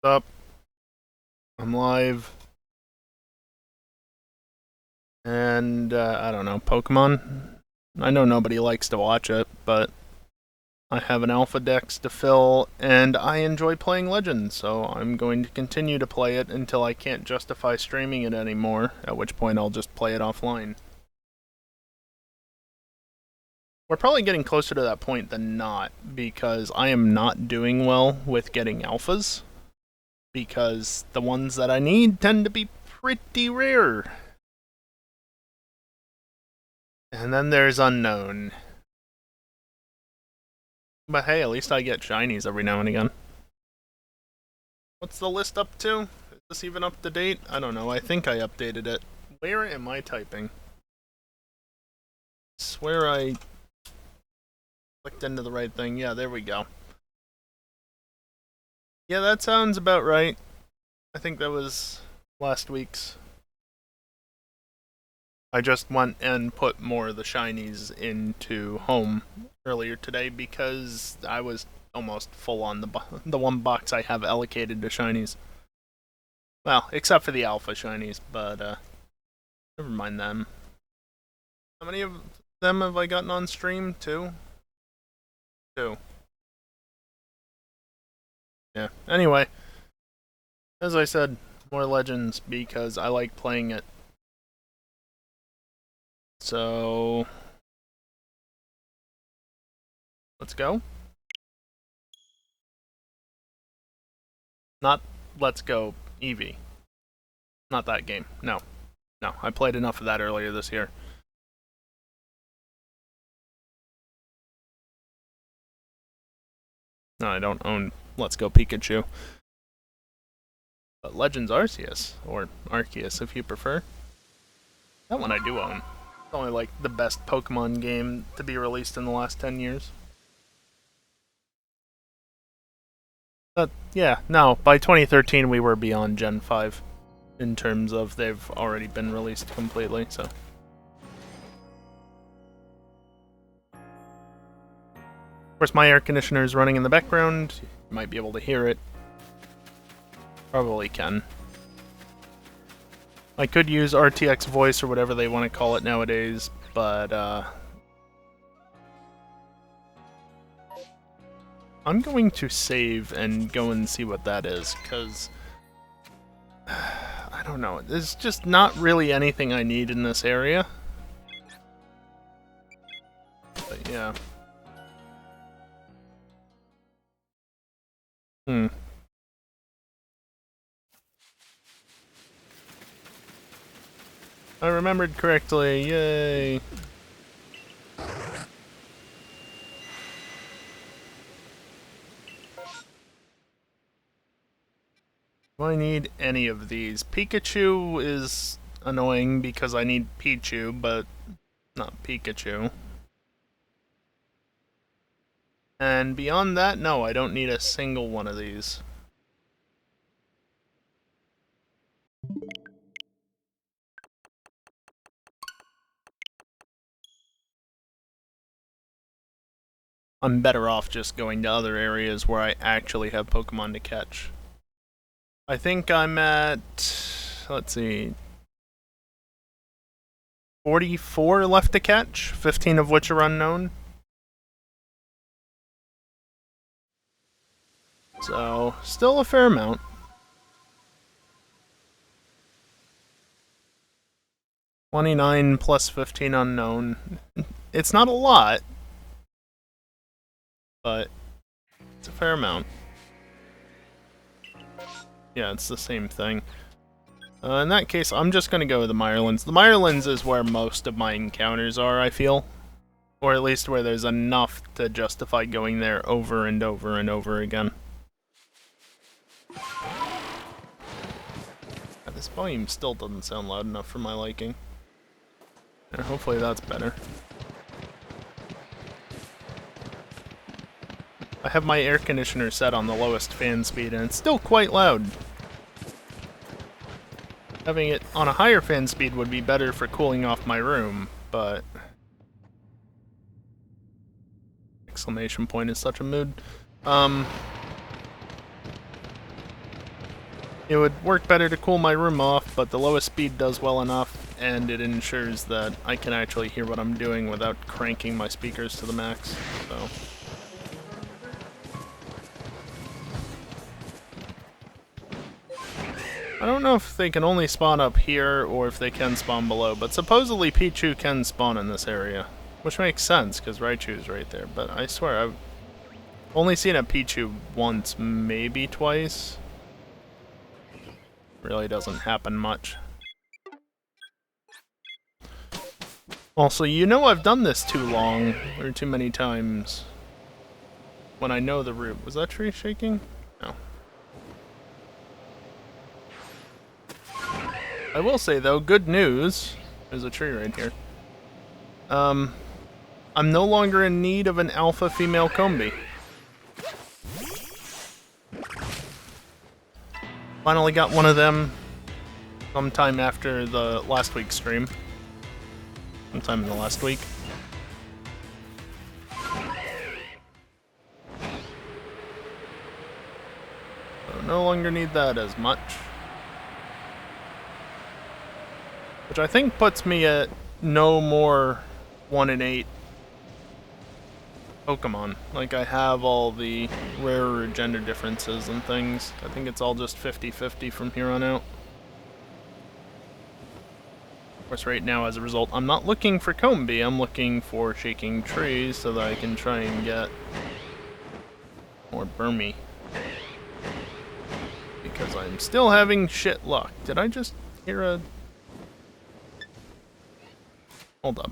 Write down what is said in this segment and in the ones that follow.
Up. I'm live. And, I don't know, Pokemon? I know nobody likes to watch it, but I have an Alpha Dex to fill, and I enjoy playing Legends, so I'm going to continue to play it until I can't justify streaming it anymore, at which point I'll just play it offline. We're probably getting closer to that point than not, because I am not doing well with getting alphas, because the ones that I need tend to be pretty rare. And then there's unknown. But hey, at least I get shinies every now and again. What's the list up to? Is this even up to date? I don't know. I think I updated it. Where am I typing? I swear I clicked into the right thing. Yeah, there we go. Yeah, that sounds about right. I think that was last week's. I just went and put more of the shinies into home earlier today because I was almost full on the one box I have allocated to shinies. Well, except for the alpha shinies, but never mind them. How many of them have I gotten on stream? Two? Two. Yeah. Anyway, as I said, more Legends because I like playing it. So let's go. Not Let's Go Eevee. Not that game. No. No, I played enough of that earlier this year. No, I don't own Let's Go Pikachu. But Legends Arceus, or Arceus if you prefer. That one I do own. It's only like the best Pokemon game to be released in the last 10 years. But yeah, no, by 2013 we were beyond Gen 5 in terms of they've already been released completely, so. Of course, my air conditioner is running in the background. You might be able to hear it. Probably can. I could use RTX voice or whatever they want to call it nowadays, but I'm going to save and go and see what that is, because I don't know. There's just not really anything I need in this area. But yeah. I remembered correctly. Yay. Do I need any of these? Pikachu is annoying because I need Pichu, but not Pikachu. And beyond that, no, I don't need a single one of these. I'm better off just going to other areas where I actually have Pokemon to catch. I think I'm at, let's see, 44 left to catch, 15 of which are unknown. So, still a fair amount. $29 plus 15 unknown. It's not a lot, but it's a fair amount. Yeah, it's the same thing. In that case, I'm just gonna go with the Mirelands. The Mirelands is where most of my encounters are, I feel. Or at least where there's enough to justify going there over and over and over again. This volume still doesn't sound loud enough for my liking. Yeah, hopefully that's better. I have my air conditioner set on the lowest fan speed and it's still quite loud. Having it on a higher fan speed would be better for cooling off my room, but... Exclamation point is such a mood. It would work better to cool my room off, but the lowest speed does well enough, and it ensures that I can actually hear what I'm doing without cranking my speakers to the max, so... I don't know if they can only spawn up here, or if they can spawn below, but supposedly Pichu can spawn in this area. Which makes sense, because Raichu's right there, but I swear I've only seen a Pichu once, maybe twice. Really doesn't happen much. Also, you know I've done this too long, or too many times. When I know the route. Was that tree shaking? No. I will say though, good news. There's a tree right here. I'm no longer in need of an alpha female combi. Finally got one of them sometime after the last week's stream. Sometime in the last week. So no longer need that as much. Which I think puts me at no more 1 in 8 Pokémon. Like, I have all the rarer gender differences and things. I think it's all just 50-50 from here on out. Of course, right now, as a result, I'm not looking for Combi, I'm looking for Shaking Trees so that I can try and get more Burmy. Because I'm still having shit luck. Did I just hear a... Hold up.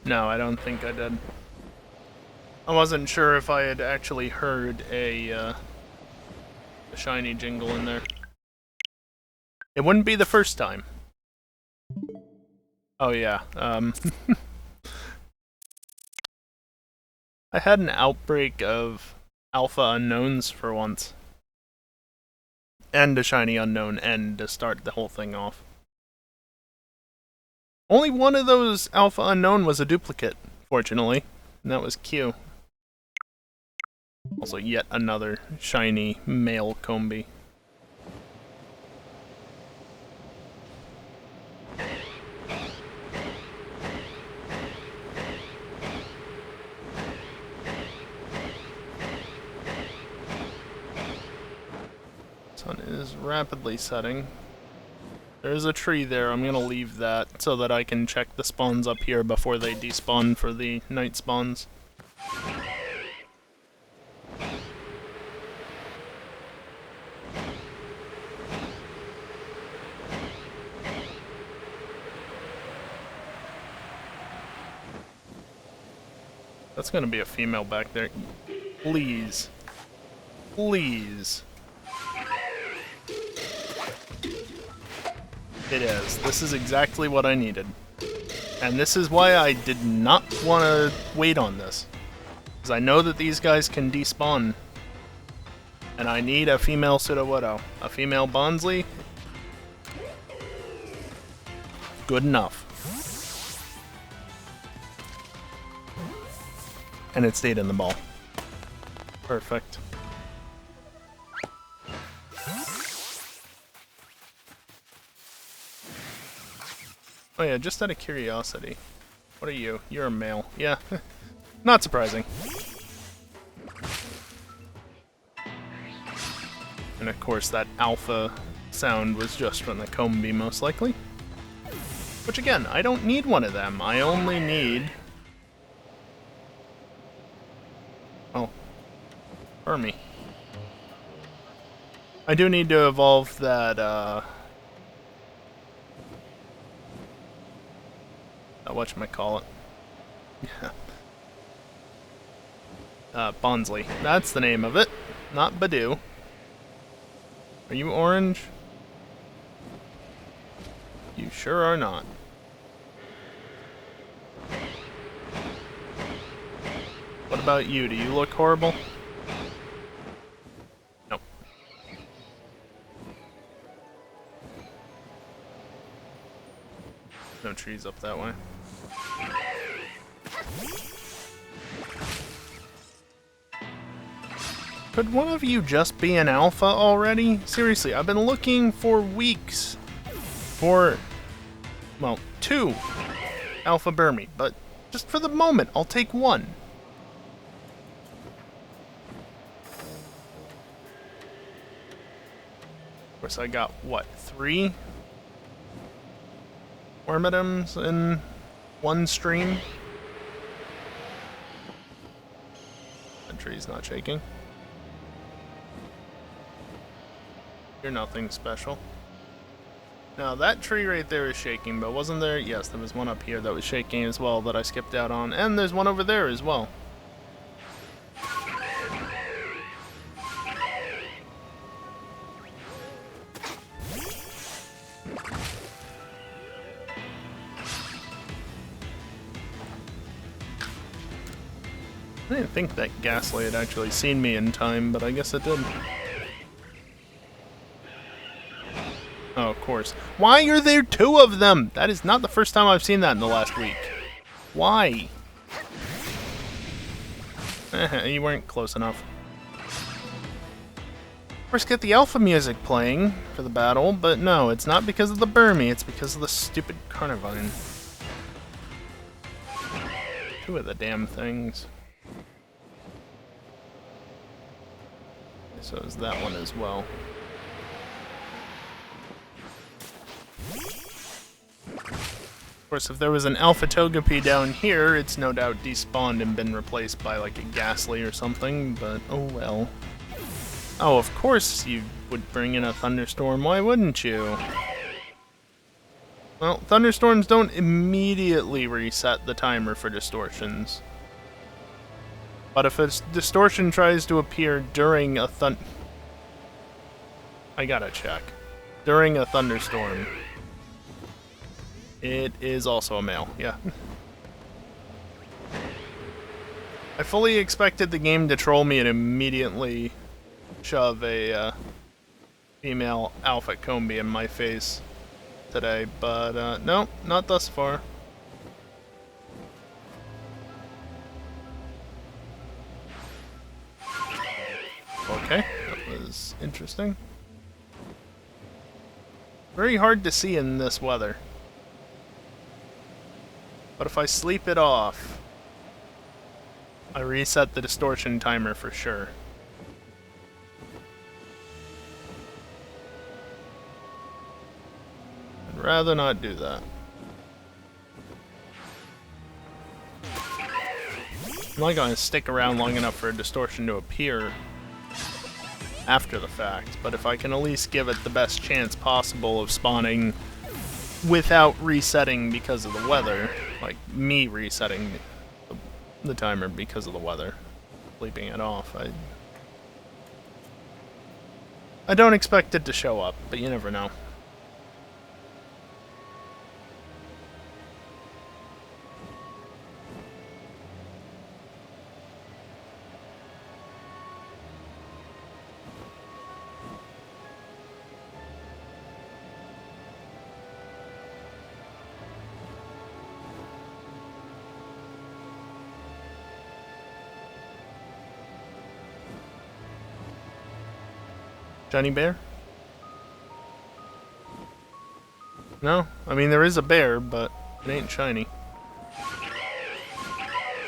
No, I don't think I did. I wasn't sure if I had actually heard a shiny jingle in there. It wouldn't be the first time. Oh yeah, I had an outbreak of alpha unknowns for once. And a shiny unknown end to start the whole thing off. Only one of those alpha unknown was a duplicate, fortunately. And that was Q. Also yet another shiny male Combi. Sun is rapidly setting. There's a tree there, I'm gonna leave that so that I can check the spawns up here before they despawn for the night spawns. That's gonna be a female back there. Please. Please. It is. This is exactly what I needed. And this is why I did not want to wait on this. Because I know that these guys can despawn. And I need a female Sudowoodo. A female Bonsly. Good enough. And it stayed in the ball. Perfect. Oh yeah, just out of curiosity. What are you? You're a male. Yeah. Not surprising. And of course that alpha sound was just from the Combi, most likely. Which again, I don't need one of them. I only need... Oh. Burmy. I do need to evolve that, whatchamacallit. Yeah. Bonsly. That's the name of it. Not Badoo. Are you orange? You sure are not. What about you? Do you look horrible? Nope. No trees up that way. Could one of you just be an alpha already? Seriously, I've been looking for weeks for, well, 2 alpha Burmy, but just for the moment, I'll take 1. Of course, I got, what, 3 Wormidums in 1 stream? That tree's not shaking. You're nothing special. Now that tree right there is shaking, but wasn't there? Yes, there was one up here that was shaking as well that I skipped out on, and there's one over there as well. I didn't think that Ghastly had actually seen me in time, but I guess it did. Oh, of course. Why are there 2 of them? That is not the first time I've seen that in the last week. Why? You weren't close enough. Of course, get the alpha music playing for the battle, but no, it's not because of the Burmy, it's because of the stupid Carnivine. 2 of the damn things. So is that one as well. Of course, if there was an Alpha Togepi down here, it's no doubt despawned and been replaced by like a Ghastly or something, but oh well. Oh, of course you would bring in a Thunderstorm, why wouldn't you? Well, Thunderstorms don't immediately reset the timer for distortions. But if a distortion tries to appear during a I gotta check. During a thunderstorm. It is also a male, yeah. I fully expected the game to troll me and immediately shove a female Alpha Combi in my face today, but no, not thus far. Okay, that was interesting. Very hard to see in this weather. But if I sleep it off, I reset the distortion timer for sure. I'd rather not do that. I'm not going to stick around long enough for a distortion to appear after the fact, but if I can at least give it the best chance possible of spawning without resetting because of the weather, like me resetting the timer because of the weather, sleeping it off, I don't expect it to show up, but you never know. Shiny bear? No? I mean, there is a bear, but it ain't shiny.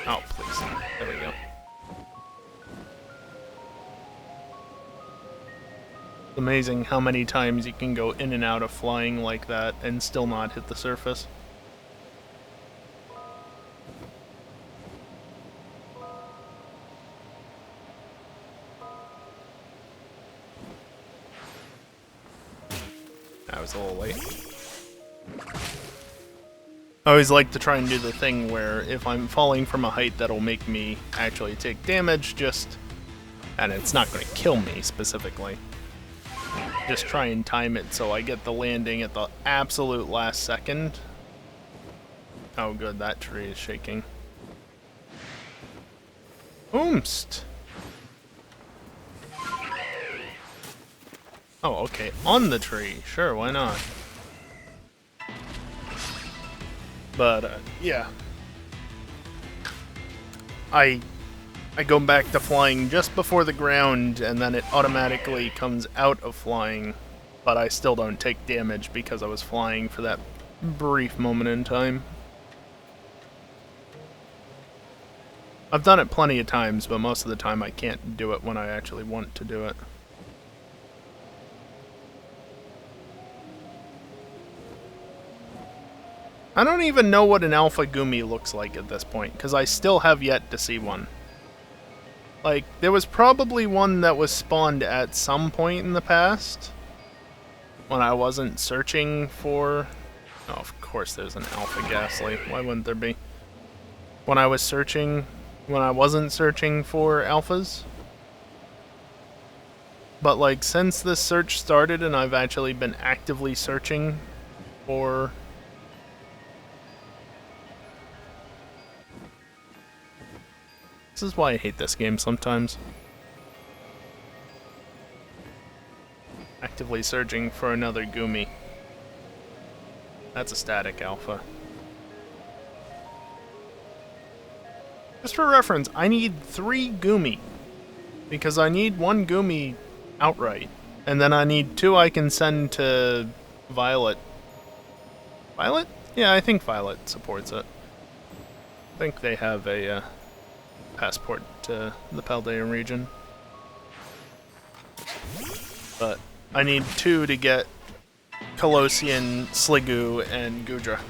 Oh, please. There we go. It's amazing how many times you can go in and out of flying like that and still not hit the surface. I was a little late. I always like to try and do the thing where if I'm falling from a height that'll make me actually take damage, and it's not going to kill me specifically, just try and time it so I get the landing at the absolute last second. Oh good, that tree is shaking. Oomst! Oh, okay. On the tree. Sure, why not? But, yeah. I go back to flying just before the ground, and then it automatically comes out of flying, but I still don't take damage because I was flying for that brief moment in time. I've done it plenty of times, but most of the time I can't do it when I actually want to do it. I don't even know what an Alpha Gumi looks like at this point, because I still have yet to see one. Like, there was probably one that was spawned at some point in the past, when I wasn't searching for... Oh, of course there's an Alpha Ghastly. Why wouldn't there be? When I wasn't searching for Alphas. But, like, since this search started and I've actually been actively searching for... This is why I hate this game sometimes. Actively searching for another Gumi. That's a static alpha. Just for reference, I need 3 Gumi. Because I need 1 Gumi outright. And then I need 2 I can send to Violet. Violet? Yeah, I think Violet supports it. I think they have a passport to the Paldean region. But I need 2 to get Colossian, Sliggoo, and Gudra.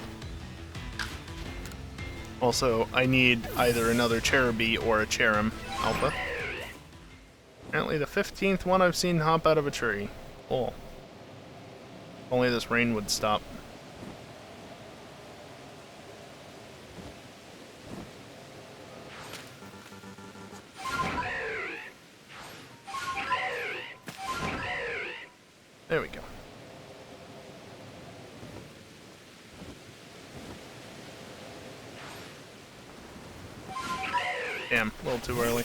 Also, I need either another Cherubi or a Cherim Alpha. Apparently the 15th one I've seen hop out of a tree. Cool. If only this rain would stop. There we go. Damn, a little too early.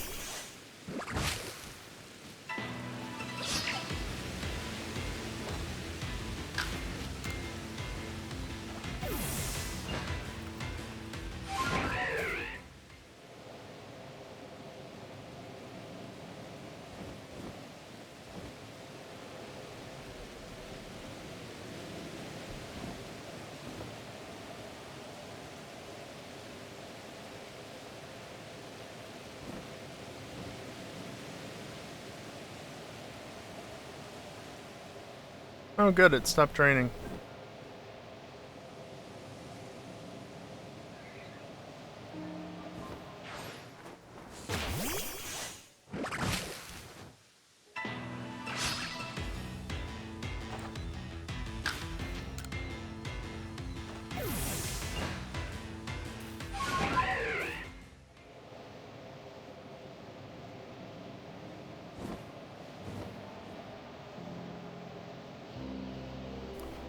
Oh good, it stopped raining.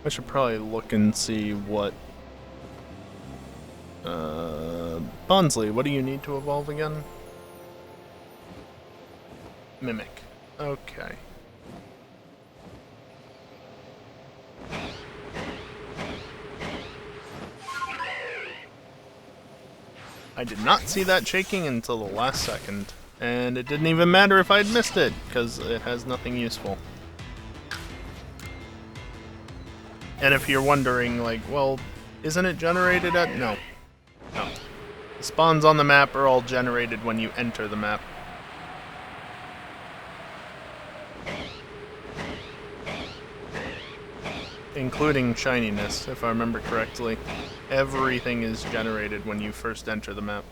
I should probably look and see what... Bonsley, what do you need to evolve again? Mimic. Okay. I did not see that shaking until the last second. And it didn't even matter if I'd missed it, because it has nothing useful. And if you're wondering, like, well, isn't it generated at... No. No. The spawns on the map are all generated when you enter the map. Including shininess, if I remember correctly. Everything is generated when you first enter the map.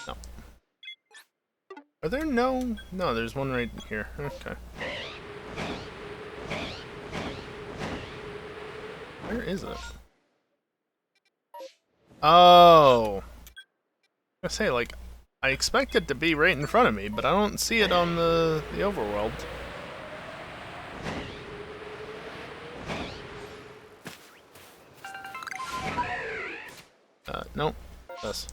No. Are there no... No, there's one right here. Okay. Where is it? Oh! I say, like, I expect it to be right in front of me, but I don't see it on the overworld. this.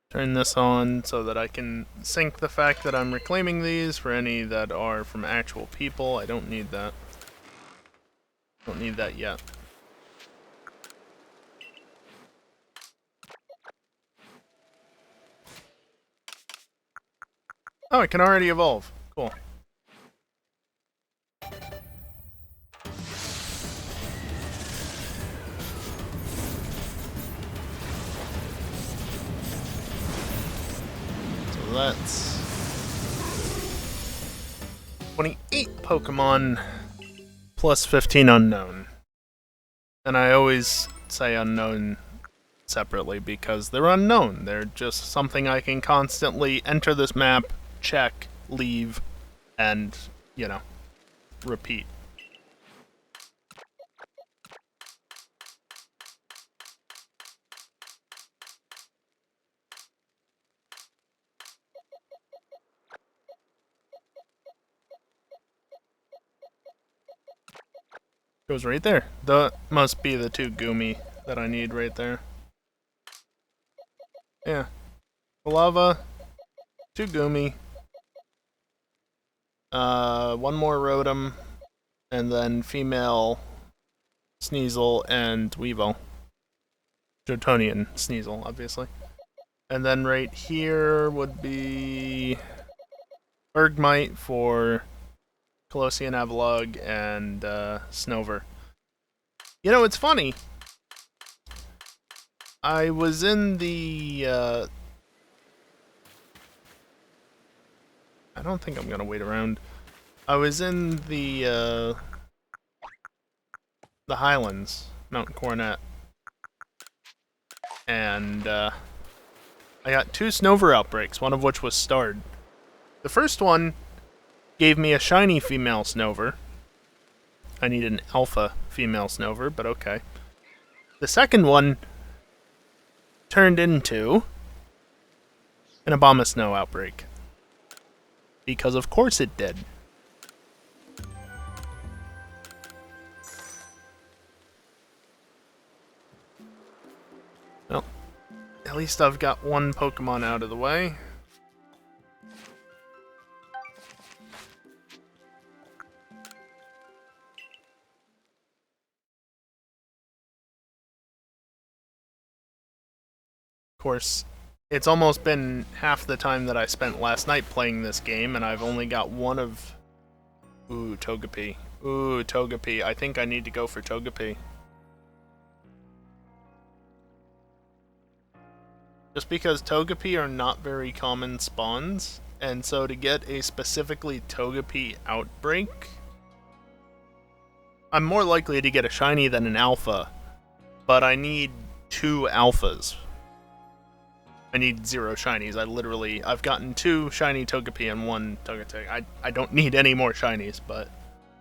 Turn this on so that I can sync the fact that I'm reclaiming these for any that are from actual people. I don't need that. Don't need that yet. Oh, it can already evolve. Cool. So that's 28 Pokemon plus 15 unknown. And I always say unknown separately because they're unknown. They're just something I can constantly enter this map, check, leave, and, you know, repeat. Goes right there. That must be the 2 Goomy that I need right there. Yeah. Lava, 2 Goomy, 1 more Rotom, and then female Sneasel and Weevil. Jotonian Sneasel, obviously. And then right here would be Bergmite for Colossian Avalugg and Snover. You know, it's funny. I was in the... I don't think I'm gonna wait around. I was in the Highlands, Mount Coronet. And I got 2 Snover outbreaks, one of which was starred. The first one gave me a shiny female Snover. I need an alpha female Snover, but okay. The second one turned into an Abomasnow outbreak. Because of course it did. Well, at least I've got 1 Pokemon out of the way. Of course, it's almost been half the time that I spent last night playing this game, and I've only got 1 of... Ooh, Togepi. Ooh, Togepi. I think I need to go for Togepi. Just because Togepi are not very common spawns, and so to get a specifically Togepi outbreak, I'm more likely to get a shiny than an alpha, but I need 2 alphas. I need 0 shinies. I've gotten 2 shiny Togepi and 1 Togetic. I don't need any more shinies, but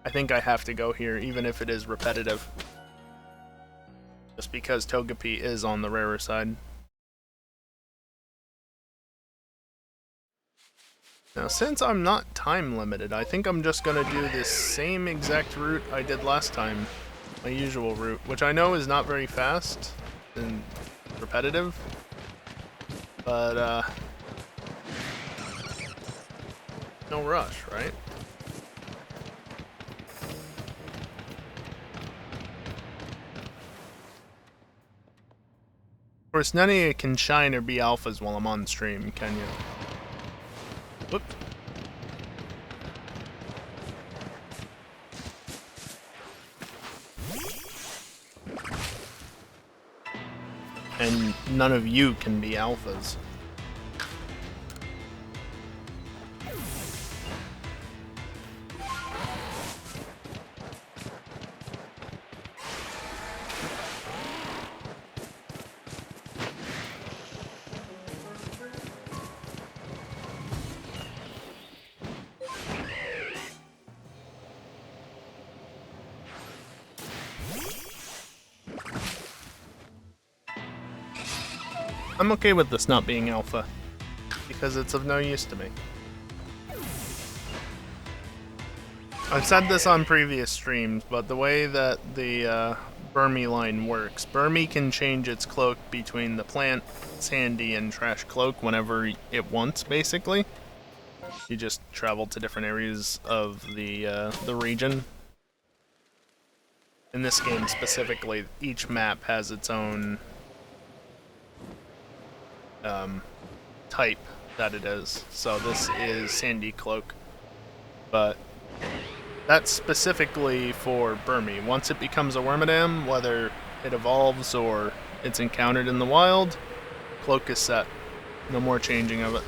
I think I have to go here, even if it is repetitive. Just because Togepi is on the rarer side. Now, since I'm not time limited, I think I'm just gonna do this same exact route I did last time. My usual route, which I know is not very fast and repetitive. But, no rush, right? Of course, none of you can shine or be alphas while I'm on stream, can you? Whoop. And none of you can be alphas. I'm okay with this not being alpha, because it's of no use to me. I've said this on previous streams, but the way that the Burmy line works, Burmy can change its cloak between the plant, sandy, and trash cloak whenever it wants, basically. You just travel to different areas of the region. In this game specifically, each map has its own type that it is. So this is Sandy Cloak, but that's specifically for Burmy. Once it becomes a Wormadam, whether it evolves or it's encountered in the wild, Cloak is set. No more changing of it.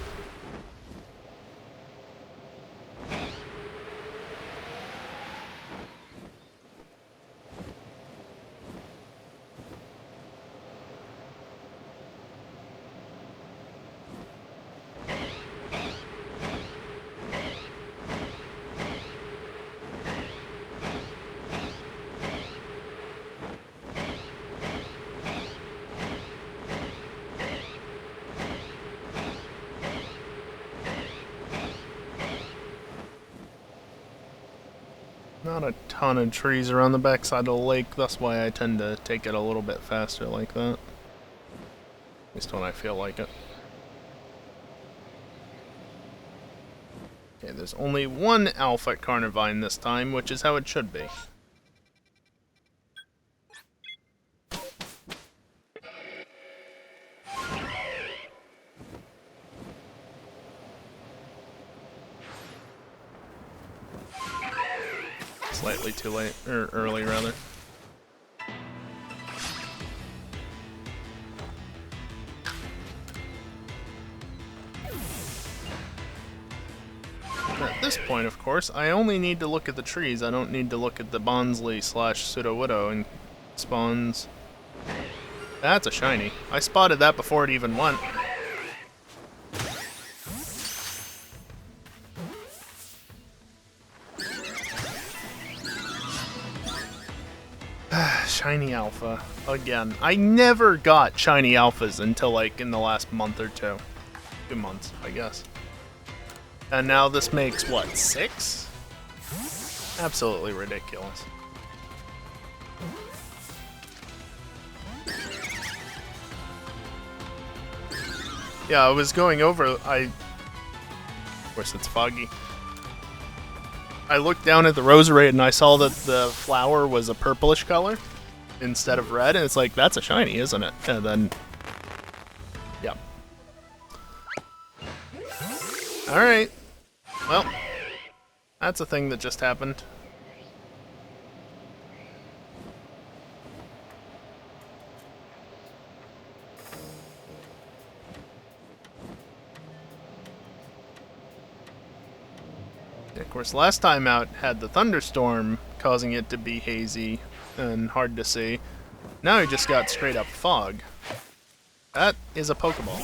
Not a ton of trees around the backside of the lake, that's why I tend to take it a little bit faster like that. At least when I feel like it. Okay, there's only one Alpha Carnivine this time, which is how it should be. Slightly too late, or early rather. At this point, of course, I only need to look at the trees. I don't need to look at the Bonsley / Pseudo-Widow and spawns. That's a shiny. I spotted that before it even went. Shiny Alpha. Again. I never got Shiny Alphas until like in the last month or two. 2 months, I guess. And now this makes, what, 6? Absolutely ridiculous. Yeah, I was going over, of course it's foggy. I looked down at the Roserade and I saw that the flower was a purplish color instead of red, and it's like, that's a shiny, isn't it? And then, yeah. Alright. Well, that's a thing that just happened. Of course, last time out had the thunderstorm causing it to be hazy and hard to see. Now we just got straight up fog. That is a Pokeball.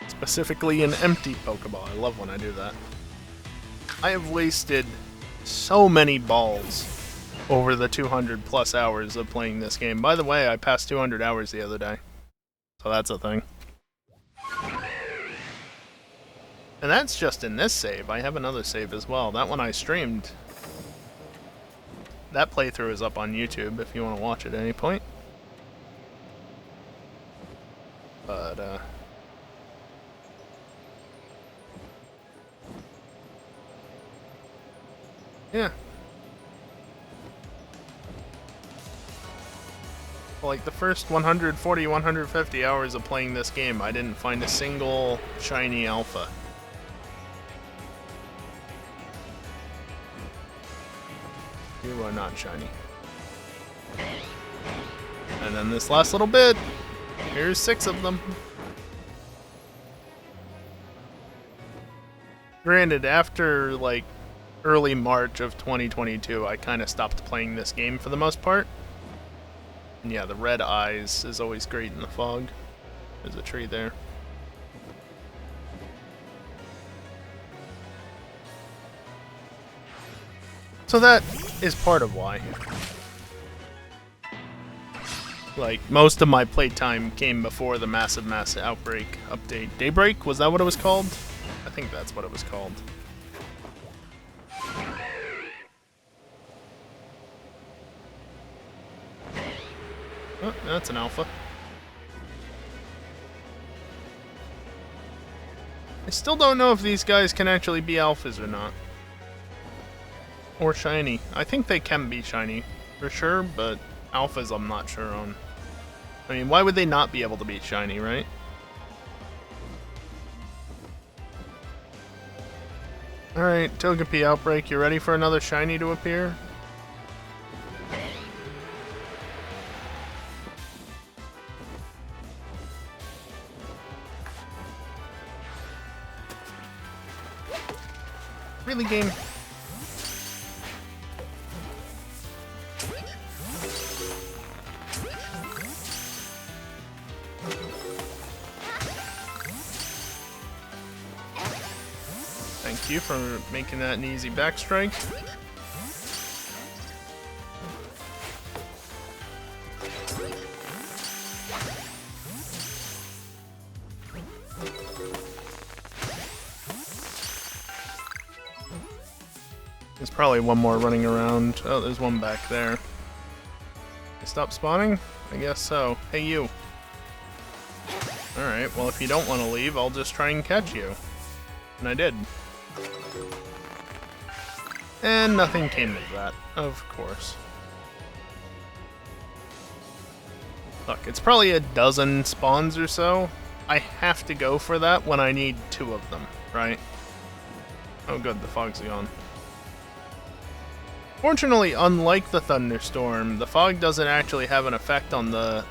Specifically an empty Pokeball. I love when I do that. I have wasted so many balls over the 200 plus hours of playing this game. By the way, I passed 200 hours the other day. So that's a thing. And that's just in this save. I have another save as well. That one I streamed. That playthrough is up on YouTube if you want to watch it at any point. But, yeah. Like the first 140, 150 hours of playing this game, I didn't find a single shiny alpha. You are not shiny. And then this last little bit, here's 6 of them. Granted, after like early March of 2022, I kind of stopped playing this game for the most part. And yeah, the red eyes is always great in the fog. There's a tree there. So that is part of why. Like, most of my playtime came before the massive outbreak update. Daybreak? Was that what it was called? I think that's what it was called. Oh, that's an alpha. I still don't know if these guys can actually be alphas or not. Or shiny. I think they can be shiny, for sure, but alphas I'm not sure on. I mean, why would they not be able to be shiny, right? Alright, Togepi Outbreak, you ready for another shiny to appear? Really, game? Thank you for making that an easy backstrike. There's probably one more running around. Oh, there's one back there. Stop spawning? I guess so. Hey, you. Alright, well, if you don't want to leave, I'll just try and catch you. And I did. And nothing came of that, of course. Look, it's probably a dozen spawns or so. I have to go for that when I need 2 of them, right? Oh good, the fog's gone. Fortunately, unlike the thunderstorm, the fog doesn't actually have an effect on the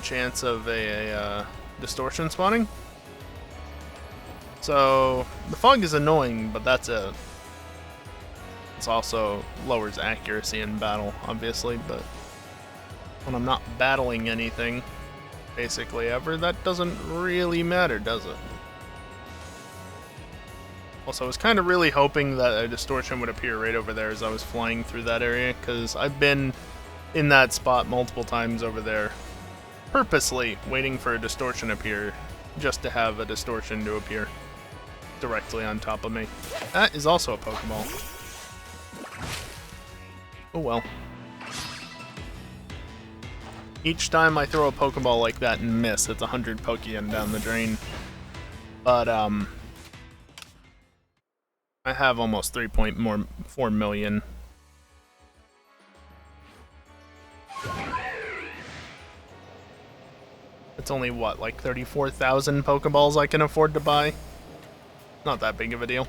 chance of a distortion spawning. So, the fog is annoying, but that's it. It also lowers accuracy in battle, obviously, but when I'm not battling anything, basically ever, that doesn't really matter, does it? Also, I was kind of really hoping that a distortion would appear right over there as I was flying through that area, because I've been in that spot multiple times over there, purposely waiting for a distortion to appear, just to have a distortion to appear directly on top of me. That is also a Pokeball. Oh well. Each time I throw a Pokeball like that and miss, it's 100 Pokeyen down the drain. But, I have almost 3.4 million. It's only, what, like 34,000 Pokeballs I can afford to buy? Not that big of a deal.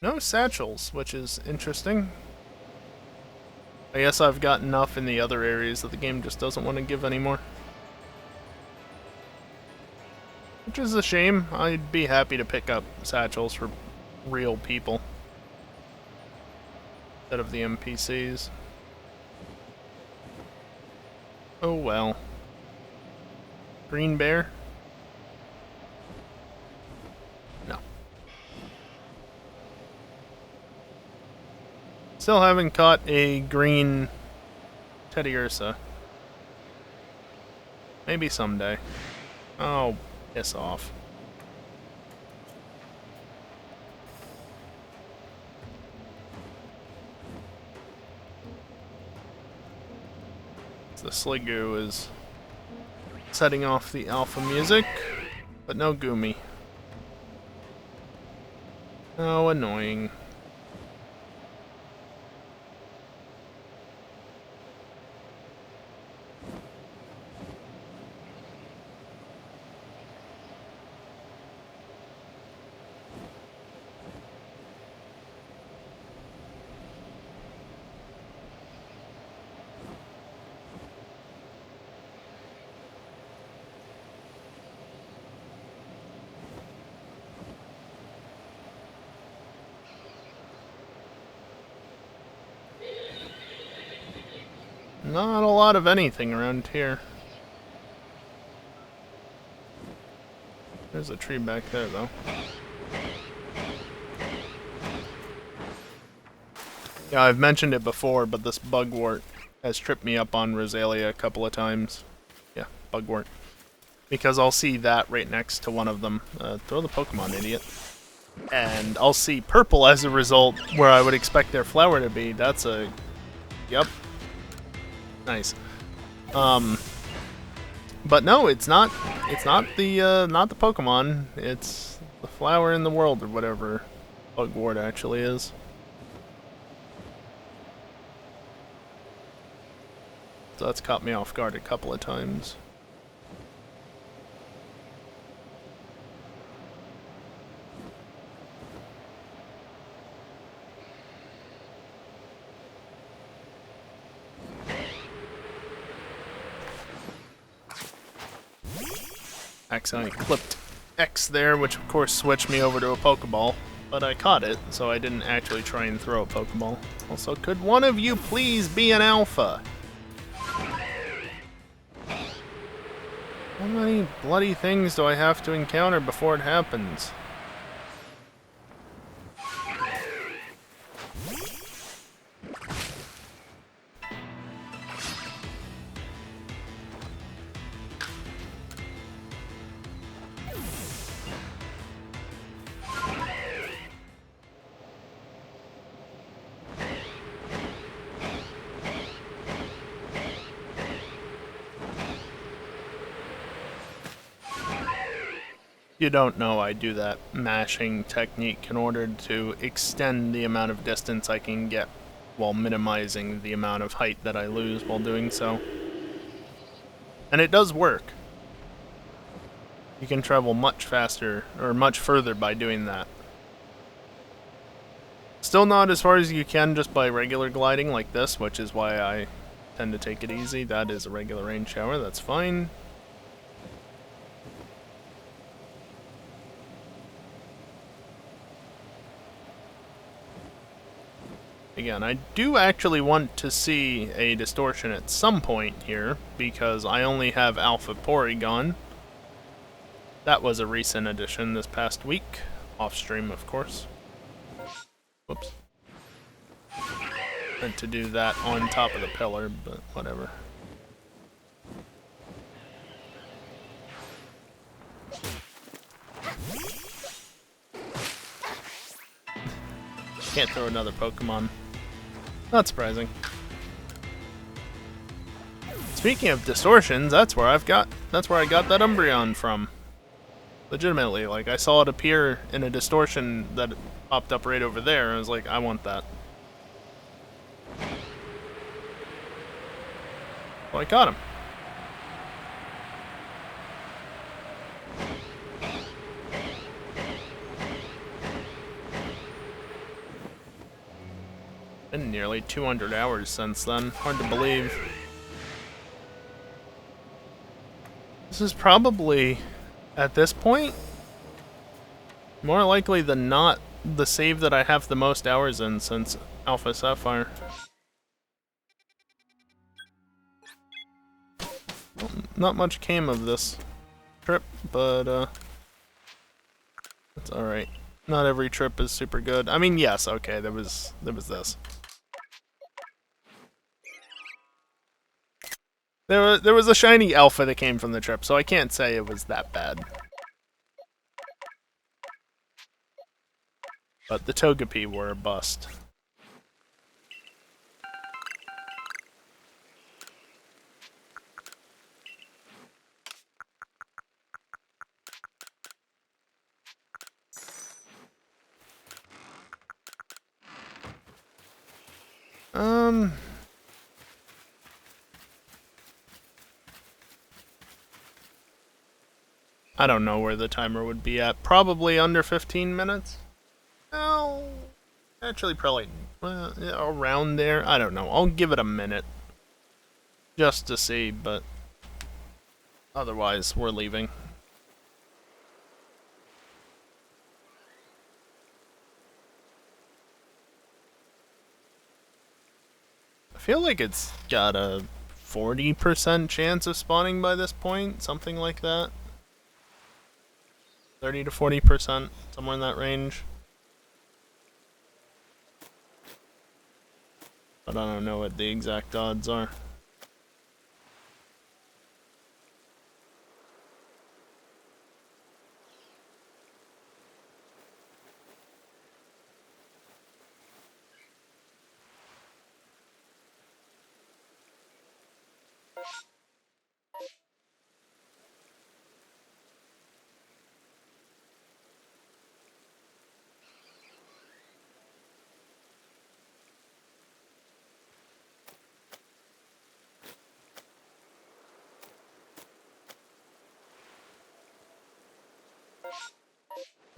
No satchels, which is interesting. I guess I've got enough in the other areas that the game just doesn't want to give anymore. Which is a shame. I'd be happy to pick up satchels for real people instead of the NPCs. Oh well. Green bear? No. Still haven't caught a green Teddy Ursa. Maybe someday. Oh, piss off. The Sliggoo is setting off the alpha music, but no Goomy. Oh, annoying. Not a lot of anything around here. There's a tree back there, though. Yeah, I've mentioned it before, but this bugwort has tripped me up on Rosalia a couple of times. Yeah, bugwort. Because I'll see that right next to one of them. Throw the Pokemon, idiot. And I'll see purple as a result, where I would expect their flower to be. That's a... Yep. Nice. But no, it's not. It's not the Pokemon. It's the flower in the world, or whatever bugwort actually is. So that's caught me off guard a couple of times. Accidentally clipped X there, which of course switched me over to a Pokeball, but I caught it, so I didn't actually try and throw a Pokeball. Also, could one of you please be an Alpha? How many bloody things do I have to encounter before it happens? You don't know I do that mashing technique in order to extend the amount of distance I can get while minimizing the amount of height that I lose while doing so. And it does work. You can travel much faster, or much further by doing that. Still not as far as you can just by regular gliding like this, which is why I tend to take it easy. That is a regular rain shower, that's fine. Again, I do actually want to see a distortion at some point here, because I only have Alpha Porygon. That was a recent addition this past week. Off stream, of course. Whoops. Meant to do that on top of the pillar, but whatever. Can't throw another Pokemon. Not surprising. Speaking of distortions, that's where I got that Umbreon from. Legitimately, like, I saw it appear in a distortion that popped up right over there, and I was like, I want that. Well, I caught him. Been nearly 200 hours since then. Hard to believe. This is probably, at this point, more likely than not, the save that I have the most hours in since Alpha Sapphire. Well, not much came of this trip, but it's alright. Not every trip is super good. I mean, yes, okay, there was this. There was a shiny Alpha that came from the trip, so I can't say it was that bad. But the Togepi were a bust. I don't know where the timer would be at. Probably under 15 minutes? Well, actually probably around there. I don't know. I'll give it a minute. Just to see, but otherwise we're leaving. I feel like it's got a 40% chance of spawning by this point, something like that. 30 to 40%, somewhere in that range. but I don't know what the exact odds are.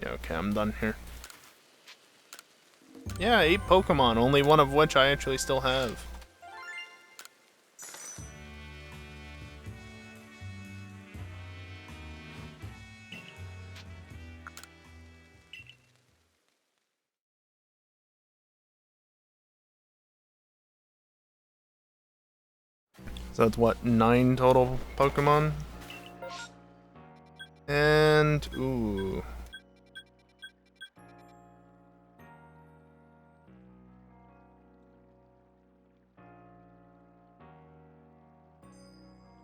Yeah, okay, I'm done here. Yeah, 8 Pokémon, only one of which I actually still have. So that's what, 9 total Pokemon? And, ooh.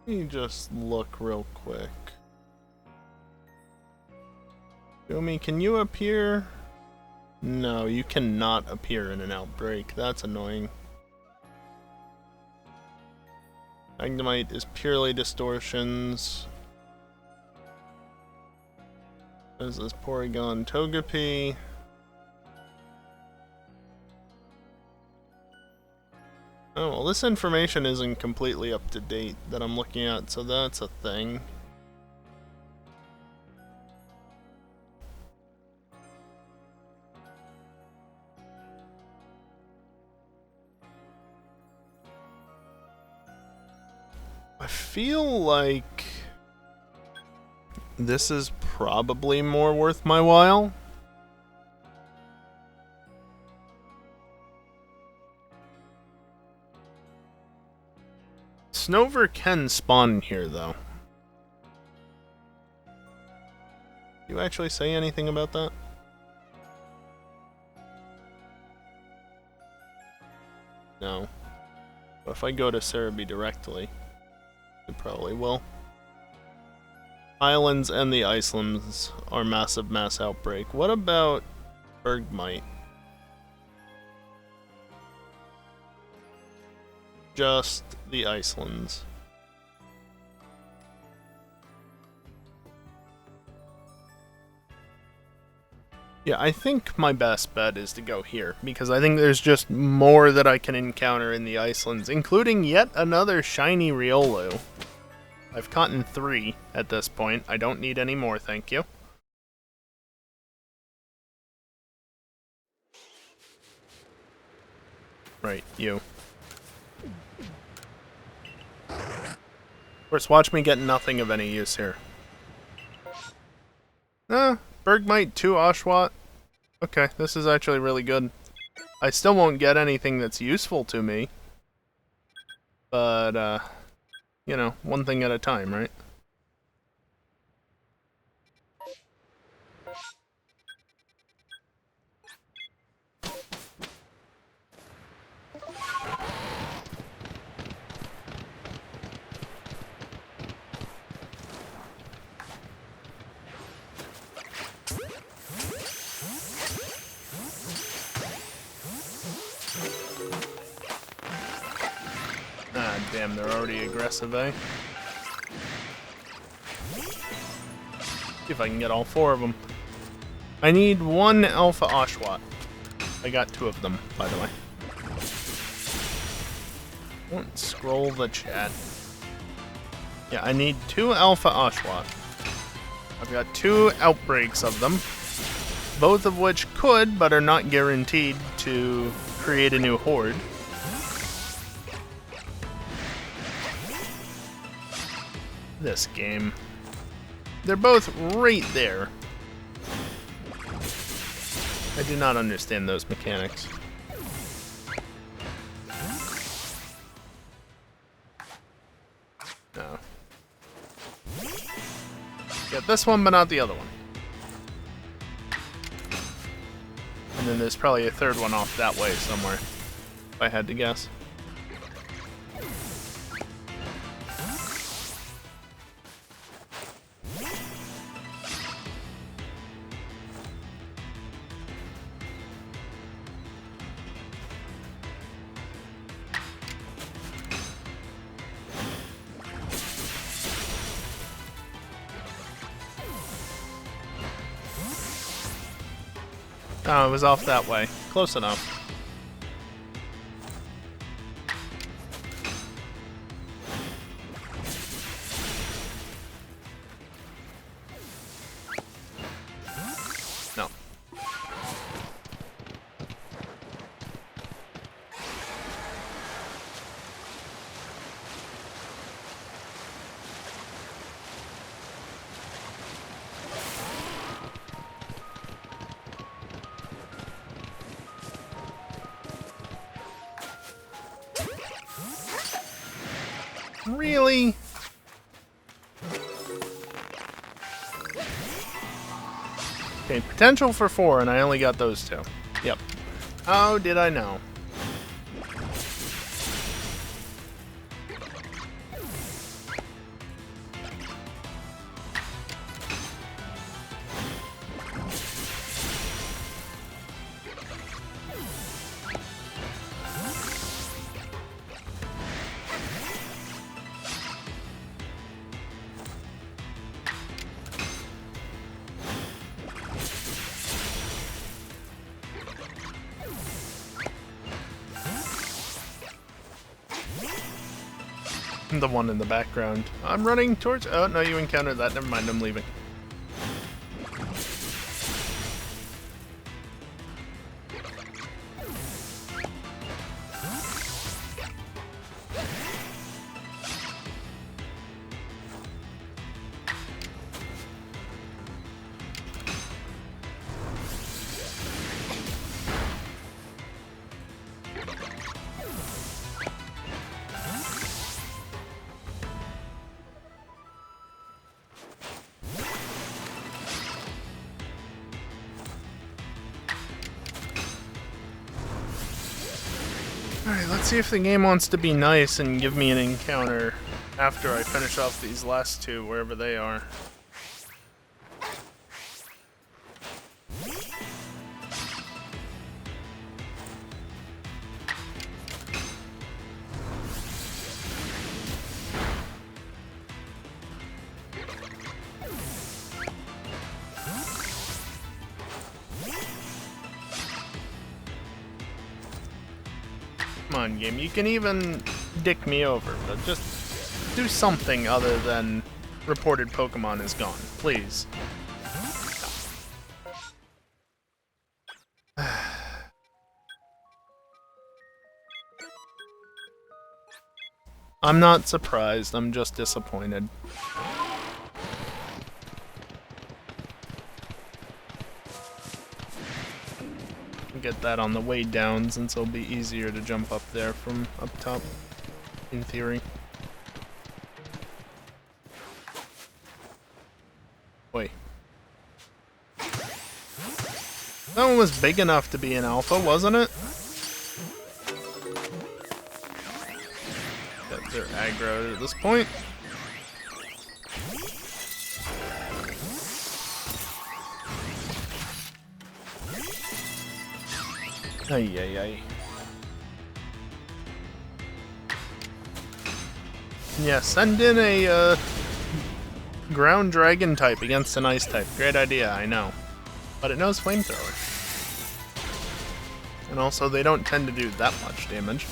Let me just look real quick. Yomi, can you appear? No, you cannot appear in an outbreak. That's annoying. Magnemite is purely distortions. There's this Porygon Togepi. Oh, well, this information isn't completely up to date that I'm looking at, so that's a thing. I feel like this is probably more worth my while. Snover can spawn here, though. Do you actually say anything about that? No. But if I go to Cerebi directly, it probably will. Islands and the Icelands are massive mass outbreak. What about Bergmite? Just the Icelands. Yeah, I think my best bet is to go here, because I think there's just more that I can encounter in the Icelands, including yet another shiny Riolu. I've caught 3 at this point. I don't need any more, thank you. Right, you. Of course, watch me get nothing of any use here. Bergmite, 2 Oshawott. Okay, this is actually really good. I still won't get anything that's useful to me. But, you know, one thing at a time, right? Ah, damn, they're already aggressive, eh? See if I can get all 4 of them. I need 1 Alpha Oshawott. I got 2 of them, by the way. Won't scroll the chat. Yeah, I need 2 Alpha Oshawott. I've got 2 outbreaks of them, both of which could, but are not guaranteed, to create a new horde. This game. They're both right there. I do not understand those mechanics. No. Get this one, but not the other one. And then there's probably a 3rd one off that way somewhere, if I had to guess. Oh, it was off that way. Close enough. No. Really? Okay, potential for 4, and I only got those 2. Yep. How did I know? The one in the background. I'm running towards... Oh, no, you encountered that. Never mind, I'm leaving. Alright, let's see if the game wants to be nice and give me an encounter after I finish off these last 2, wherever they are. Come on, game. You can even dick me over, but just do something other than reported Pokemon is gone, please. I'm not surprised, I'm just disappointed. Get that on the way down, since it'll be easier to jump up there from up top, in theory. Wait. That one was big enough to be an alpha, wasn't it? They're aggro at this point. Ay, ay, ay. Yeah, send in a ground dragon type against an ice type. Great idea, I know. But it knows flamethrower. And also, they don't tend to do that much damage.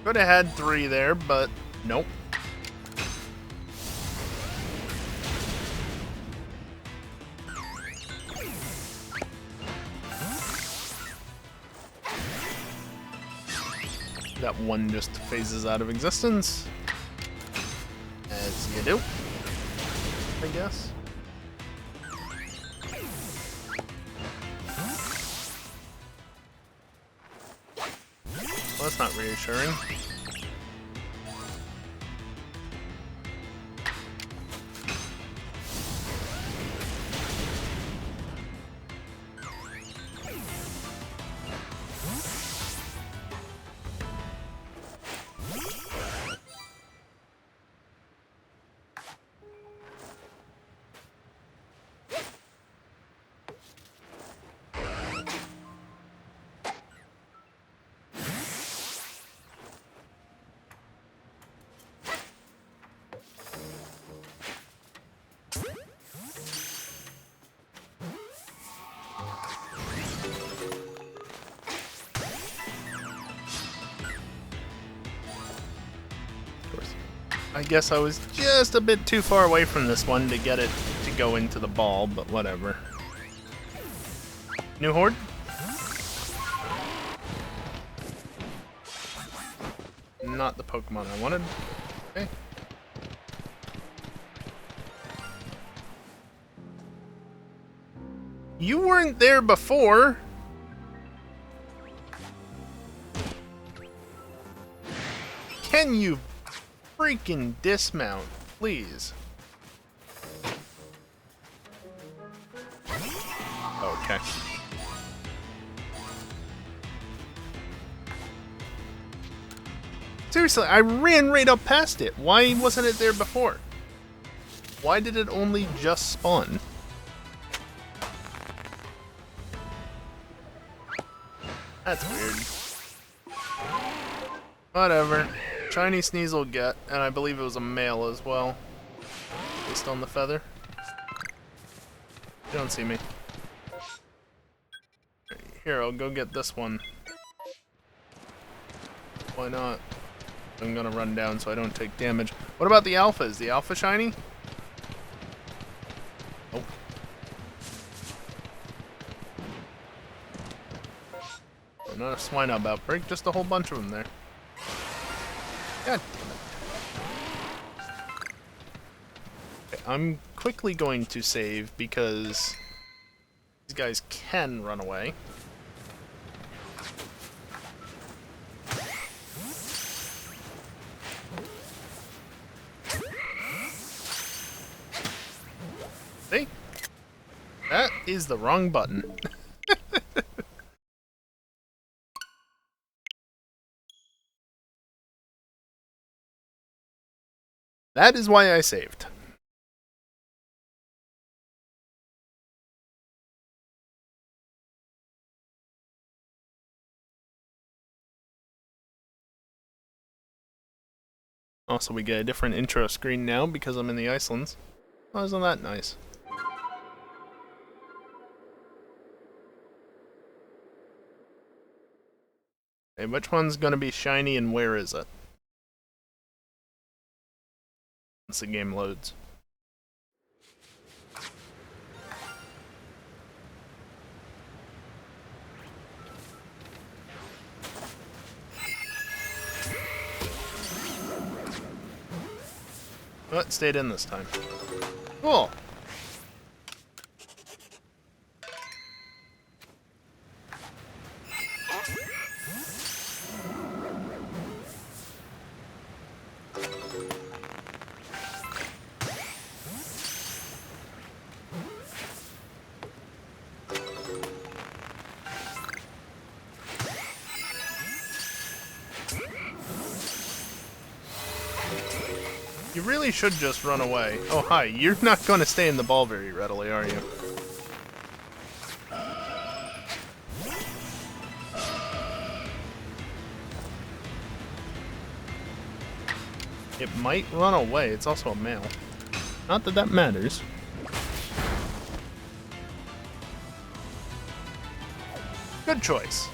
Could have had 3 there, but nope. That one just phases out of existence. As you do, I guess. Well, that's not reassuring. I guess I was just a bit too far away from this one to get it to go into the ball, but whatever. New horde? Not the Pokemon I wanted. Okay. You weren't there before. Can you freaking dismount, please? Okay. Seriously, I ran right up past it. Why wasn't it there before? Why did it only just spawn? That's weird. Whatever. Shiny Sneasel get, and I believe it was a male as well. Based on the feather. You don't see me. Here, I'll go get this one. Why not? I'm gonna run down so I don't take damage. What about the alpha? Is the alpha shiny? Oh. Oh, not a swine-up outbreak, just a whole bunch of them there. God damn it. Okay, I'm quickly going to save because these guys can run away. See? That is the wrong button. That is why I saved. Also, we get a different intro screen now because I'm in the Icelands. Oh, isn't that nice? Okay, which one's gonna be shiny and where is it? Once the game loads. Oh, it stayed in this time. Cool. You really should just run away. Oh, hi. You're not going to stay in the ball very readily, are you? It might run away. It's also a male. Not that that matters. Good choice.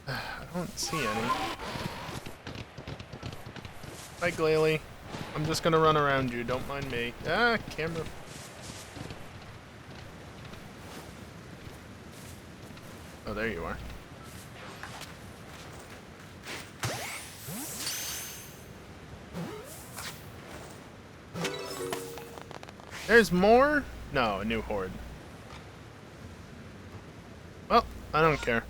I don't see any. Hi, Glalie. I'm just gonna run around you, don't mind me. Ah, camera. Oh, there you are. There's more? No, a new horde. Well, I don't care.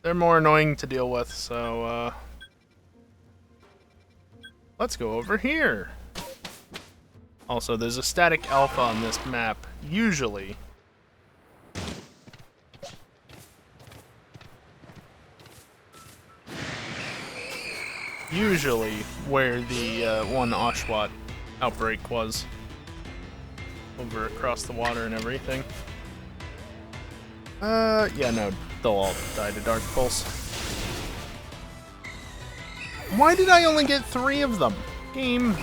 They're more annoying to deal with, so, let's go over here. Also, there's a static alpha on this map, usually. Usually where the one Oshawott outbreak was. Over across the water and everything. Yeah, no, they'll all die to Dark Pulse. Why did I only get 3 of them? Game.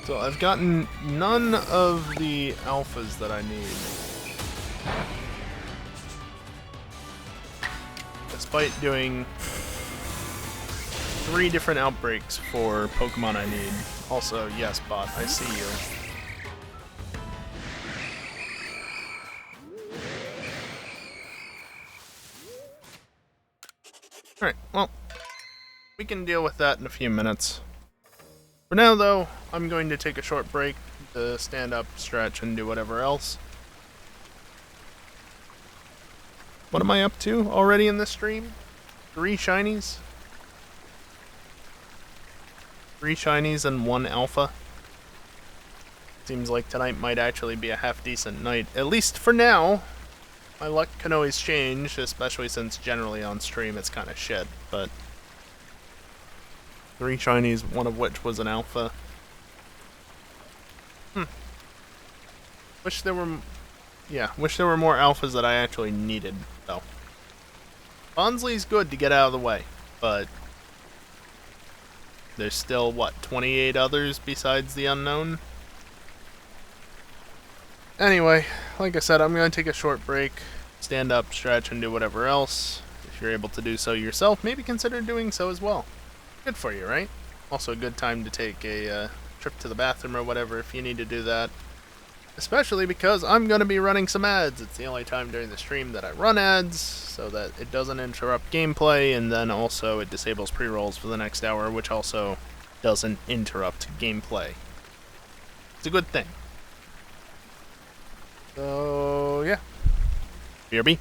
So I've gotten none of the alphas that I need. Despite doing 3 different outbreaks for Pokemon I need. Also, yes, bot, I see you. Alright, well, we can deal with that in a few minutes. For now, though, I'm going to take a short break to stand up, stretch, and do whatever else. What am I up to already in this stream? 3 shinies? 3 shinies and 1 alpha. Seems like tonight might actually be a half-decent night, at least for now. My luck can always change, especially since generally on stream it's kind of shit, but 3 shinies, 1 of which was an alpha. Wish there were more alphas that I actually needed, though. Bonsly's good to get out of the way, but there's still, what, 28 others besides the unknown? Anyway, like I said, I'm going to take a short break, stand up, stretch, and do whatever else. If you're able to do so yourself, maybe consider doing so as well. Good for you, right? Also a good time to take a trip to the bathroom or whatever if you need to do that. Especially because I'm going to be running some ads. It's the only time during the stream that I run ads, so that it doesn't interrupt gameplay, and then also it disables pre-rolls for the next hour, which also doesn't interrupt gameplay. It's a good thing. So, yeah. BRB.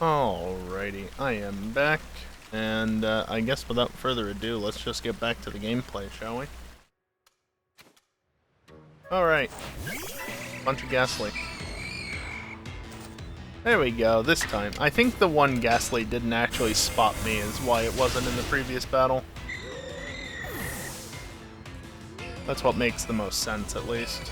Alrighty, I am back, and I guess without further ado, let's just get back to the gameplay, shall we? Alright, bunch of Ghastly. There we go, this time. I think the one Ghastly didn't actually spot me is why it wasn't in the previous battle. That's what makes the most sense, at least.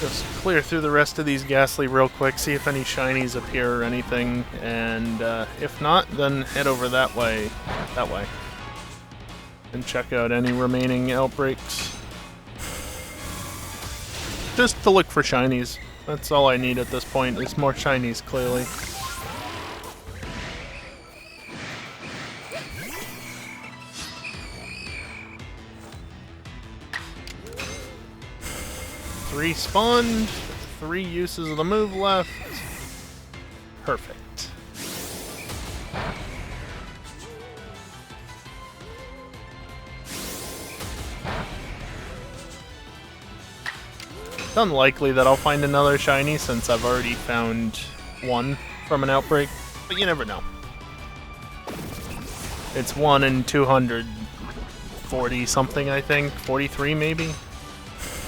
Just clear through the rest of these Ghastly real quick, see if any shinies appear or anything, and if not, then head over that way, and check out any remaining outbreaks. Just to look for shinies. That's all I need at this point, is more shinies, clearly. Three spawned, 3 uses of the move left. Perfect. It's unlikely that I'll find another shiny since I've already found one from an outbreak, but you never know. It's 1 in 240 something, I think, 43 maybe?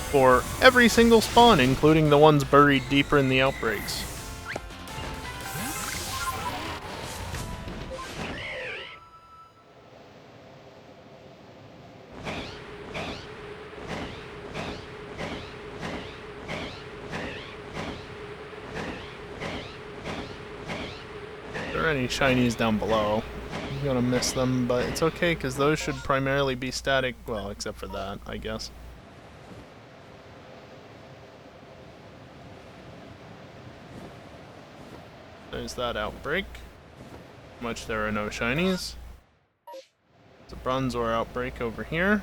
For every single spawn, including the ones buried deeper in the outbreaks. If there are any shinies down below, I'm gonna miss them, but it's okay because those should primarily be static, well, except for that, I guess. There's that outbreak. Much there are no shinies. There's a Bronzor outbreak over here.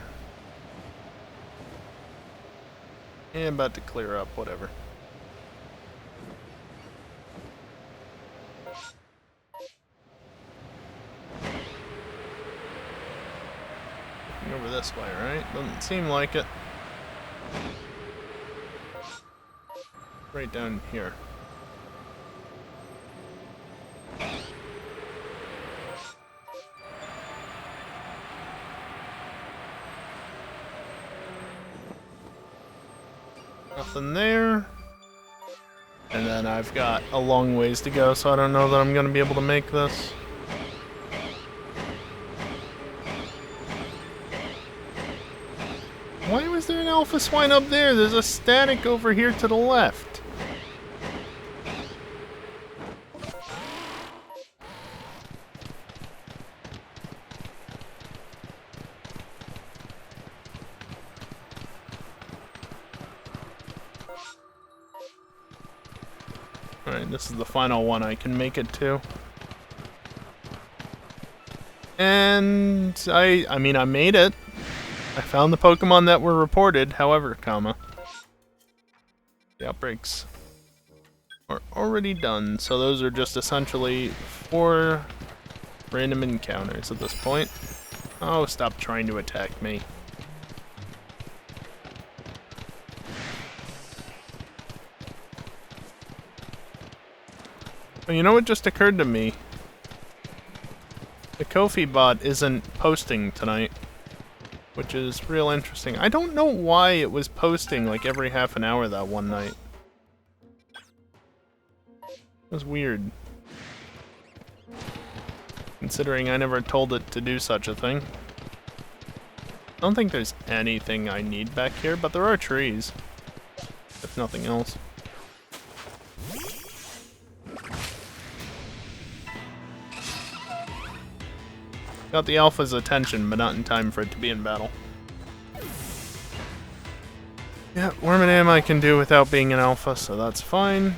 And about to clear up, whatever. Over this way, right? Doesn't seem like it. Right down here. Nothing there. And then I've got a long ways to go, so I don't know that I'm going to be able to make this. Why was there an Alpha Swine up there? There's a static over here to the left. Alright, this is the final one I can make it to. And I mean, I made it. I found the Pokemon that were reported, however, the outbreaks are already done, so those are just essentially 4 random encounters at this point. Oh, stop trying to attack me. Well, you know what just occurred to me? The Ko-fi bot isn't posting tonight, which is real interesting. I don't know why it was posting like every half an hour that one night. It was weird. Considering I never told it to do such a thing. I don't think there's anything I need back here, but there are trees. If nothing else. Got the Alpha's attention, but not in time for it to be in battle. Yeah, Wormadam I can do without being an Alpha, so that's fine.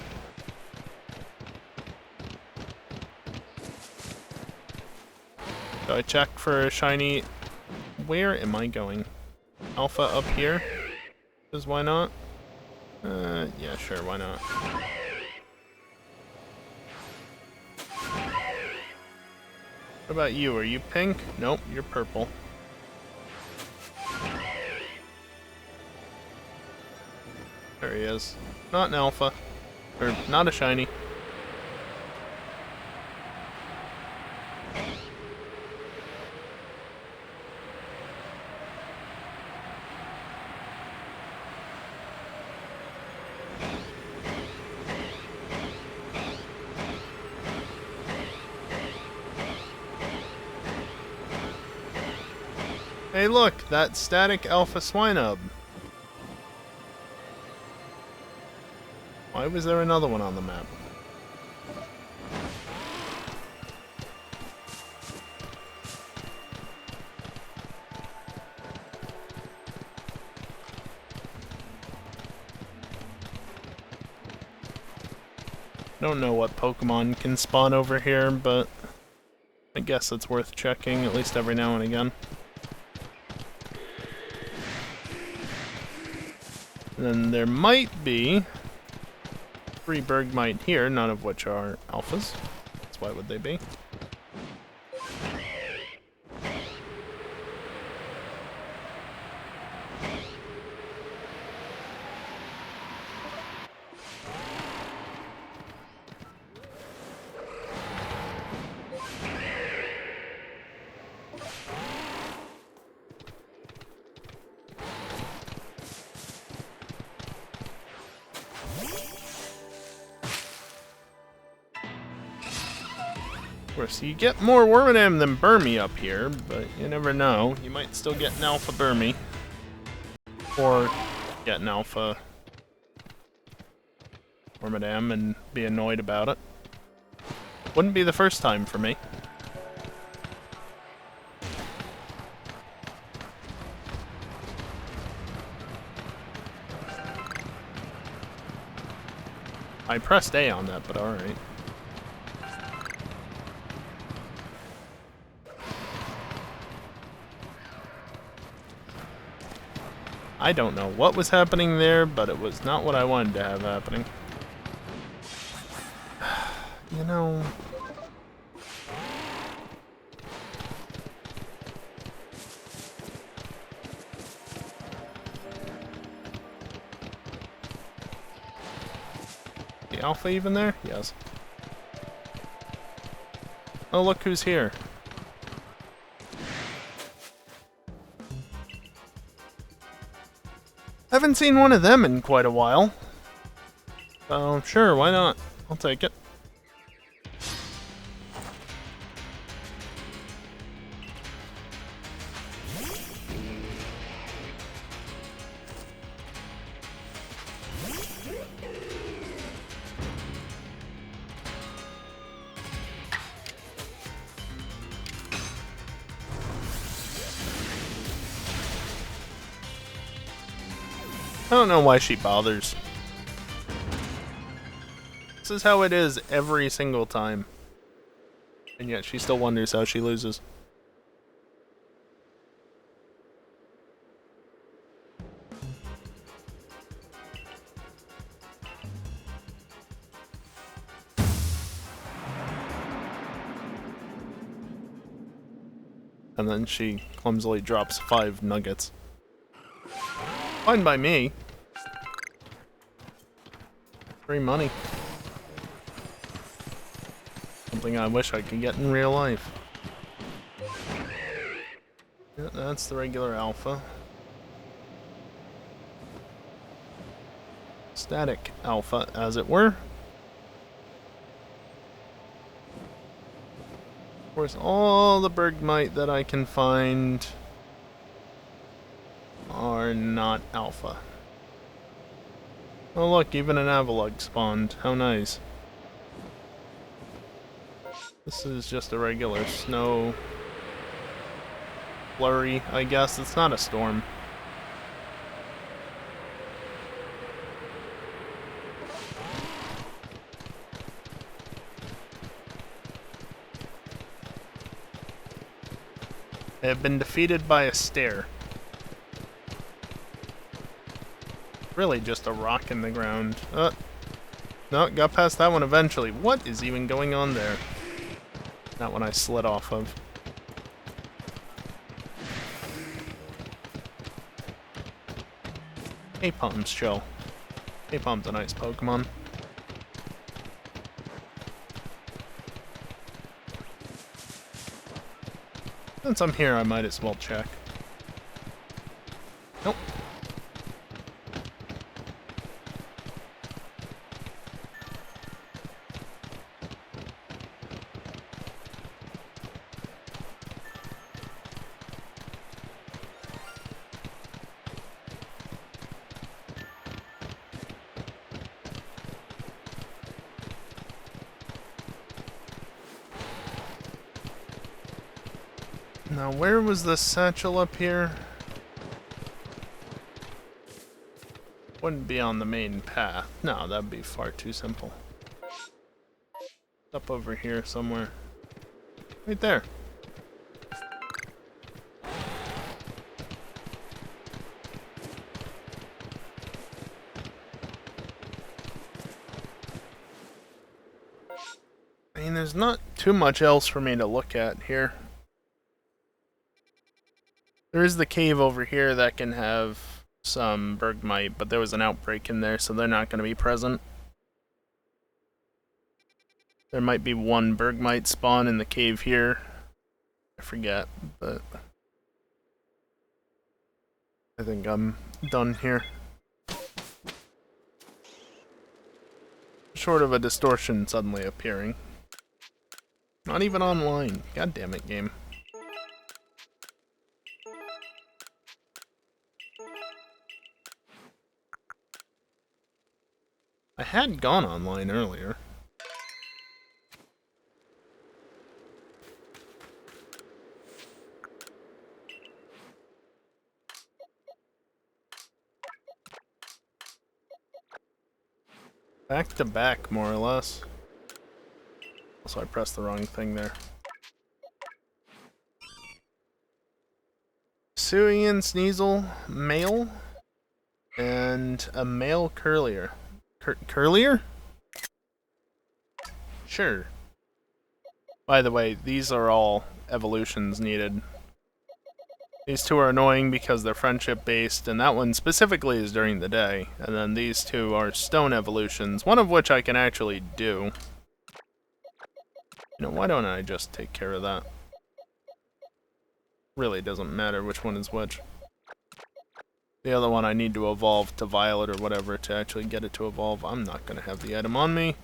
So I check for a shiny. Where am I going? Alpha up here. Because why not? Yeah, sure, why not? What about you? Are you pink? Nope, you're purple. There he is. Not an alpha. Or not a shiny. Hey look, that static alpha swinub. Why was there another one on the map? Don't know what Pokemon can spawn over here, but I guess it's worth checking, at least every now and again. And then there might be 3 Bergmite here, none of which are alphas. That's why would they be? Of course, you get more Wormadam than Burmy up here, but you never know. You might still get an Alpha Burmy. Or get an Alpha Wormadam and be annoyed about it. Wouldn't be the first time for me. I pressed A on that, but alright. I don't know what was happening there, but it was not what I wanted to have happening. You know... The Alpha even there? Yes. Oh, look who's here. Haven't seen one of them in quite a while. So, sure, why not? I'll take it. I don't know why she bothers. This is how it is every single time. And yet she still wonders how she loses. And then she clumsily drops 5 nuggets. Fine by me. Free money. Something I wish I could get in real life. Yeah, that's the regular Alpha. Static Alpha, as it were. Of course, all the Bergmite that I can find are not Alpha. Oh look, even an Avalugg spawned. How nice. This is just a regular snow flurry, I guess. It's not a storm. I have been defeated by a stare. Really just a rock in the ground. No, got past that one eventually. What is even going on there? That one I slid off of. Apom's chill. Apom's a nice Pokemon. Since I'm here, I might as well check. Nope. Now, where was the satchel up here? Wouldn't be on the main path. No, that'd be far too simple. Up over here somewhere. Right there. I mean, there's not too much else for me to look at here. There is the cave over here that can have some Bergmite, but there was an outbreak in there, so they're not going to be present. There might be one Bergmite spawn in the cave here. I forget, but I think I'm done here. Short of a distortion suddenly appearing. Not even online. God damn it, game. I had gone online earlier. Back to back, more or less. Also, I pressed the wrong thing there. Suian Sneasel, male, and a male Curlier. Curlier? Sure. By the way, these are all evolutions needed. These two are annoying because they're friendship-based, and that one specifically is during the day. And then these two are stone evolutions, one of which I can actually do. You know, why don't I just take care of that? Really doesn't matter which one is which. The other one I need to evolve to Violet or whatever to actually get it to evolve. I'm not going to have the item on me.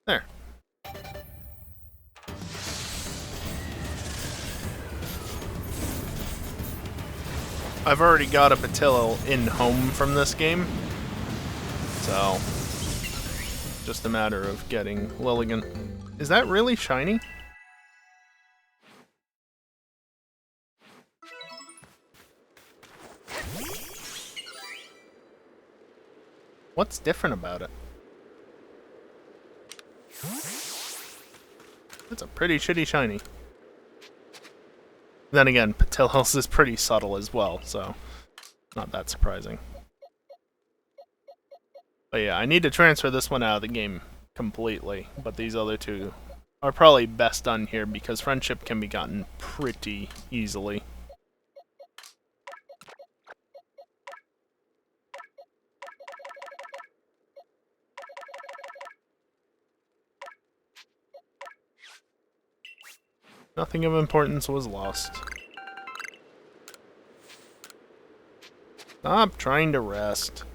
There. I've already got a Patillo in home from this game. So, just a matter of getting Lilligan. Is that really shiny? What's different about it? It's a pretty shitty shiny. Then again, Patillo's is pretty subtle as well, so not that surprising. But yeah, I need to transfer this one out of the game completely, but these other two are probably best done here because friendship can be gotten pretty easily. Nothing of importance was lost. Stop trying to rest.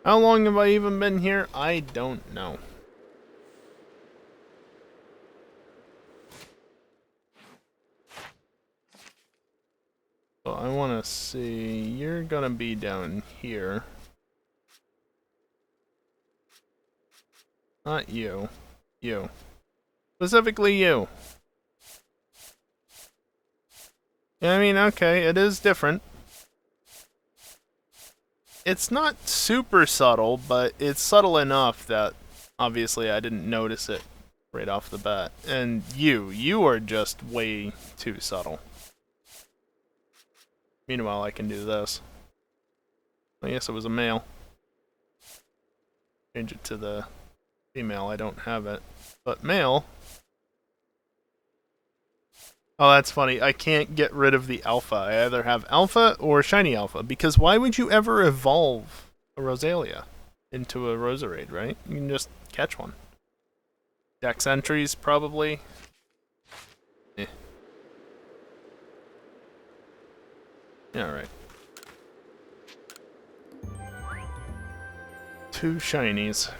How long have I even been here? I don't know. So I want to see, you're gonna be down here. Not you. You. Specifically you. I mean, okay, it is different. It's not super subtle, but it's subtle enough that obviously I didn't notice it right off the bat. And you are just way too subtle. Meanwhile, I can do this. I guess it was a male. Change it to the female, I don't have it. But male. Oh, that's funny. I can't get rid of the alpha. I either have alpha or shiny alpha, because why would you ever evolve a Rosalia into a Roserade, right? You can just catch one. Dex entries, probably. Eh. Alright. 2 shinies.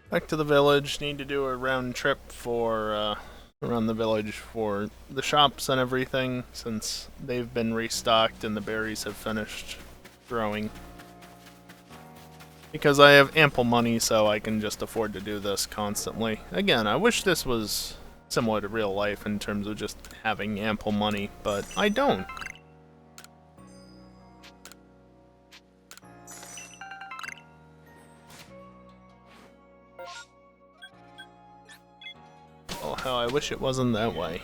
Back to the village. Need to do a round trip for around the village for the shops and everything, since they've been restocked and the berries have finished growing. Because I have ample money, so I can just afford to do this constantly. Again, I wish this was similar to real life in terms of just having ample money, but I don't. Oh, how I wish it wasn't that way.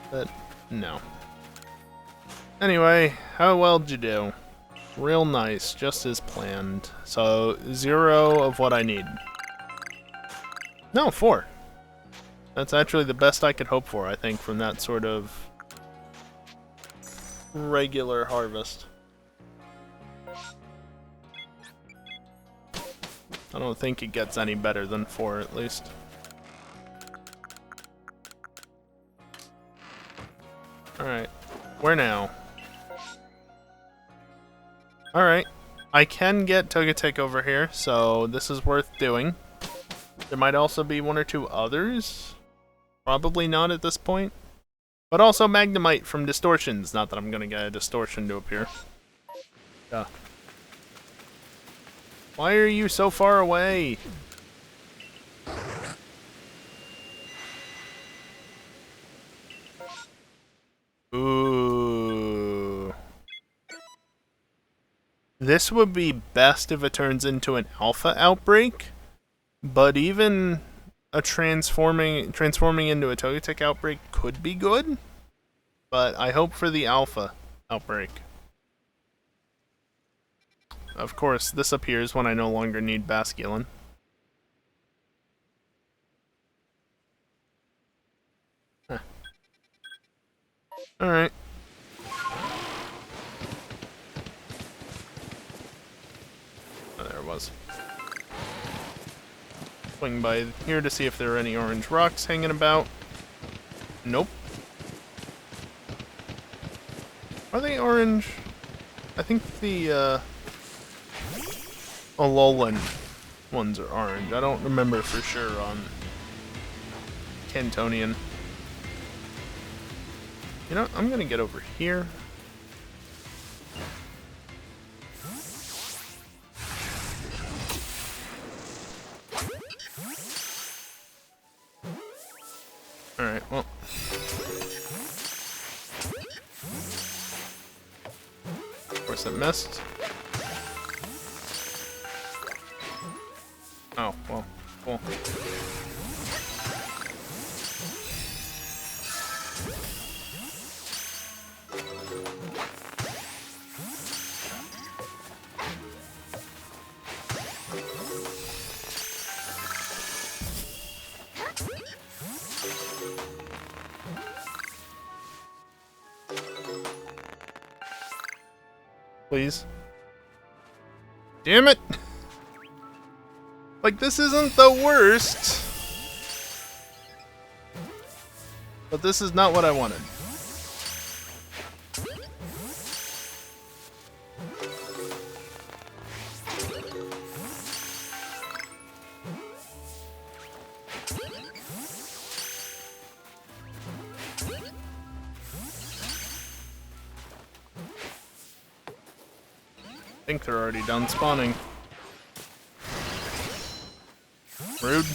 But, no. Anyway, how well did you do? Real nice, just as planned. So, 0 of what I need. No, 4. That's actually the best I could hope for, I think, from that sort of regular harvest. I don't think it gets any better than 4, at least. Alright. Where now? Alright. I can get Togetic over here, so this is worth doing. There might also be 1 or 2 others. Probably not at this point. But also Magnemite from Distortions. Not that I'm gonna get a Distortion to appear. Duh. Why are you so far away? Ooh. This would be best if it turns into an alpha outbreak, but even a transforming into a Togetic outbreak could be good. But I hope for the alpha outbreak. Of course, this appears when I no longer need Basculin. Huh. Alright. Oh, there it was. Swing by here to see if there are any orange rocks hanging about. Nope. Are they orange? I think the, Alolan ones are orange. I don't remember for sure on Cantonian. You know, I'm gonna get over here. Alright, well. Of course it missed. Oh, well, cool. Please. Damn it! Like, this isn't the worst. But this is not what I wanted. think they're already done spawning. Rude.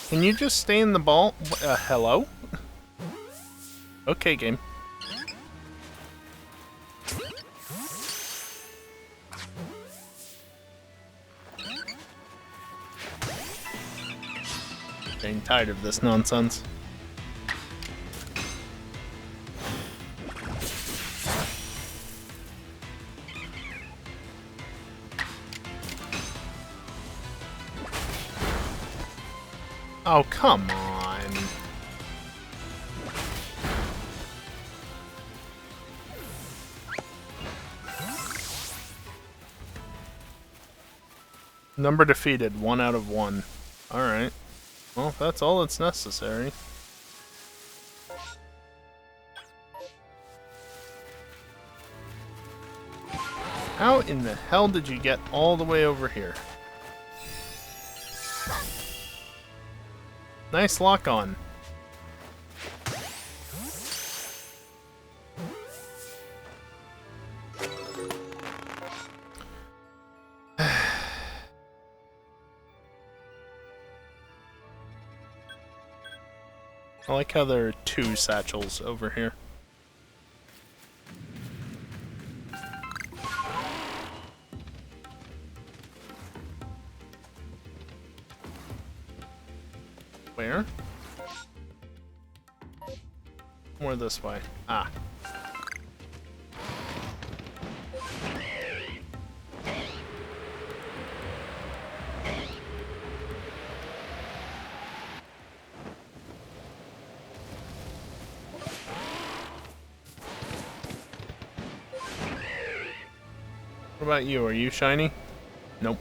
Can you just stay in the ball? Hello? Okay, game. Getting tired of this nonsense. Oh, come on. Number defeated, 1 out of 1. Alright. Well, that's all that's necessary. How in the hell did you get all the way over here? Nice lock on. I like how there are 2 satchels over here. Where? More this way. Ah. What about you? Are you shiny? Nope.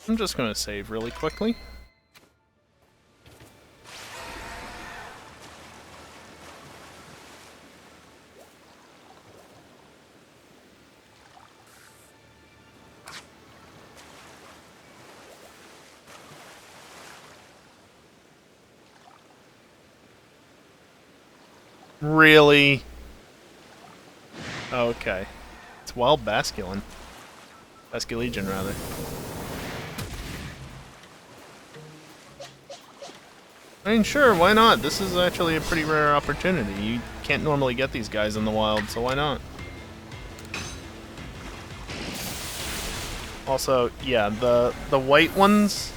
I'm just gonna save really quickly. Really? Okay. It's Wild Basculin. Basculegion, rather. I mean, sure, why not? This is actually a pretty rare opportunity. You can't normally get these guys in the wild, so why not? Also, yeah, the white ones,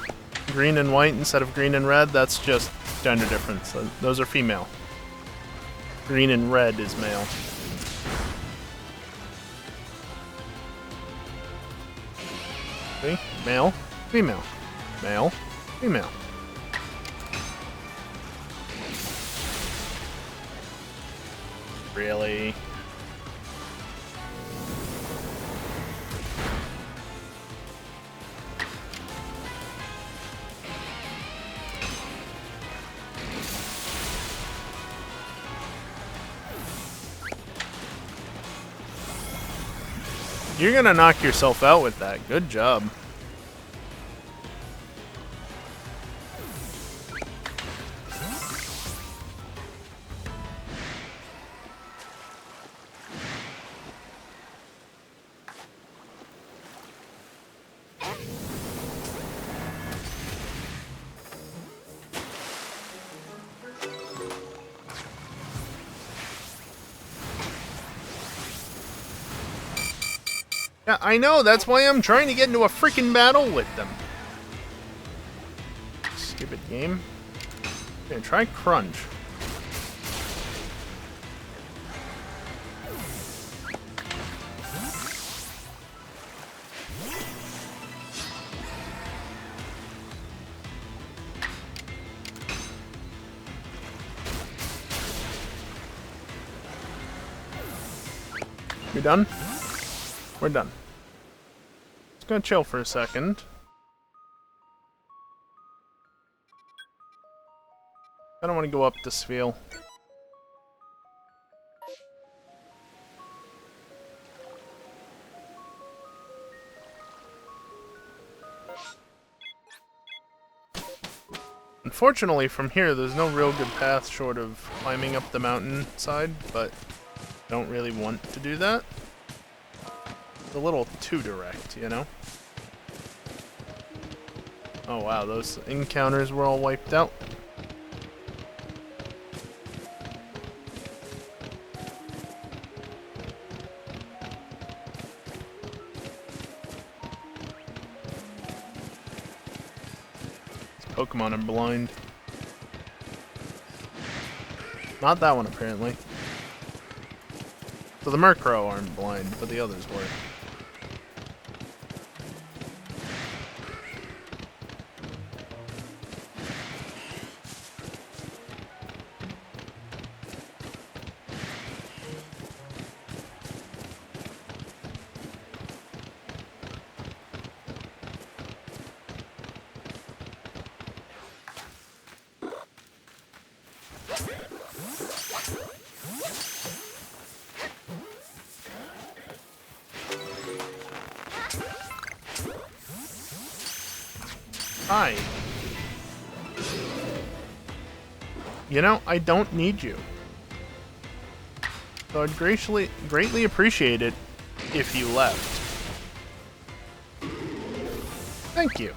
green and white instead of green and red, that's just gender difference. Those are female. Green and red is male. See? Male, female. Male, female. Really? You're gonna knock yourself out with that. Good job. Yeah, I know, that's why I'm trying to get into a freaking battle with them. Stupid game. Okay, try Crunch. We done? We're done. Just gonna chill for a second. I don't want to go up this field. Unfortunately, from here, there's no real good path short of climbing up the mountain-side, but I don't really want to do that. It's a little too direct, you know? Oh wow, those encounters were all wiped out. Pokémon are blind. Not that one, apparently. So the Murkrow aren't blind, but the others were. Hi. You know, I don't need you. So I'd greatly appreciate it if you left. Thank you.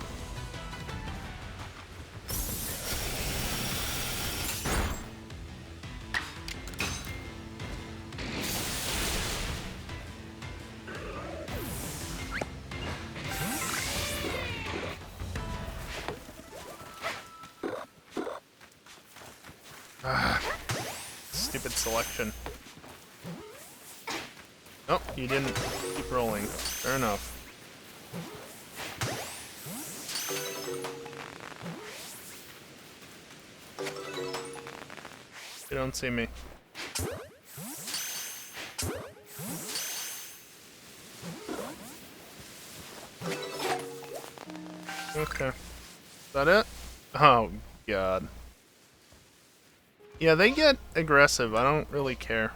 Stupid selection. Oh, you didn't keep rolling. Fair enough. You don't see me. Okay. Is that it? Oh, God. Yeah, they get aggressive. I don't really care.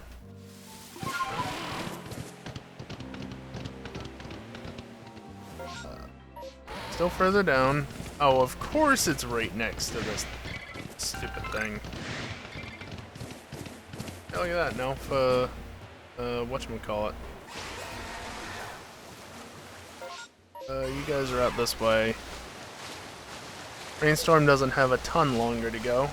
Still further down. Oh, of course it's right next to this stupid thing. Hey, look at that. Now, whatchamacallit. You guys are out this way. Rainstorm doesn't have a ton longer to go.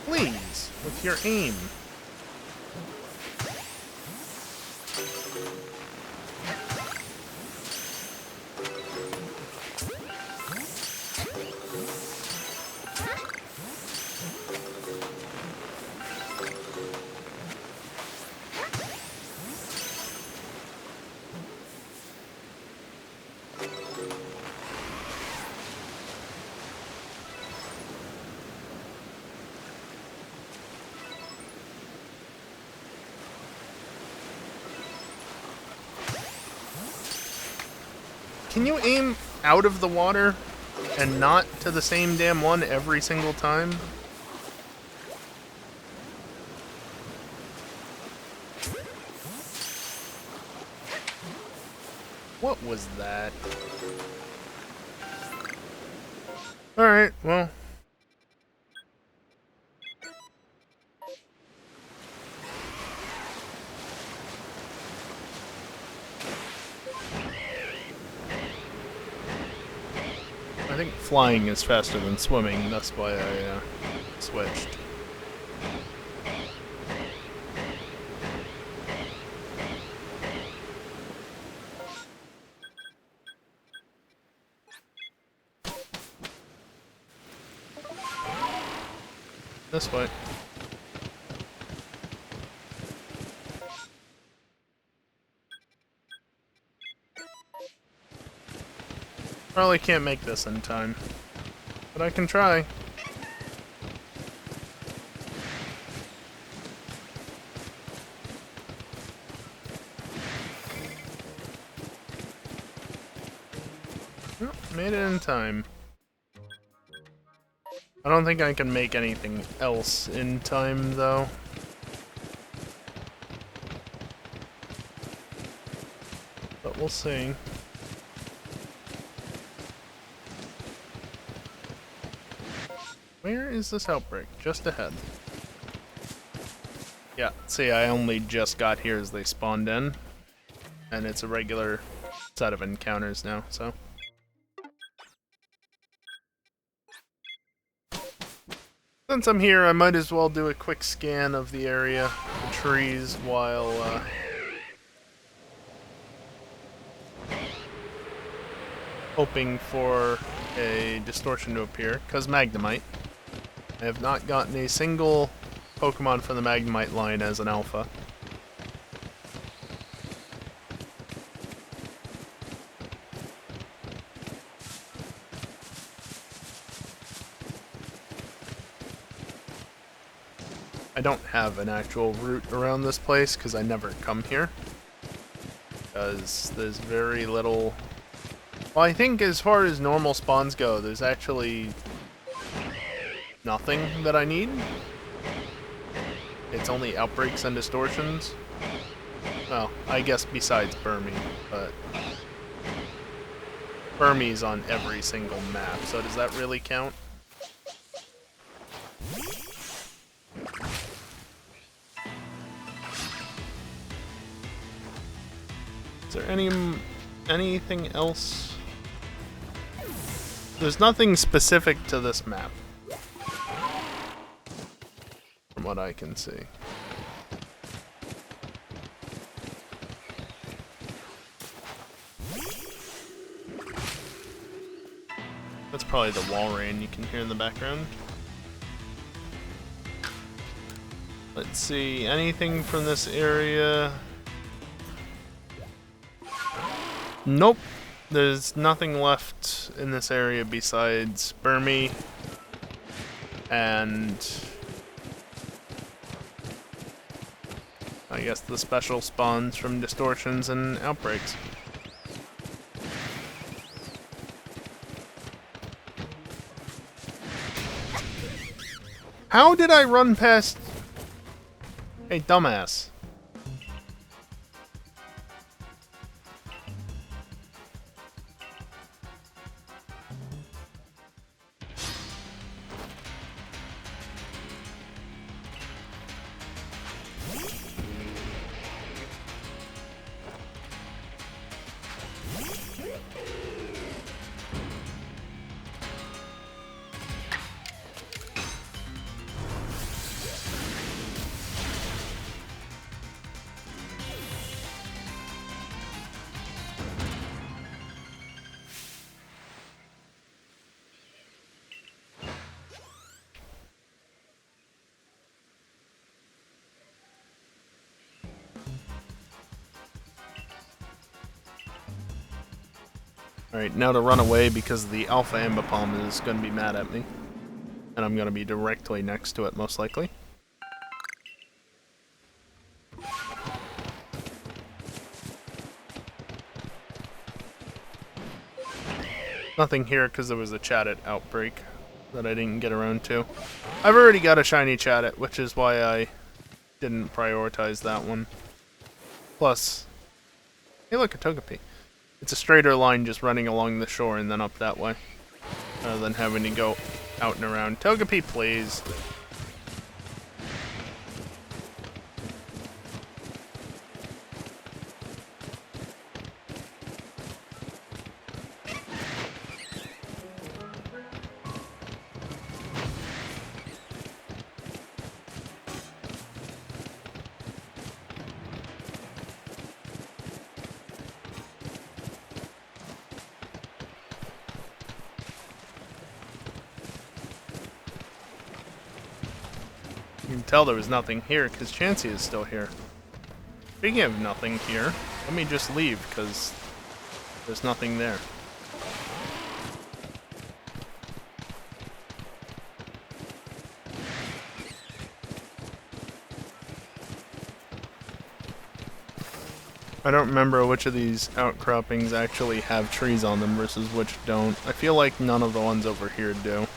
Please, with your aim. Can you aim out of the water and not to the same damn one every single time? What was that? Alright, well. I think flying is faster than swimming, that's why I switched. This way. Probably can't make this in time, but I can try. Oh, made it in time. I don't think I can make anything else in time, though. But we'll see. Where is this outbreak? Just ahead. Yeah, see, I only just got here as they spawned in. And it's a regular set of encounters now, so... Since I'm here, I might as well do a quick scan of the area, the trees, while, hoping for a distortion to appear, because Magnemite. I have not gotten a single Pokemon from the Magnemite line as an alpha. I don't have an actual route around this place because I never come here. Because there's very little... Well, I think as far as normal spawns go, there's actually nothing that I need. It's only outbreaks and distortions. Well, I guess besides Burmy, but Burmy's on every single map, so does that really count? Is there anything else? There's nothing specific to this map, from what I can see. That's probably the wall rain you can hear in the background. Let's see, anything from this area? Nope. There's nothing left in this area besides Burmy and I guess the special spawns from distortions and outbreaks. How did I run past... Hey, dumbass. Alright, now to run away because the Alpha Ambipom is going to be mad at me. And I'm going to be directly next to it, most likely. Nothing here because there was a Chattet outbreak that I didn't get around to. I've already got a shiny Chattet, which is why I didn't prioritize that one. Plus, hey look, a Togepi. It's a straighter line just running along the shore and then up that way, rather than having to go out and around. Togepi, please. You can tell there was nothing here because Chansey is still here. Speaking of nothing here, let me just leave because there's nothing there. I don't remember which of these outcroppings actually have trees on them versus which don't. I feel like none of the ones over here do.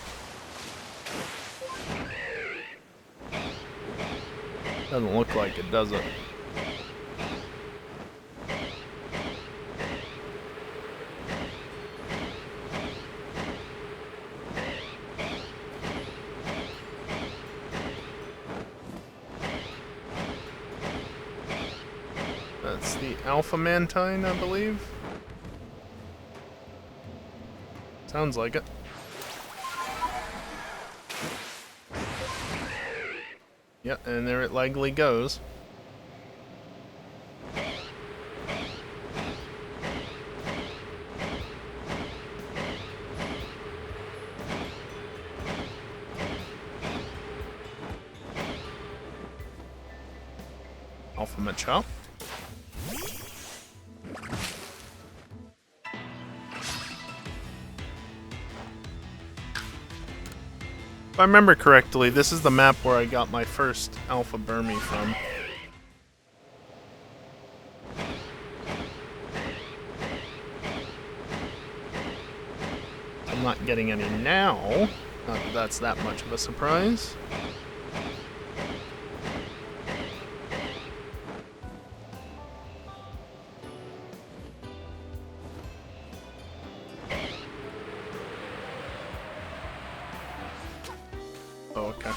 Doesn't look like it, does it? That's the Alpha Mantine, I believe. Sounds like it. Yep, and there it likely goes. Alpha Machop. If I remember correctly, this is the map where I got my first Alpha Burmy from. I'm not getting any now. Not that that's that much of a surprise. Oh, okay.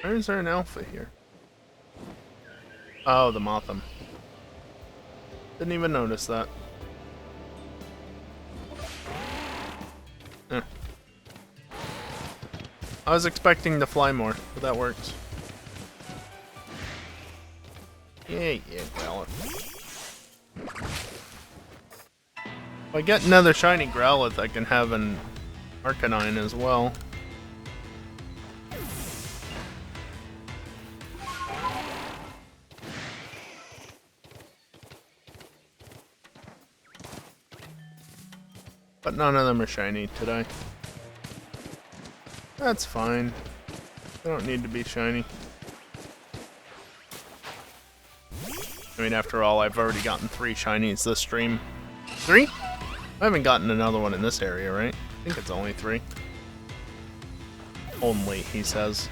Where is there an alpha here? Oh, the Motham. Didn't even notice that. Eh. I was expecting to fly more, but that works. Yeah, Growlithe. If I get another shiny Growlithe, I can have an Arcanine as well. But none of them are shiny today. That's fine. They don't need to be shiny. I mean, after all, I've already gotten 3 shinies this stream. 3? I haven't gotten another one in this area, right? I think it's only 3. Only, he says.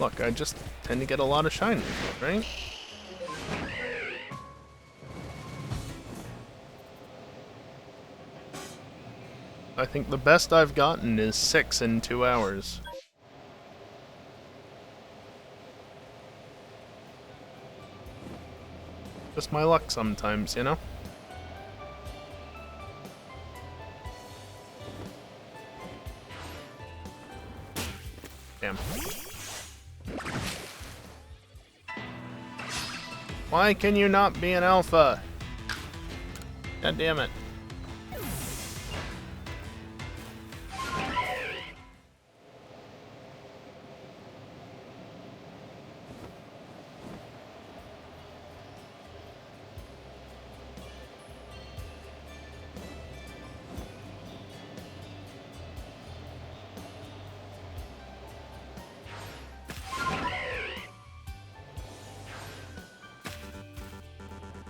Look, I just tend to get a lot of shinies, right? I think the best I've gotten is 6 in 2 hours. Just my luck sometimes, you know? Damn. Why can you not be an alpha? God damn it.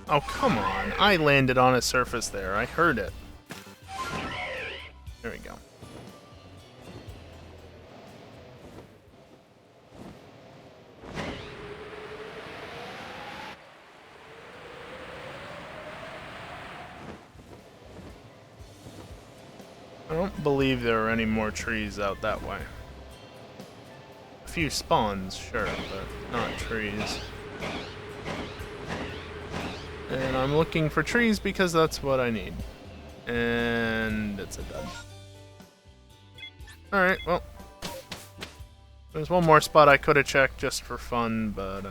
Oh, come on. I landed on a surface there. I heard it. There we go. I don't believe there are any more trees out that way. A few spawns, sure, but not trees. And I'm looking for trees because that's what I need. And it's a dud. Alright, well. There's one more spot I could have checked just for fun, but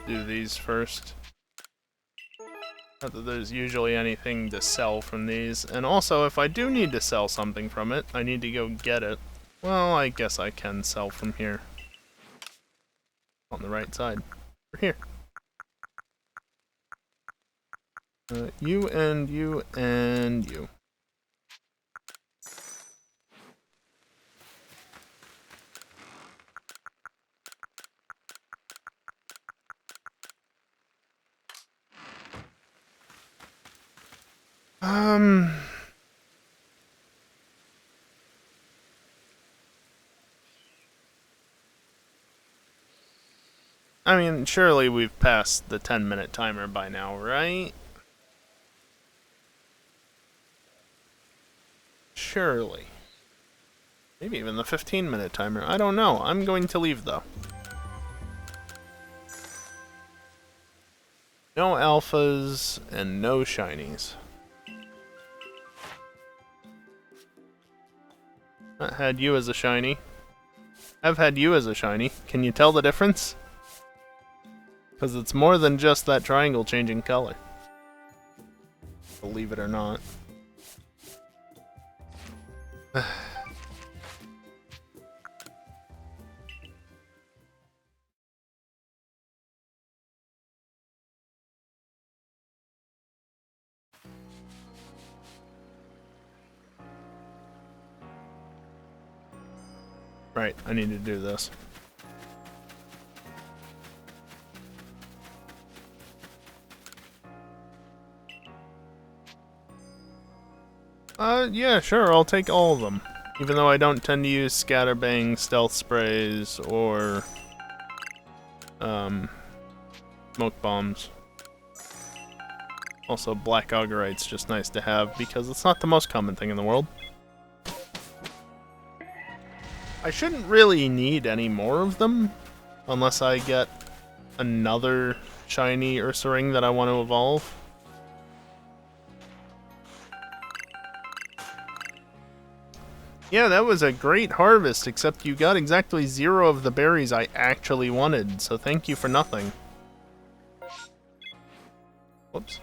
do these first. Not that there's usually anything to sell from these. And also, if I do need to sell something from it, I need to go get it. Well, I guess I can sell from here. On the right side. Over here. You and you and you. I mean, surely we've passed the 10-minute timer by now, right? Surely. Maybe even the 15-minute timer. I don't know. I'm going to leave, though. No alphas and no shinies. Not had you as a shiny. I've had you as a shiny. Can you tell the difference? Because it's more than just that triangle changing color. Believe it or not. Right, I need to do this. Yeah, sure, I'll take all of them. Even though I don't tend to use scatterbang, stealth sprays, or smoke bombs. Also, black augurite's just nice to have because it's not the most common thing in the world. I shouldn't really need any more of them unless I get another shiny Ursaring that I want to evolve. Yeah, that was a great harvest, except you got exactly 0 of the berries I actually wanted, so thank you for nothing. Whoops.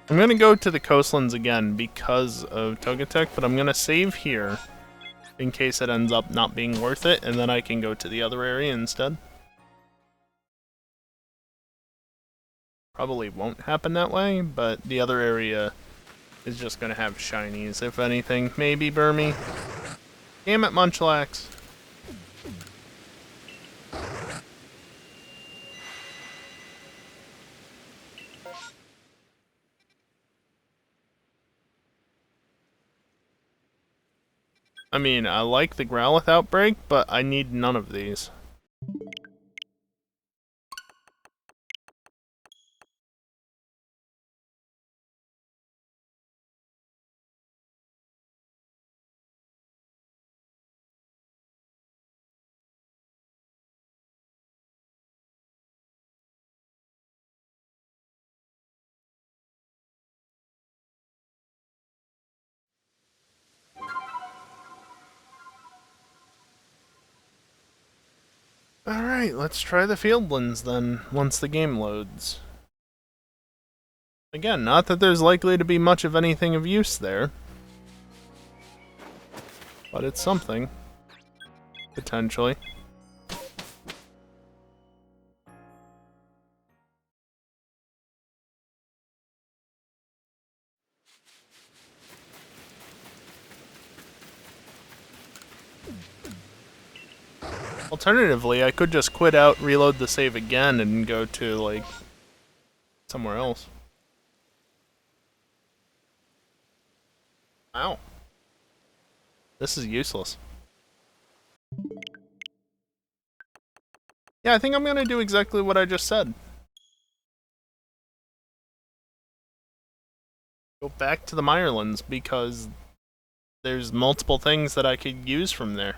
I'm gonna go to the coastlands again because of Togetic, but I'm gonna save here in case it ends up not being worth it, and then I can go to the other area instead. Probably won't happen that way, but the other area is just gonna have shinies, if anything. Maybe Burmy. Damn it, Munchlax. I mean, I like the Growlithe outbreak, but I need none of these. Alright, let's try the Fieldlands then, once the game loads. Again, not that there's likely to be much of anything of use there. But it's something. Potentially. Alternatively, I could just quit out, reload the save again, and go to, like, somewhere else. Ow. This is useless. Yeah, I think I'm gonna do exactly what I just said. Go back to the Mirelands, because there's multiple things that I could use from there.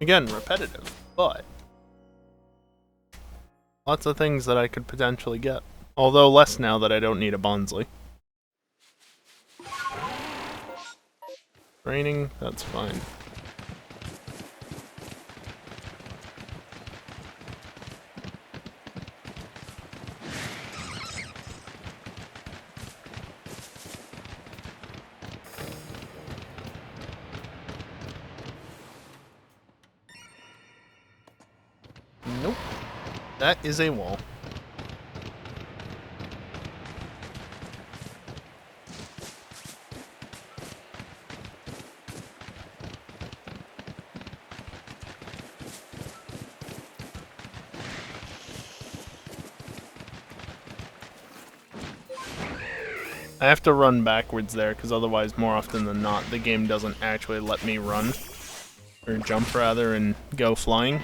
Again, repetitive, but lots of things that I could potentially get. Although less now that I don't need a Bonsley. Raining, that's fine. Nope. That is a wall. I have to run backwards there, because otherwise, more often than not, the game doesn't actually let me run. Or jump, rather, and go flying.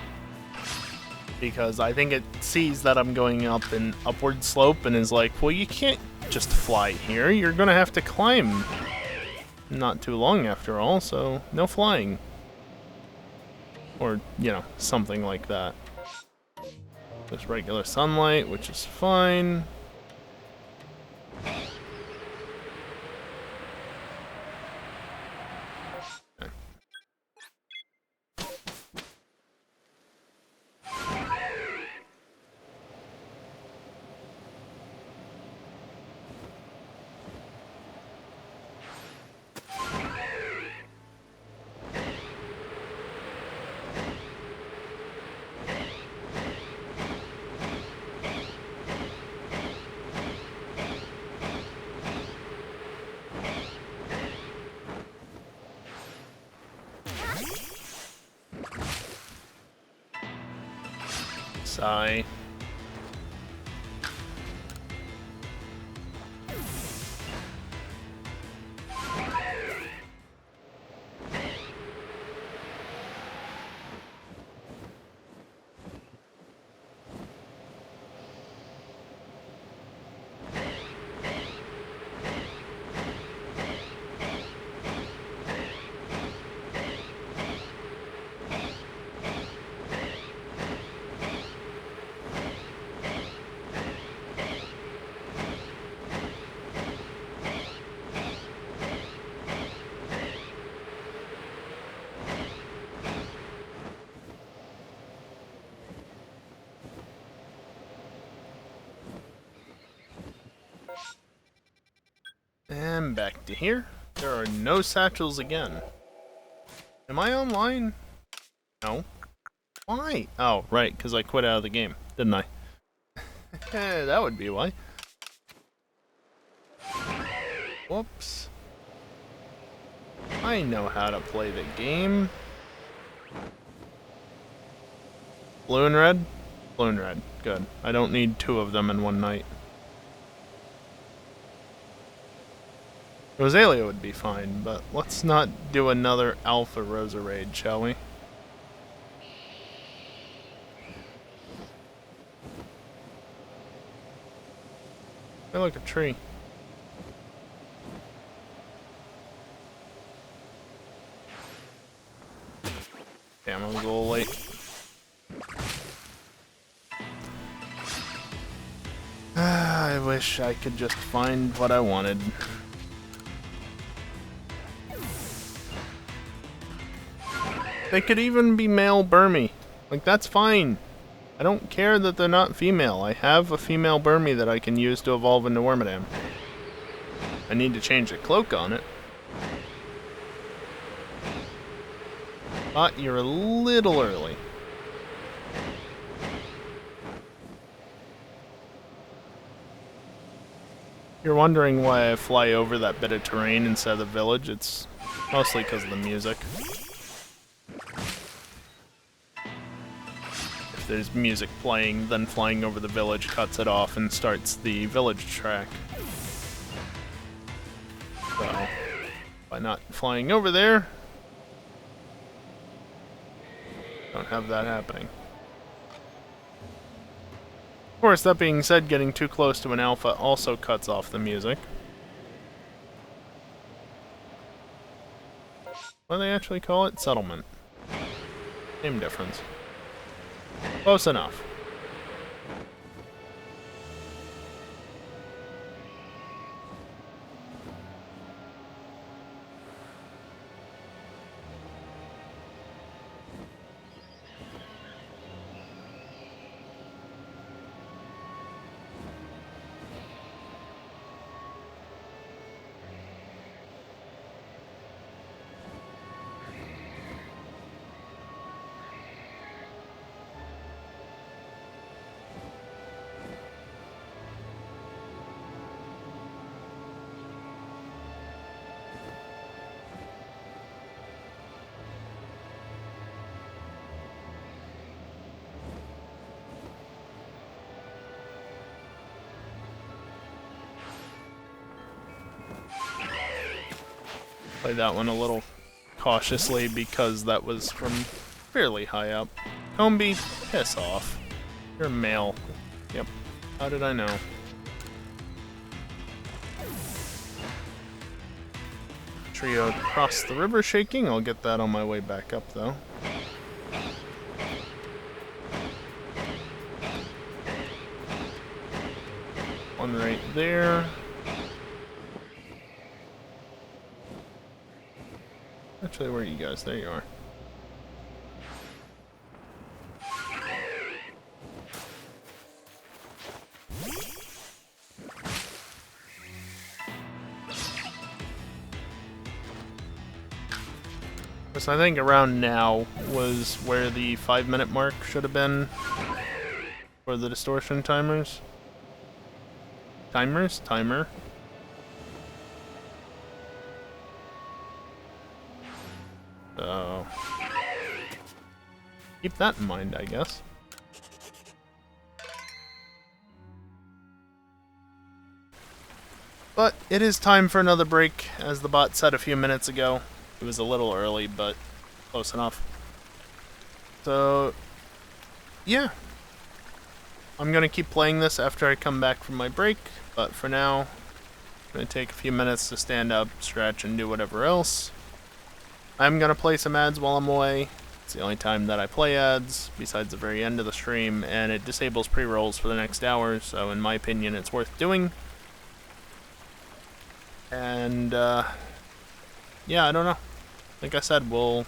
Because I think it sees that I'm going up an upward slope and is like, well, you can't just fly here, you're gonna have to climb. Not too long after all, so no flying. Or, you know, something like that. There's regular sunlight, which is fine. Sigh. And back to here. There are no satchels again. Am I online? No. Why? Oh, right, because I quit out of the game, didn't I? That would be why. Whoops. I know how to play the game. Blue and red? Blue and red. Good. I don't need two of them in one night. Rosalia would be fine, but let's not do another Alpha Rosa raid, shall we? Hey, look, a tree. Damn, I was a little late. I wish I could just find what I wanted. They could even be male Burmy. Like, that's fine. I don't care that they're not female. I have a female Burmy that I can use to evolve into Wormadam. I need to change the cloak on it. But you're a little early. You're wondering why I fly over that bit of terrain instead of the village. It's Mostly because of the music. If there's music playing, then flying over the village cuts it off and starts the village track. So, by not flying over there, don't have that happening. Of course, that being said, getting too close to an alpha also cuts off the music. What do they actually call it? Settlement. Same difference. Close enough. Play that one a little cautiously because that was from fairly high up. Combi, piss off. You're a male. Yep. How did I know? Trio across the river shaking. I'll get that on my way back up though. One right there. Actually, where are you guys? There you are. So I think around now was where the 5-minute mark should have been for the distortion timers. Timer. So keep that in mind, I guess. But it is time for another break, as the bot said a few minutes ago. It was a little early, but close enough. So, yeah. I'm going to keep playing this after I come back from my break, but for now, I'm going to take a few minutes to stand up, stretch, and do whatever else. I'm going to play some ads while I'm away. It's the only time that I play ads, besides the very end of the stream, and it disables pre-rolls for the next hour, so in my opinion, it's worth doing. And, yeah, I don't know. Like I said, we'll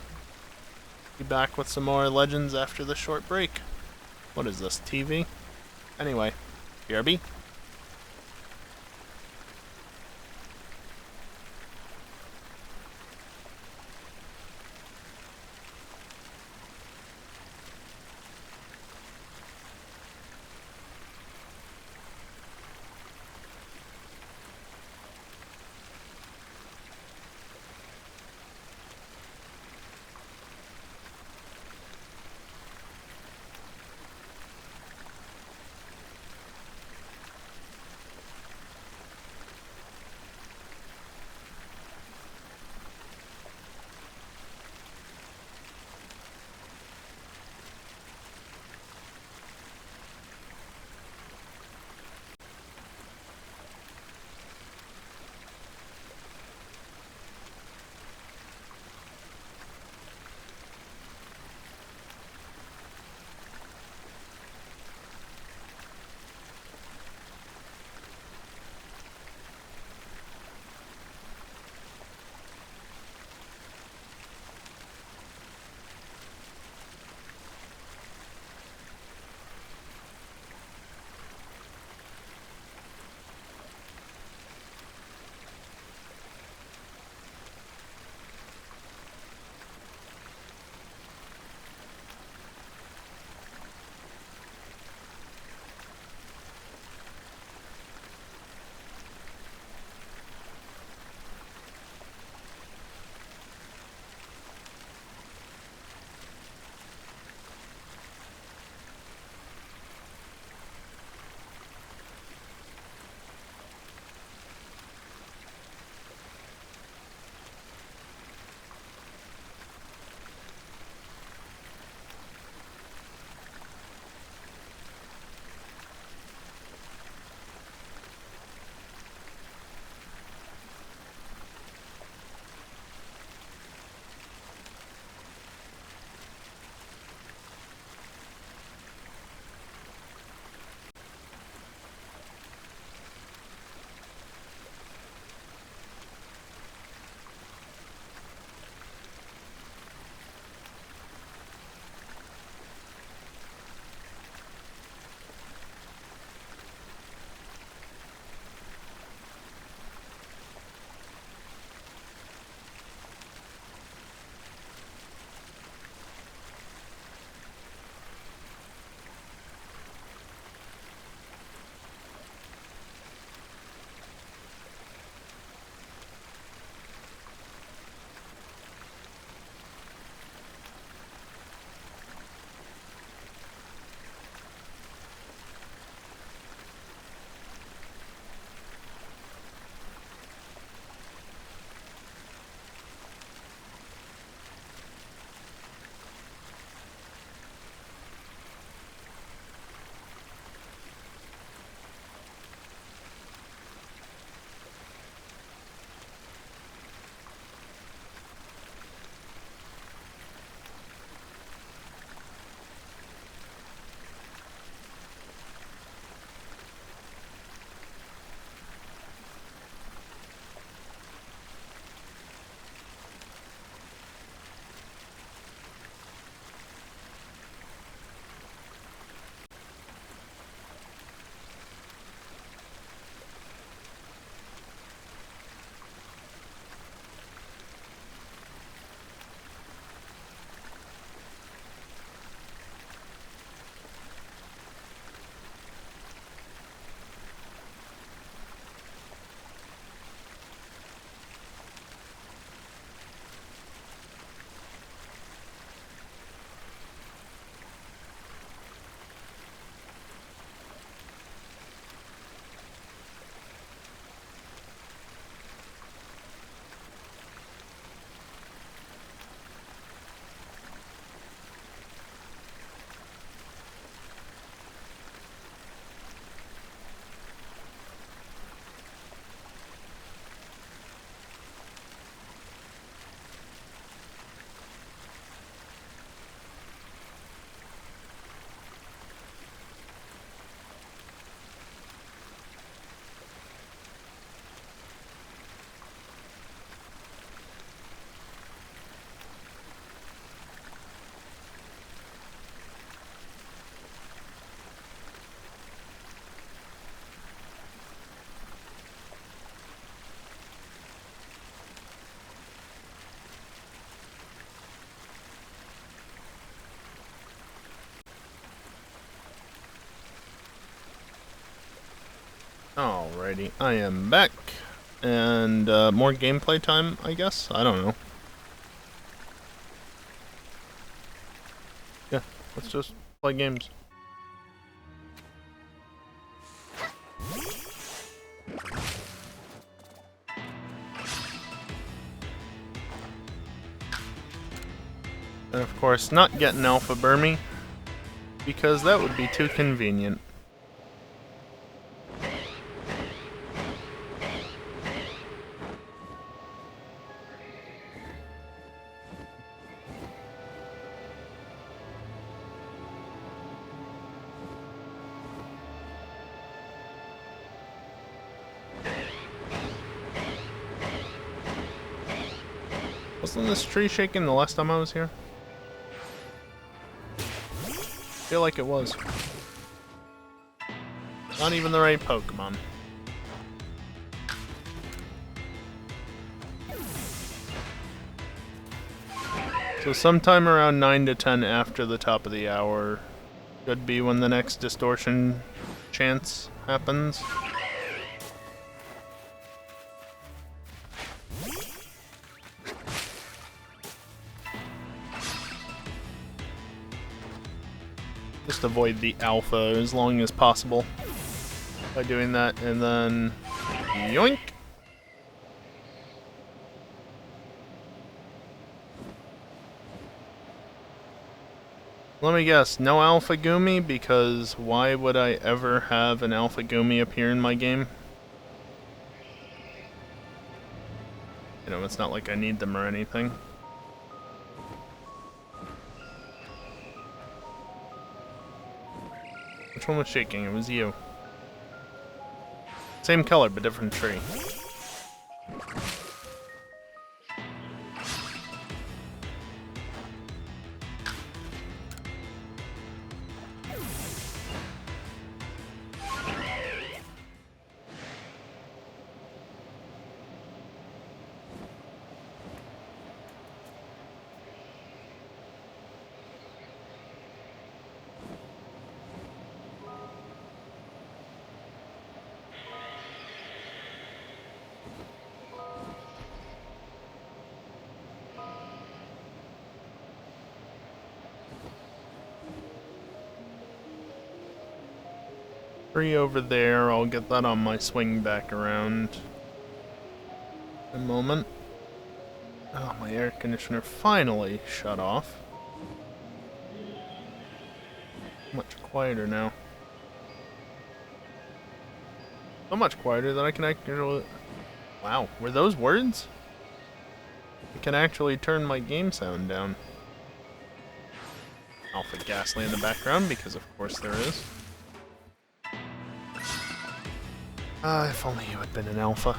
be back with some more Legends after this short break. What is this, TV? Anyway, BRB. Alrighty, I am back. And more gameplay time, I guess? I don't know. Yeah, let's just play games. And of course, not getting Alpha Burmy, because that would be too convenient. Wasn't this tree shaking the last time I was here? I feel like it was. Not even the right Pokemon. So sometime around 9 to 10 after the top of the hour should be when the next distortion chance happens. Just avoid the alpha as long as possible by doing that, and then yoink! Let me guess, no Alpha Gumi, because why would I ever have an Alpha Gumi appear in my game? You know, it's not like I need them or anything. Which one was shaking? It was you. Same color, but different tree. Tree over there, I'll get that on my swing back around in a moment. Oh, my air conditioner finally shut off. Much quieter now. So much quieter that I can actually... Wow, were those words? I can actually turn my game sound down. Alpha Ghastly in the background, because of course there is. If only you had been an alpha.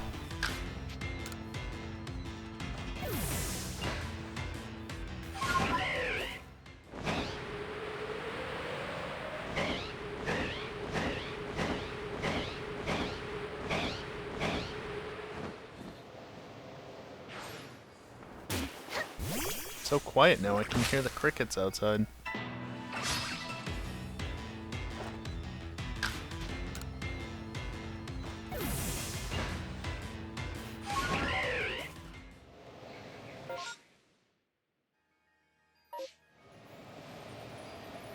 So quiet now, I can hear the crickets outside.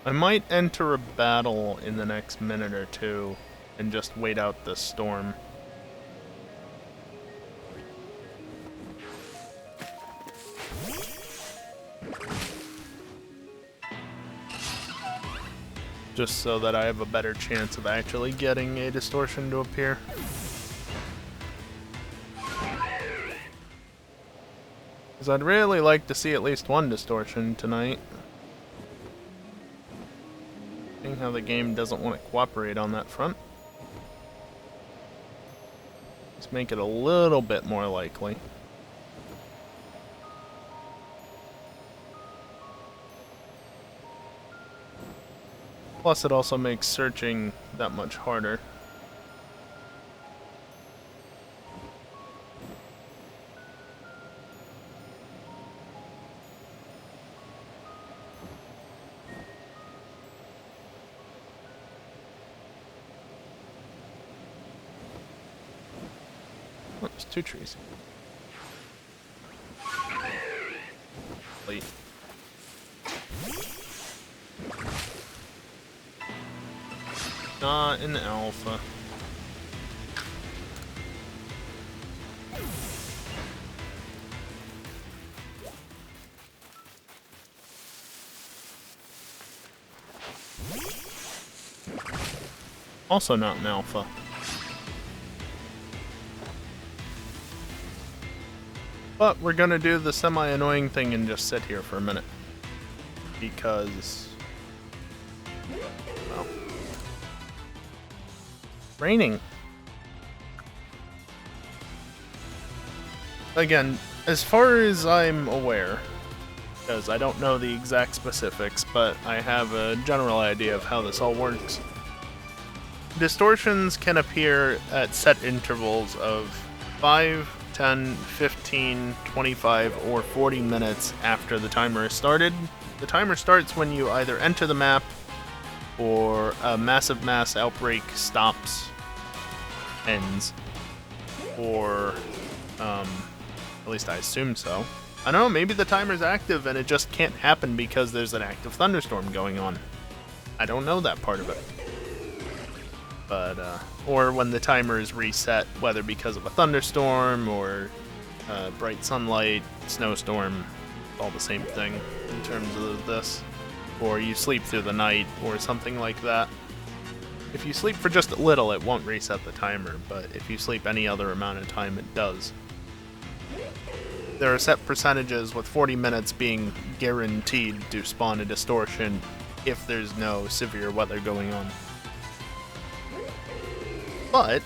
I might enter a battle in the next minute or two and just wait out the storm. Just so that I have a better chance of actually getting a distortion to appear. Because I'd really like to see at least one distortion tonight. Seeing how the game doesn't want to cooperate on that front. Let's make it a little bit more likely. Plus it also makes searching that much harder. Oh, there's 2 trees. Late. Not an alpha. Also not an alpha. But we're gonna do the semi-annoying thing and just sit here for a minute. Because... well... raining. Again, as far as I'm aware, because I don't know the exact specifics, but I have a general idea of how this all works. Distortions can appear at set intervals of 5, 10, 15, 25, or 40 minutes after the timer is started. The timer starts when you either enter the map or a massive mass outbreak stops, ends, or, at least I assume so. I don't know, maybe the timer's active and it just can't happen because there's an active thunderstorm going on. I don't know that part of it. But, or when the timer is reset, whether because of a thunderstorm or bright sunlight, snowstorm, all the same thing in terms of this. Or you sleep through the night or something like that. If you sleep for just a little, it won't reset the timer, but if you sleep any other amount of time, it does. There are set percentages, with 40 minutes being guaranteed to spawn a distortion if there's no severe weather going on. But,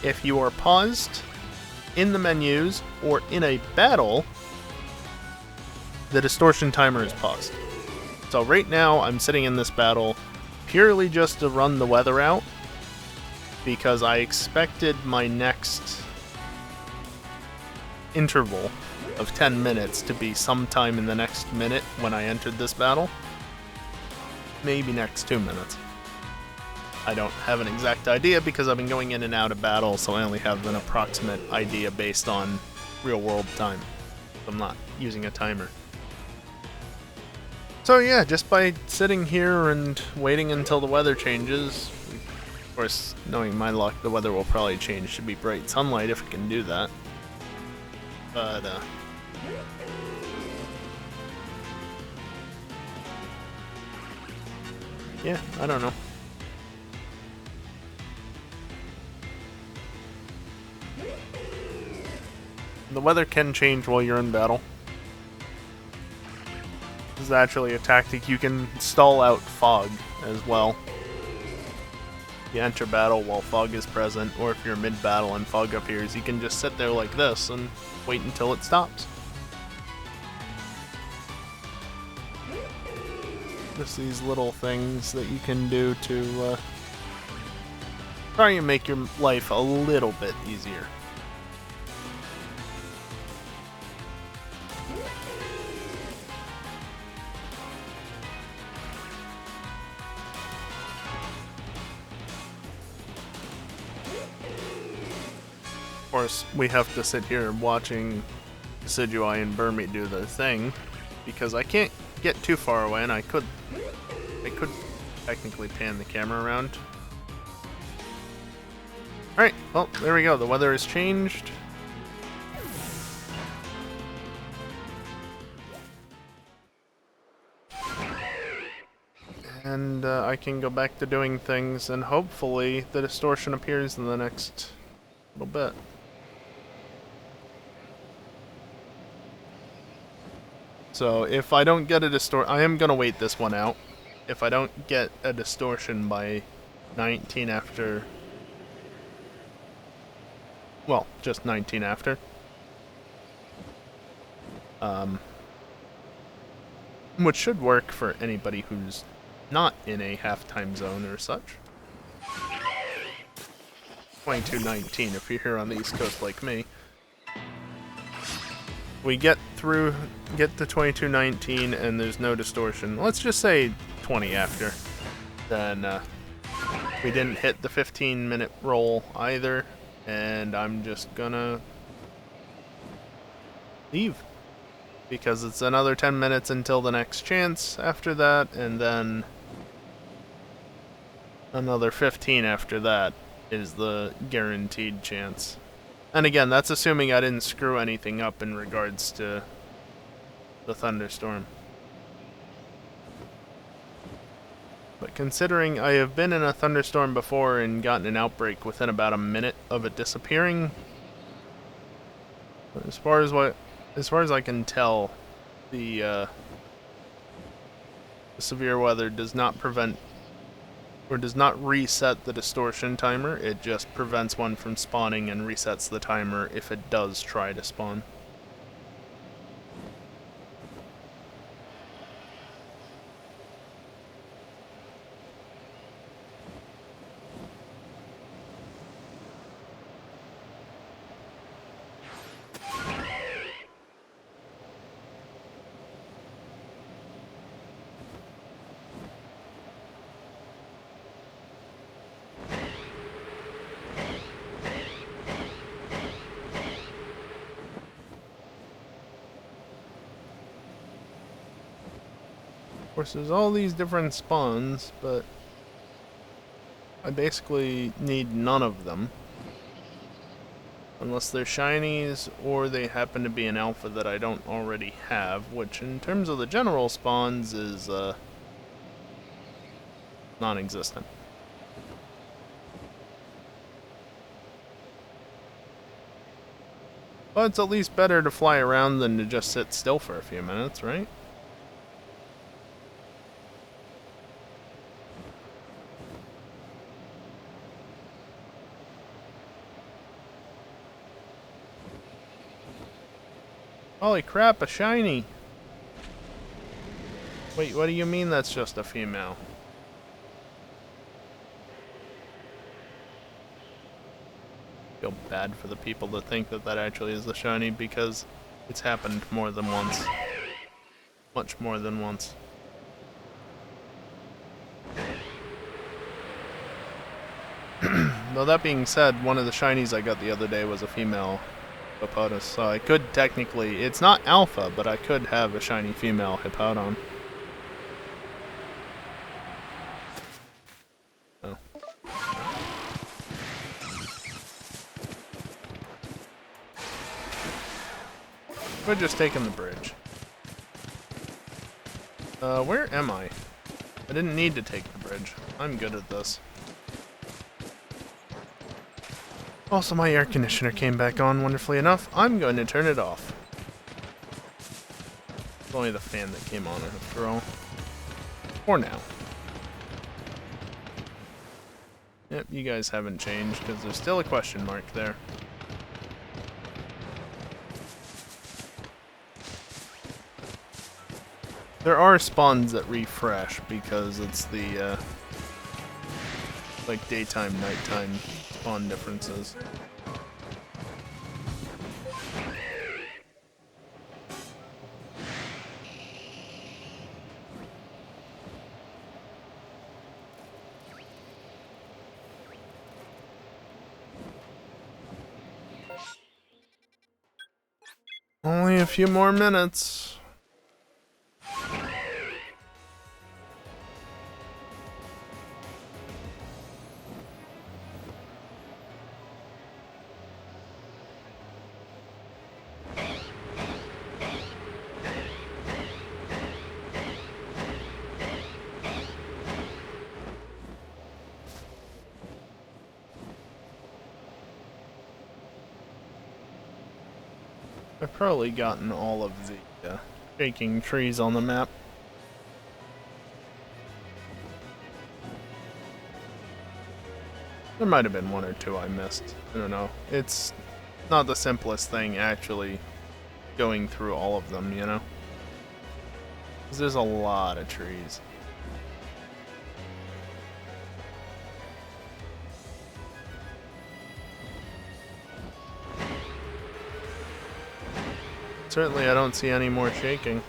if you are paused in the menus or in a battle, the distortion timer is paused. So right now, I'm sitting in this battle purely just to run the weather out, because I expected my next interval of 10 minutes to be sometime in the next minute when I entered this battle. Maybe next 2 minutes. I don't have an exact idea because I've been going in and out of battle, so I only have an approximate idea based on real world time. I'm not using a timer. So yeah, just by sitting here and waiting until the weather changes, of course, knowing my luck, the weather will probably change to be bright sunlight if it can do that. But, yeah, I don't know. The weather can change while you're in battle. This is actually a tactic. You can stall out fog as well. You enter battle while fog is present, or if you're mid-battle and fog appears, you can just sit there like this and wait until it stops. Just these little things that you can do to try and make your life a little bit easier. Of course, we have to sit here watching Decidueye and Burmy do their thing, because I can't get too far away, and I could technically pan the camera around. Alright, well, there we go. The weather has changed. And I can go back to doing things, and hopefully the distortion appears in the next little bit. So if I don't get a distortion, I am going to wait this one out. If I don't get a distortion by 19 after, well, just 19 after, which should work for anybody who's not in a half-time zone or such. 22:19 if you're here on the East Coast like me. We get to 22:19 and there's no distortion. Let's just say 20 after. Then we didn't hit the 15-minute roll either. and I'm just gonna leave. Because it's another 10 minutes until the next chance after that, and then another 15 after that is the guaranteed chance. And again, that's assuming I didn't screw anything up in regards to the thunderstorm. But considering I have been in a thunderstorm before and gotten an outbreak within about a minute of it disappearing, as far as I can tell, the severe weather does not prevent or does not reset the distortion timer. It just prevents one from spawning and resets the timer if it does try to spawn. Of course, there's all these different spawns, but I basically need none of them. Unless they're shinies, or they happen to be an alpha that I don't already have, which in terms of the general spawns is, non-existent. But it's at least better to fly around than to just sit still for a few minutes, right? Holy crap, a shiny! Wait, what do you mean that's just a female? Feel bad for the people that think that that actually is the shiny, because it's happened more than once. Much more than once. Though that being said, one of the shinies I got the other day was a female Hippopotas, so I could technically, it's not alpha, but I could have a shiny female Hippowdon. Oh. We're just taking the bridge. Where am I? I didn't need to take the bridge. I'm good at this. Also, my air conditioner came back on, wonderfully enough. I'm going to turn it off. It's only the fan that came on after all. For now. Yep, you guys haven't changed, because there's still a question mark there. There are spawns that refresh, because it's the, like, daytime, nighttime spawn differences. Only a few more minutes. I've probably gotten all of the shaking trees on the map. There might have been one or two I missed. I don't know. It's not the simplest thing actually going through all of them, you know? 'Cause there's a lot of trees. Certainly I don't see any more shaking.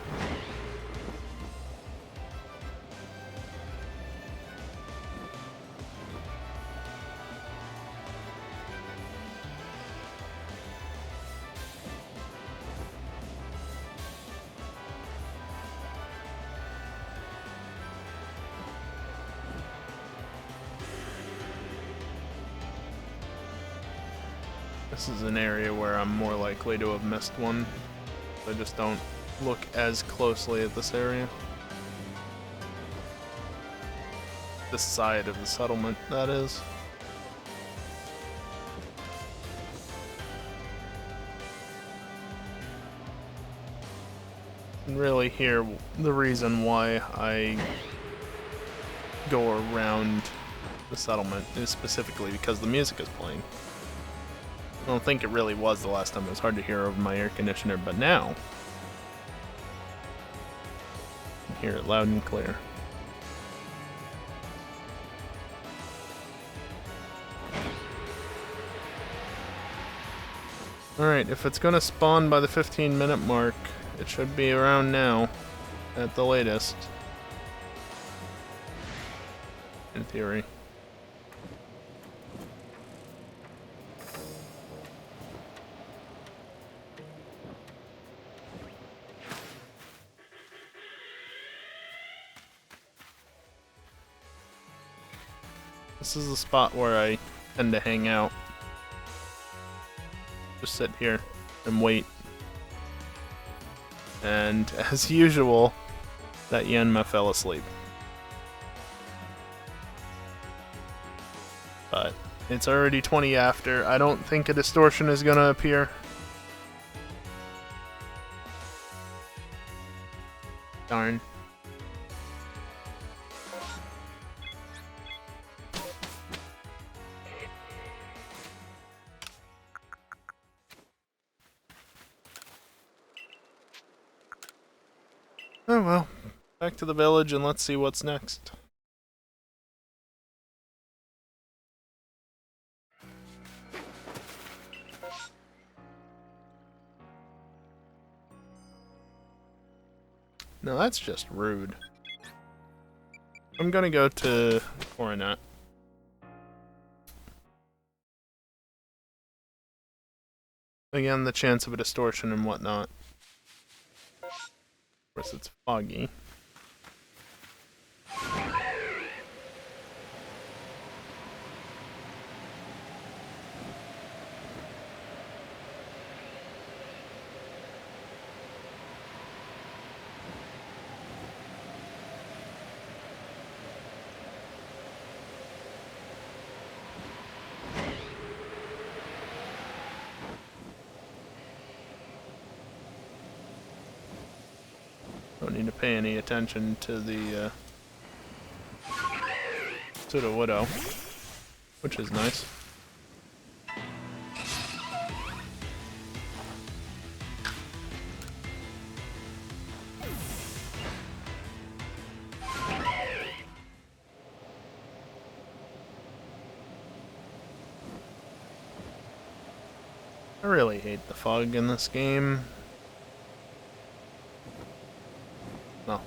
This is an area where I'm more likely to have missed one. I just don't look as closely at this area. This side of the settlement, that is. And really here, the reason why I go around the settlement is specifically because the music is playing. I don't think it really was the last time. It was hard to hear over my air conditioner, but now I can hear it loud and clear. Alright, if it's gonna spawn by the 15-minute mark, it should be around now, at the latest. In theory. This is the spot where I tend to hang out. Just sit here and wait. And as usual, that Yanma fell asleep. But it's already 20 after. I don't think a distortion is gonna appear. Darn. Oh well, back to the village and let's see what's next. No, that's just rude. I'm gonna go to Coronet. Again, the chance of a distortion and whatnot. Of course, it's foggy. Don't need to pay any attention to the widow, which is nice. I really hate the fog in this game. Well,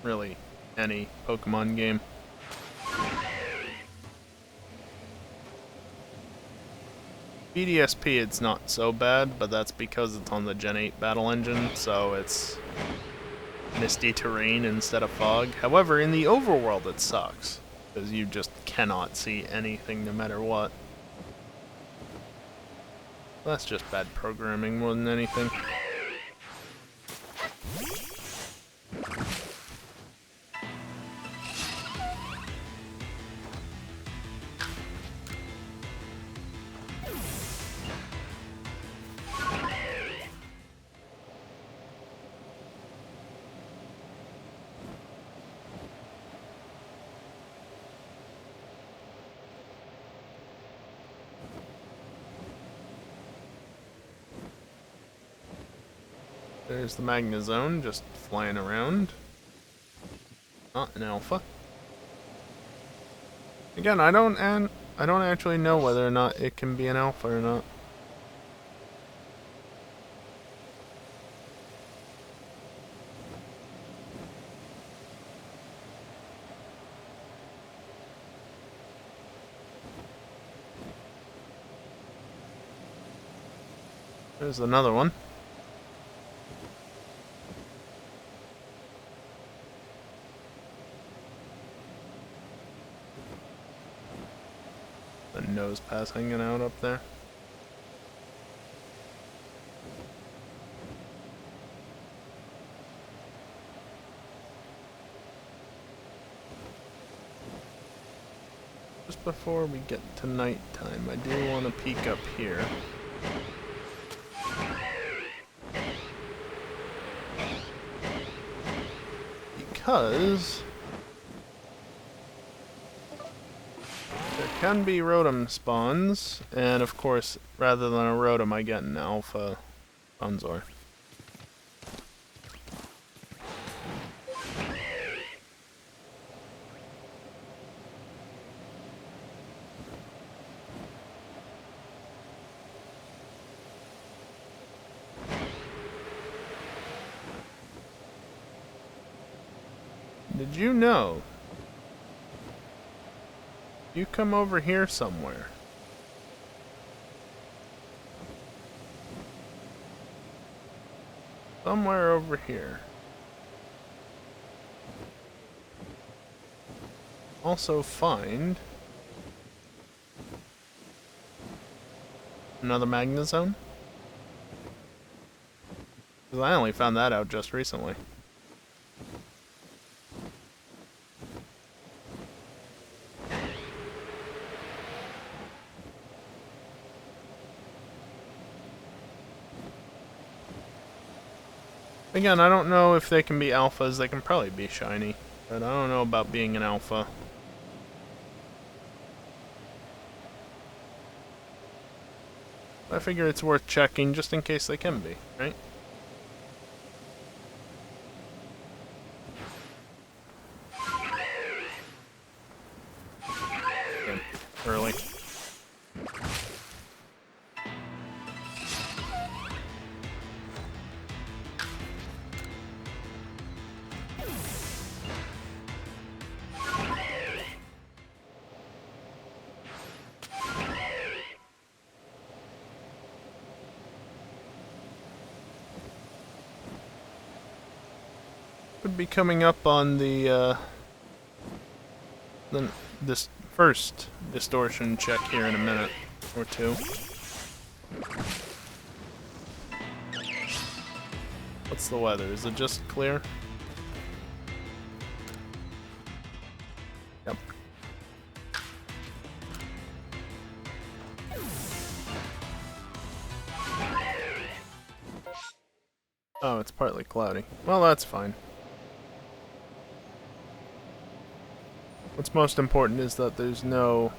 really, any Pokemon game. BDSP, it's not so bad, but that's because it's on the Gen 8 battle engine, so it's misty terrain instead of fog. However, in the overworld it sucks, because you just cannot see anything no matter what. That's just bad programming more than anything. There's the Magnezone just flying around. Not an alpha. Again, I don't actually know whether or not it can be an alpha or not. There's another one. The nose pass hanging out up there. just before we get to nighttime, I do want to peek up here. Because there can be Rotom spawns, and of course, rather than a Rotom, I get an Alpha Bunzor. Did you know? You come over here somewhere. Somewhere over here. Also find another Magnezone. Because I only found that out just recently. Again, I don't know if they can be alphas. They can probably be shiny, but I don't know about being an alpha. I figure it's worth checking just in case they can be, right? Good. Early. Would be coming up on the this first distortion check here in a minute or two. What's the weather? Is it just clear? Yep. Oh, it's partly cloudy. Well, that's fine. What's most important is that there's no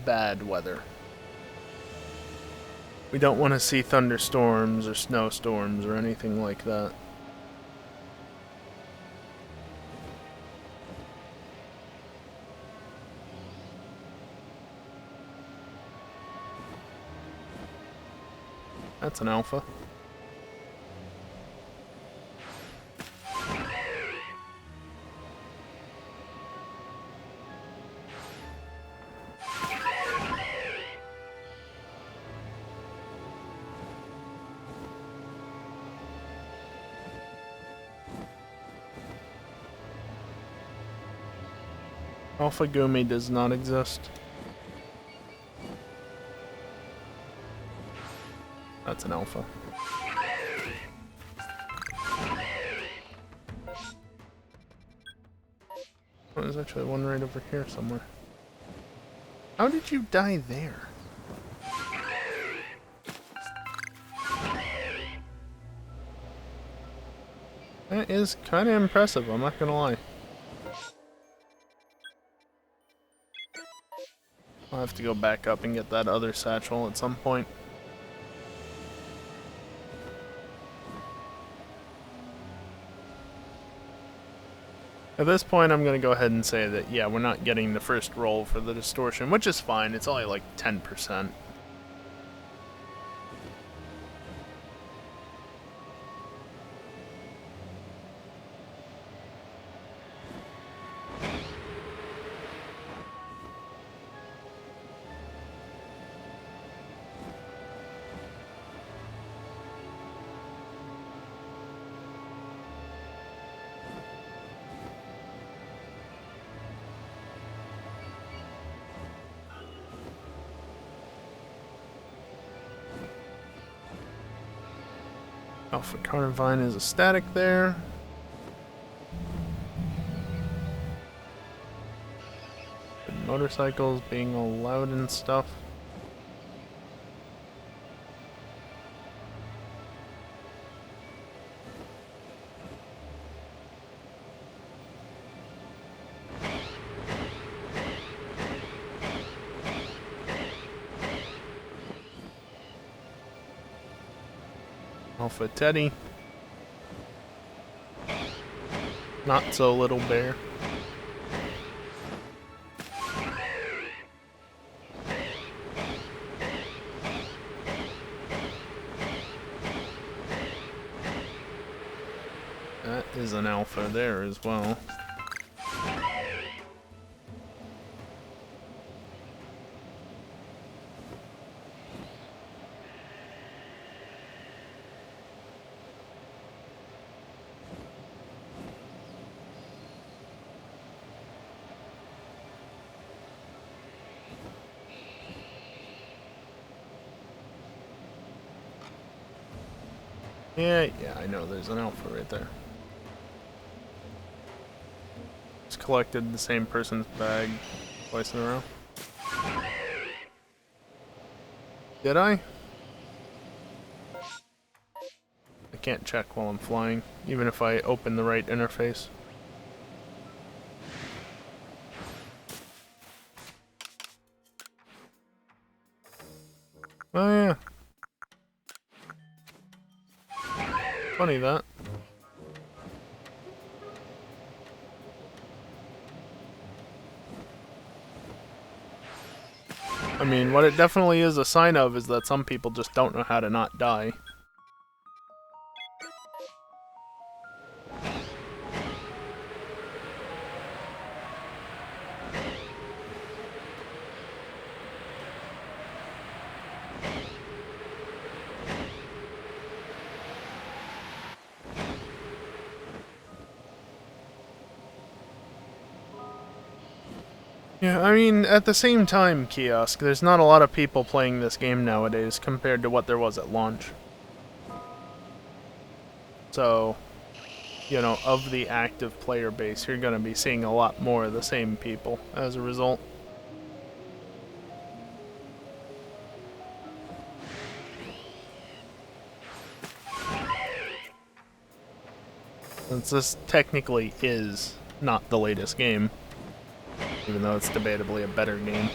bad weather. We don't want to see thunderstorms or snowstorms or anything like that. That's an alpha. Alpha Gumi does not exist. That's an alpha. Oh, there's actually one right over here somewhere. How did you die there? That is kind of impressive, I'm not gonna lie. I'll have to go back up and get that other satchel at some point. At this point, I'm going to go ahead and say that, yeah, we're not getting the first roll for the distortion, which is fine. It's only like 10%. Alpha Carnivine is a static there. motorcycles being all loud and stuff. Alpha Teddy. Not so little bear. That is an alpha there as well. Yeah, I know there's an alpha right there. Just collected the same person's bag twice in a row. Did I? I can't check while I'm flying, even if I open the right interface. Oh yeah. Funny that. I mean, what it definitely is a sign of is that some people just don't know how to not die. Yeah, I mean, at the same time, Kiosk, there's not a lot of people playing this game nowadays compared to what there was at launch. So, you know, of the active player base, you're gonna be seeing a lot more of the same people as a result. Since this technically is not the latest game, even though it's debatably a better game.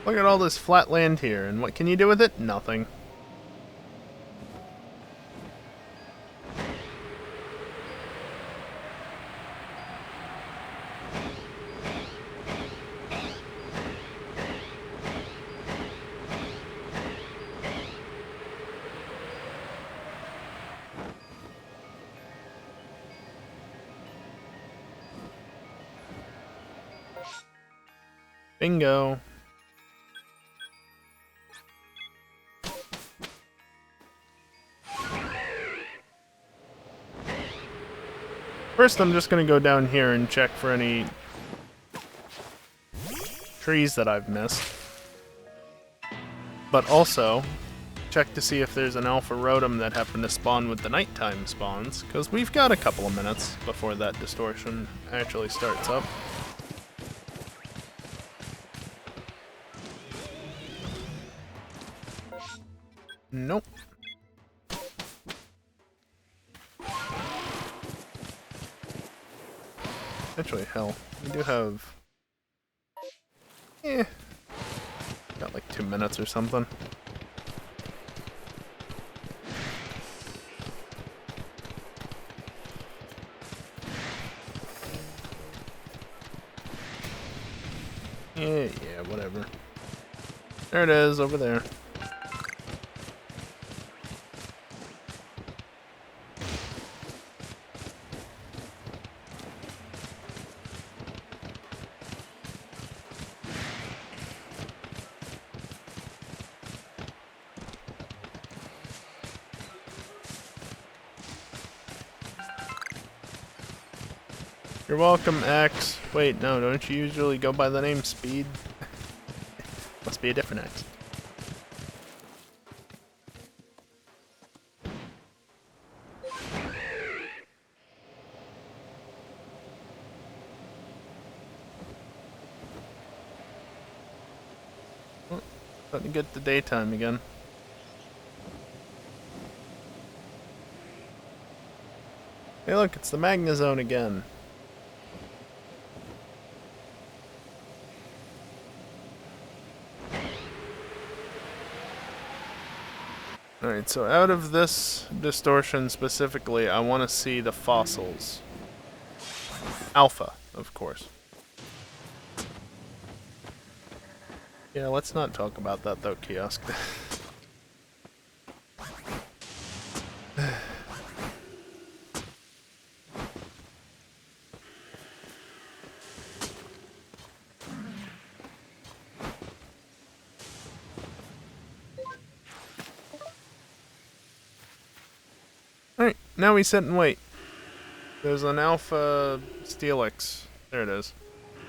Look at all this flat land here, and what can you do with it? Nothing. Bingo. First, I'm just gonna go down here and check for any trees that I've missed. But also, check to see if there's an alpha rotom that happened to spawn with the nighttime spawns, because we've got a couple of minutes before that distortion actually starts up. Nope. Actually, hell, we do have... got like 2 minutes or something. Yeah, whatever. There it is, over there. You're welcome, X. Wait, no, don't you usually go by the name Speed? Must be a different X. Starting to get the daytime again. Hey look, it's the Magna Zone again. Alright, so out of this distortion specifically, I want to see the fossils. Alpha, of course. Yeah, let's not talk about that though, Kiosk. Alright, now we sit and wait. There's an Alpha Steelix. There it is.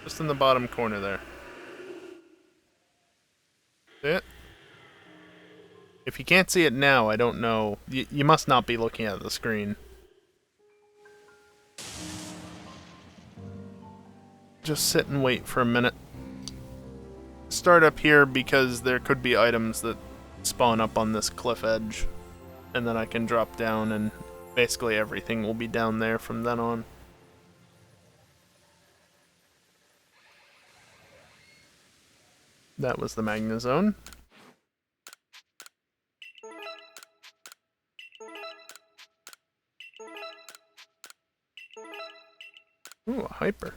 Just in the bottom corner there. See it? If you can't see it now, I don't know. You must not be looking at the screen. Just sit and wait for a minute. Start up here because there could be items that spawn up on this cliff edge. And then I can drop down and basically everything will be down there from then on. That was the Magna Zone. Ooh, a hyper.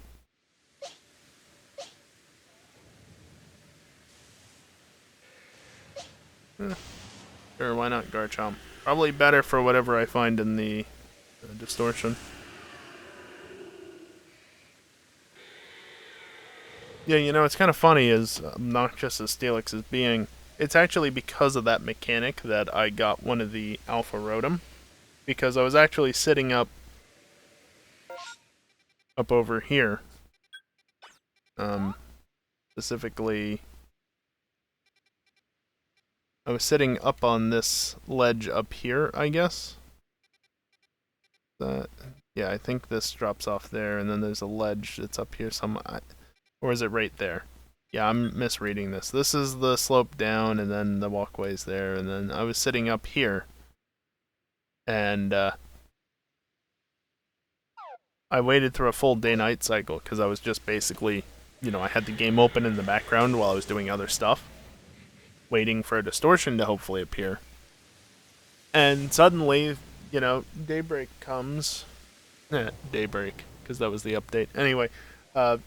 Sure, why not Garchomp? Probably better for whatever I find in the distortion. Yeah, you know, it's kind of funny, as obnoxious as Steelix is being, it's actually because of that mechanic that I got one of the Alpha Rotom. Because I was actually sitting up over here. Specifically, I was sitting up on this ledge up here, I guess. Yeah, I think this drops off there, and then there's a ledge that's up here somewhere. Or is it right there? Yeah, I'm misreading this. This is the slope down, and then the walkway's there, and then I was sitting up here. And, I waited through a full day-night cycle, because I was just basically, you know, I had the game open in the background while I was doing other stuff. Waiting for a distortion to hopefully appear. And suddenly, you know, daybreak comes. Daybreak, because that was the update. Anyway,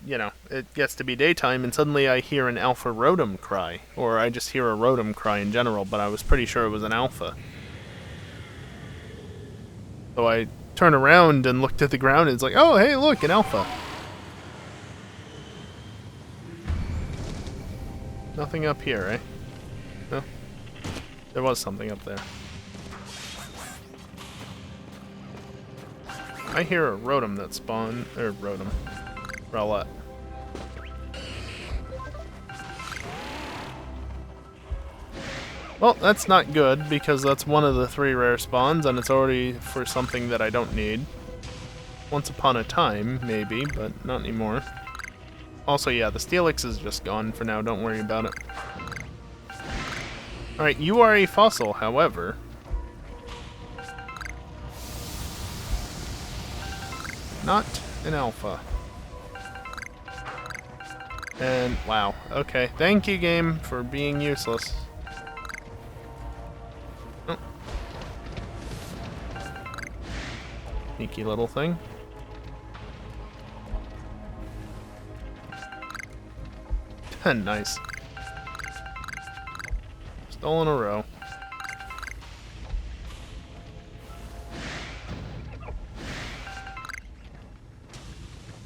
you know, it gets to be daytime, and suddenly I hear an Alpha Rotom cry. Or I just hear a Rotom cry in general, but I was pretty sure it was an Alpha. So I turn around and looked at the ground, and it's like, oh, hey, look, an Alpha. Nothing up here, eh? No? There was something up there. I hear a Rotom that spawned, or Rotom. Rowlet. Well, that's not good, because that's one of the 3 rare spawns, and it's already for something that I don't need. Once upon a time, maybe, but not anymore. Also, yeah, the Steelix is just gone for now, don't worry about it. Alright, you are a fossil, however. Not an alpha. And, wow, okay. Thank you, game, for being useless. Oh. Sneaky little thing. Nice. Just all in a row.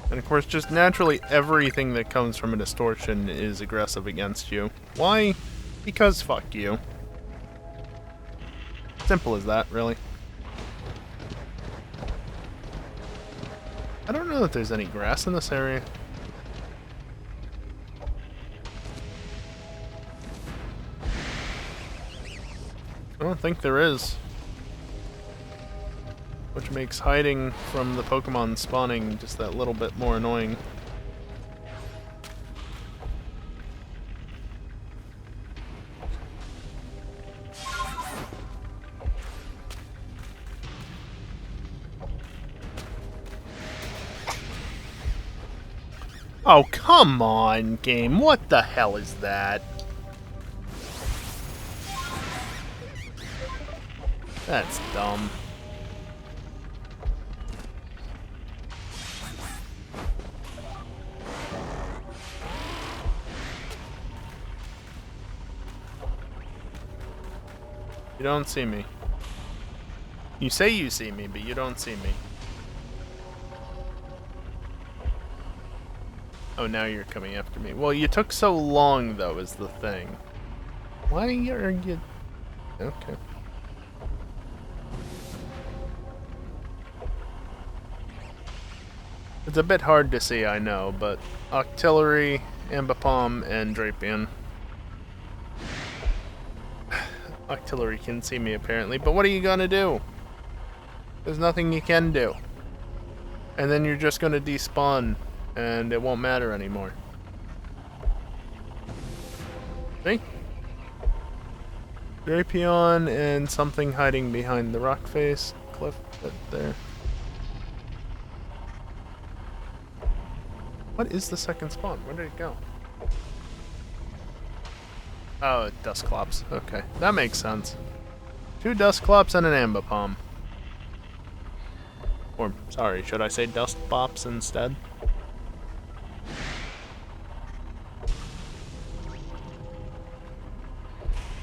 And of course, just naturally everything that comes from a distortion is aggressive against you. Why? Because fuck you. Simple as that, really. I don't know that there's any grass in this area. I don't think there is. Which makes hiding from the Pokémon spawning just that little bit more annoying. Oh, come on, game. What the hell is that? That's dumb. You don't see me. You say you see me, but you don't see me. Oh, now you're coming after me. Well, you took so long, though, is the thing. Why are you... Okay. It's a bit hard to see, I know, but Octillery, Ambipom, and Drapion. Octillery can see me, apparently, but what are you gonna do? There's nothing you can do. And then you're just gonna despawn, and it won't matter anymore. See? Drapion and something hiding behind the rock face cliff right there. What is the second spawn? Where did it go? Oh, Dusclops. Okay, that makes sense. 2 Dusclops and an Ambipom. Or, sorry, should I say Dustbops instead?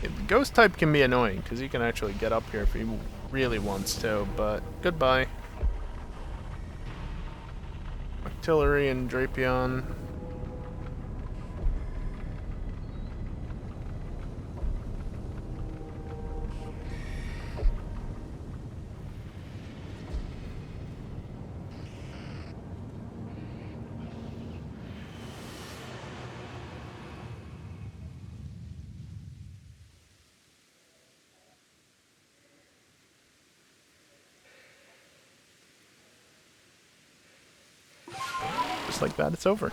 Yeah, the ghost type can be annoying, because he can actually get up here if he really wants to, but goodbye. Artillery and Drapion. Just like that, it's over.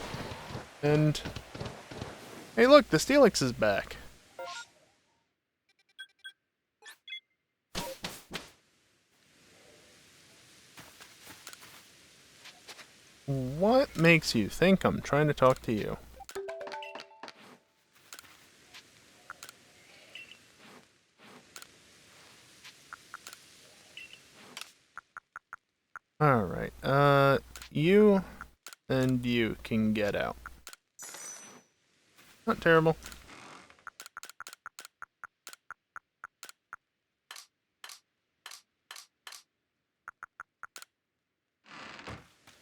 And hey, look, the Steelix is back. What makes you think I'm trying to talk to you? Alright, you and you can get out. Not terrible.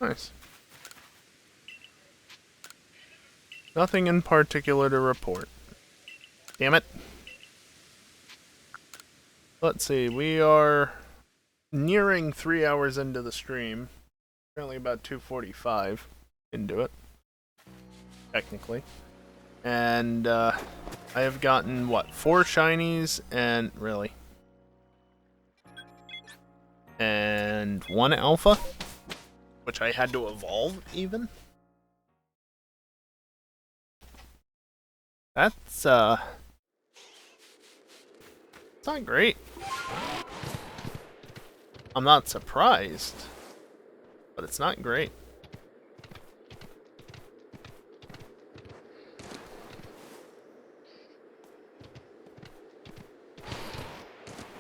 Nice. Nothing in particular to report. Damn it. Let's see, we are nearing 3 hours into the stream. Currently about 2:45 into it. Technically. And, I have gotten, what, 4 shinies and... really? And 1 alpha? Which I had to evolve, even? That's, it's not great. I'm not surprised, but it's not great.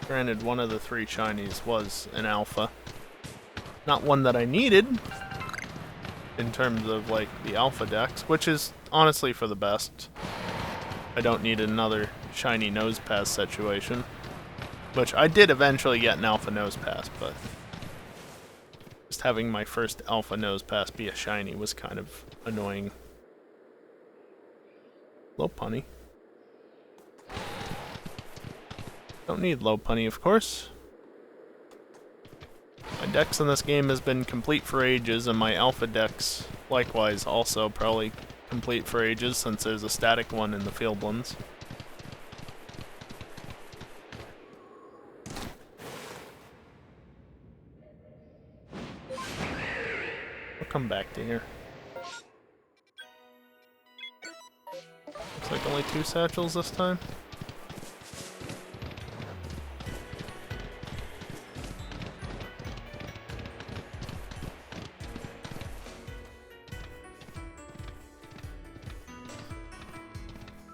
Granted, one of the 3 shinies was an alpha. Not one that I needed, in terms of, like, the Alpha Dex, which is honestly for the best. I don't need another shiny nose pass situation. Which I did eventually get an alpha nose pass, but just having my first alpha nose pass be a shiny was kind of annoying. Low punny. Don't need low punny, of course. My dex in this game has been complete for ages, and my Alpha Dex, likewise, also probably complete for ages, since there's a static one in the field ones. I'll come back to here. Looks like only 2 satchels this time.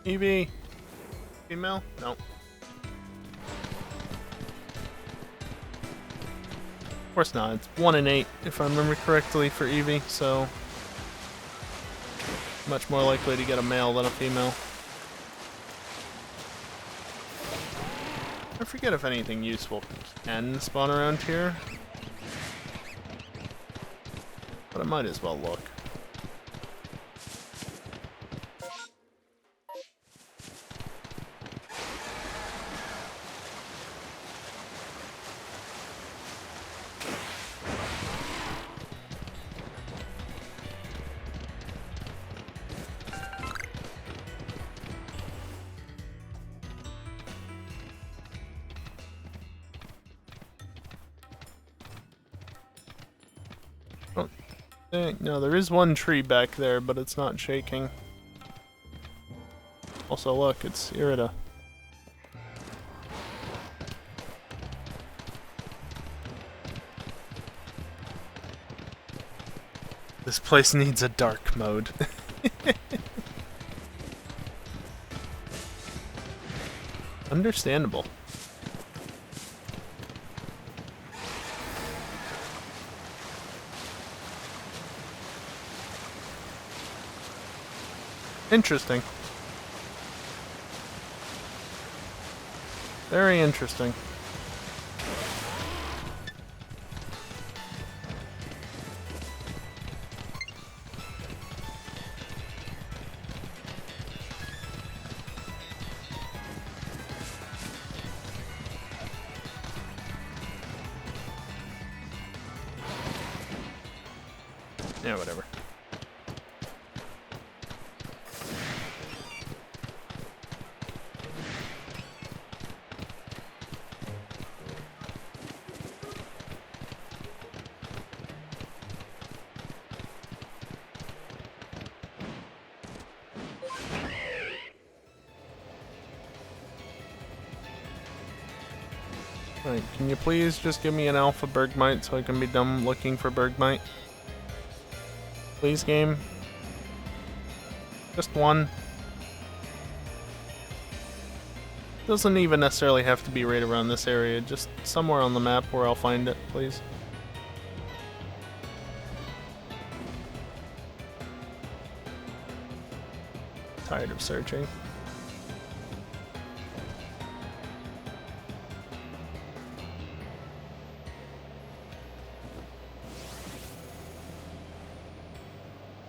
Eevee. Female? No. Of course not. It's 1 in 8, if I remember correctly, for Eevee, so much more likely to get a male than a female. I forget if anything useful can spawn around here, but I might as well look. No, there is one tree back there, but it's not shaking. Also, look, it's Irida. This place needs a dark mode. Understandable. Interesting. Very interesting. Yeah, whatever. Alright, can you please just give me an alpha Bergmite so I can be done looking for Bergmite? Please, game? Just one. Doesn't even necessarily have to be right around this area, just somewhere on the map where I'll find it, please. Tired of searching.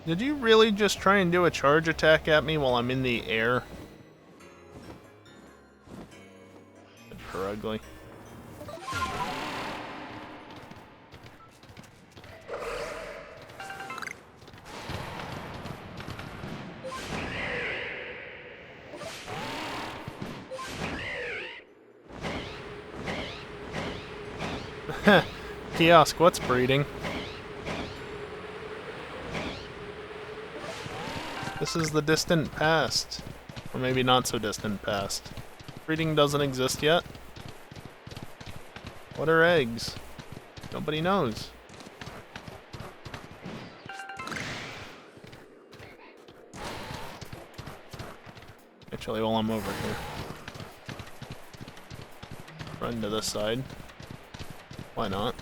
Did you really just try and do a charge attack at me while I'm in the air? Super ugly. Kiosk, what's breeding? This is the distant past. Or maybe not so distant past. Breeding doesn't exist yet. What are eggs? Nobody knows. Actually, while I'm over here, run to this side. Why not?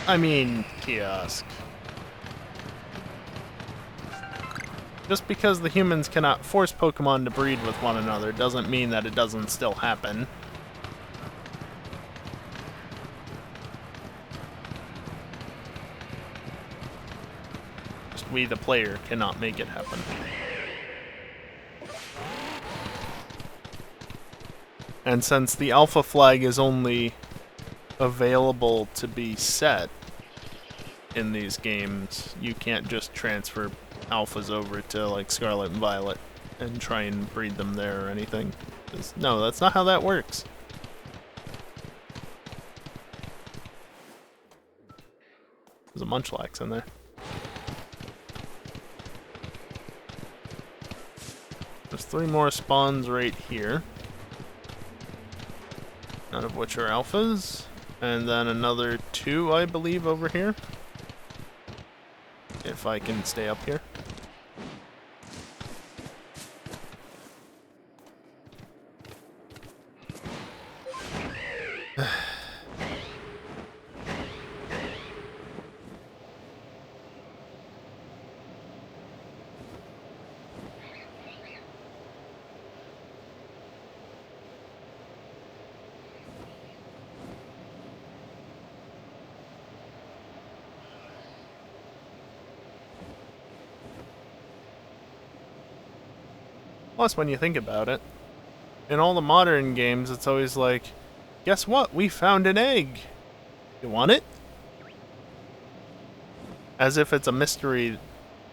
I mean, kiosk. Just because the humans cannot force Pokemon to breed with one another doesn't mean that it doesn't still happen. Just we, the player, cannot make it happen. And since the alpha flag is only available to be set in these games, you can't just transfer alphas over to like Scarlet and Violet and try and breed them there or anything. No, that's not how that works. There's a Munchlax in there. There's 3 more spawns right here, none of which are alphas. And then another 2, I believe, over here. If I can stay up here. Plus, when you think about it, in all the modern games, it's always like, guess what? We found an egg. You want it? As if it's a mystery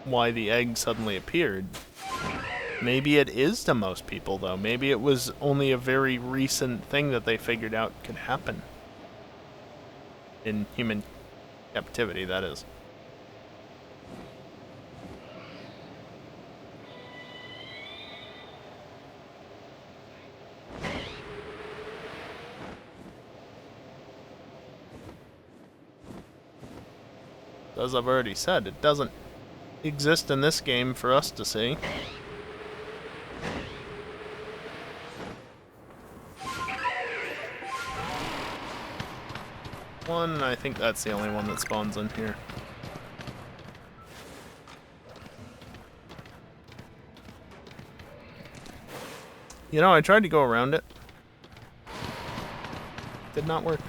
why the egg suddenly appeared. Maybe it is to most people, though. Maybe it was only a very recent thing that they figured out could happen. In human captivity, that is. As I've already said, it doesn't exist in this game for us to see. One, I think that's the only one that spawns in here. You know, I tried to go around it. Did not work.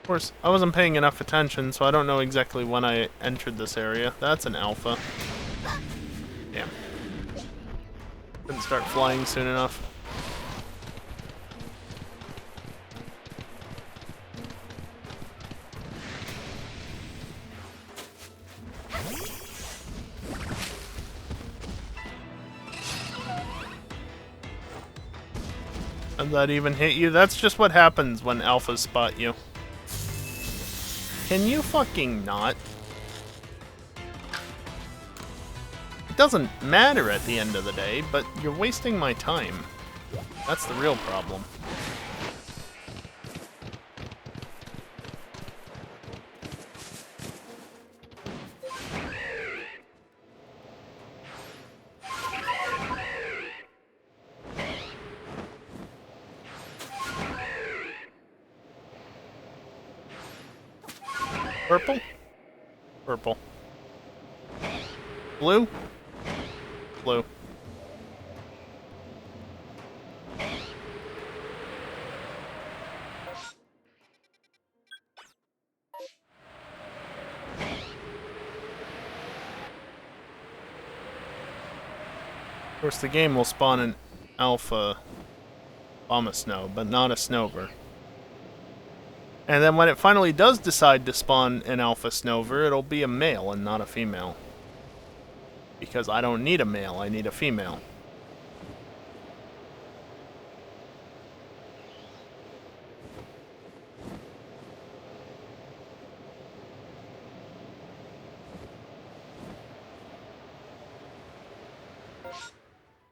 Of course, I wasn't paying enough attention, so I don't know exactly when I entered this area. That's an alpha. Damn. Couldn't start flying soon enough. Did that even hit you? That's just what happens when alphas spot you. Can you fucking not? It doesn't matter at the end of the day, but you're wasting my time. That's the real problem. Purple? Purple. Blue? Blue. Of course, the game will spawn an alpha bomb snow, but not a snover. And then when it finally does decide to spawn an alpha snover, it'll be a male and not a female. Because I don't need a male, I need a female.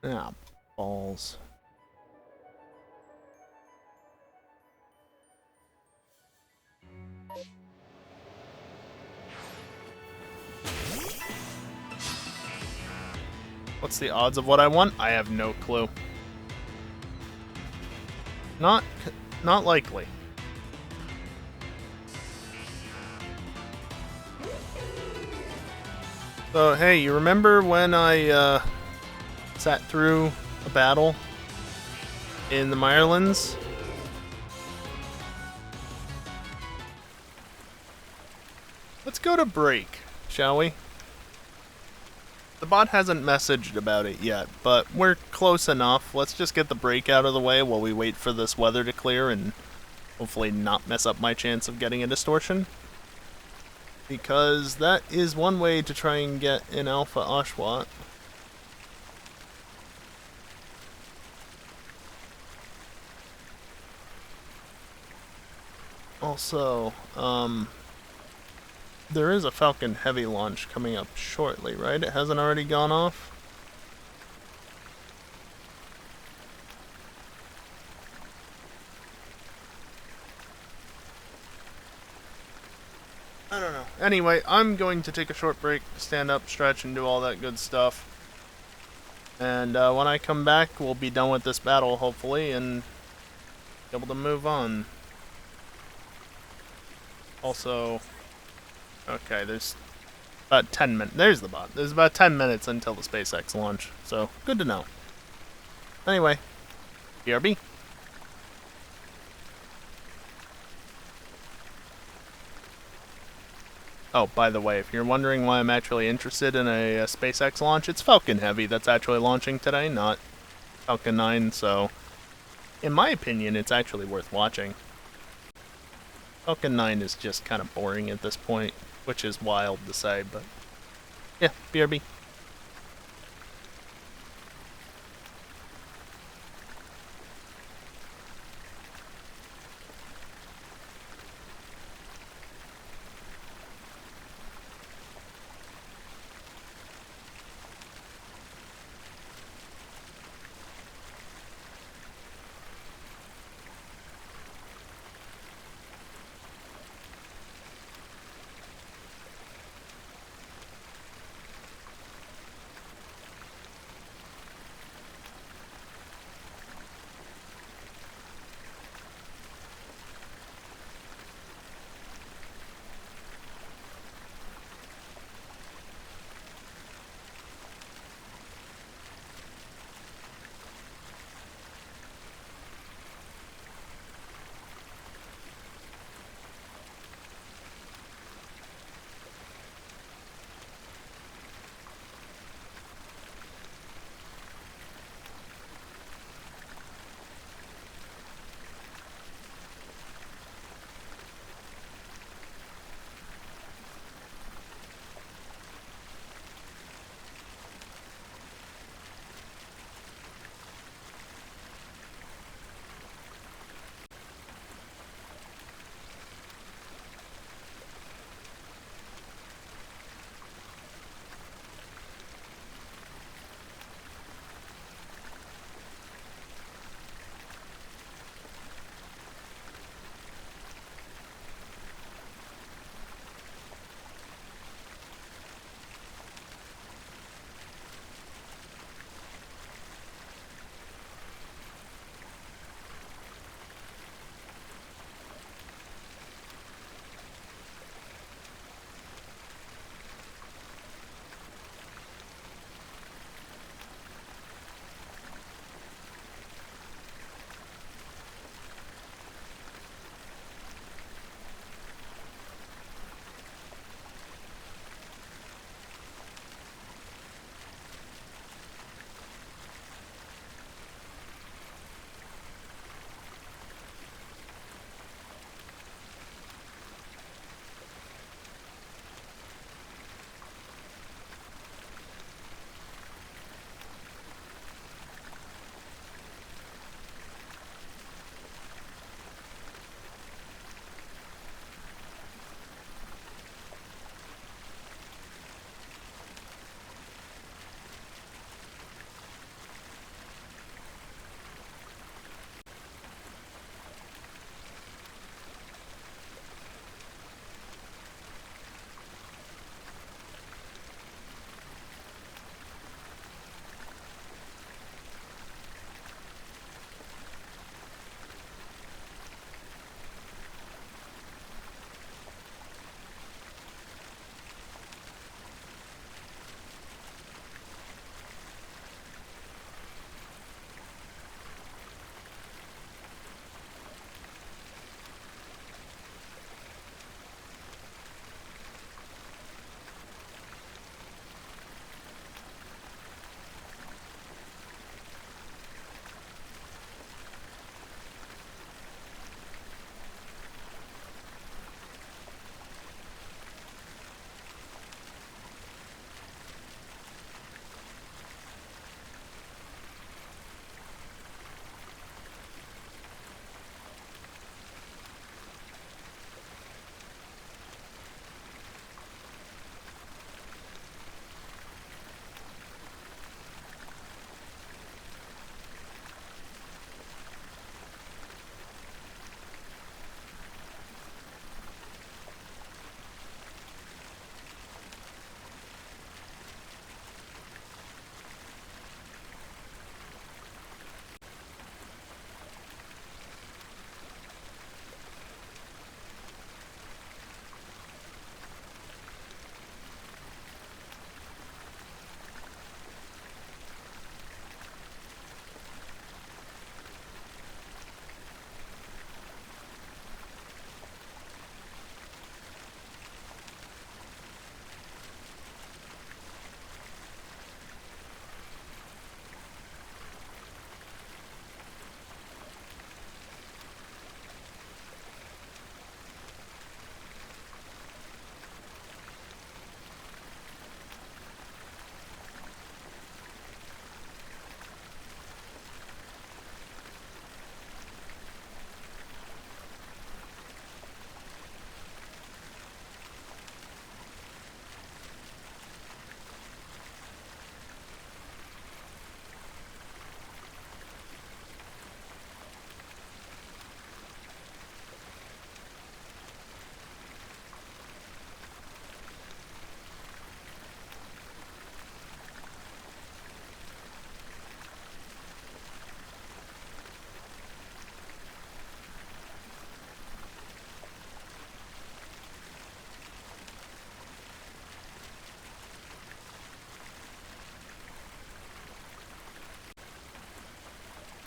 Ah, balls. What's the odds of what I want? I have no clue. Not likely. So, hey, you remember when I sat through a battle in the Mirelands? Let's go to break, shall we? The bot hasn't messaged about it yet, but we're close enough. Let's just get the break out of the way while we wait for this weather to clear and hopefully not mess up my chance of getting a distortion. Because that is one way to try and get an Alpha Oshawott. Also, There is a Falcon Heavy launch coming up shortly, right? It hasn't already gone off? I don't know. Anyway, I'm going to take a short break, stand up, stretch, and do all that good stuff. And when I come back, we'll be done with this battle, hopefully, and be able to move on. Also, okay, there's about 10 minutes. There's the bot. There's about 10 minutes until the SpaceX launch, so good to know. Anyway, BRB. Oh, by the way, if you're wondering why I'm actually interested in a SpaceX launch, it's Falcon Heavy that's actually launching today, not Falcon 9, so in my opinion, it's actually worth watching. Falcon 9 is just kind of boring at this point, which is wild to say, but yeah, BRB.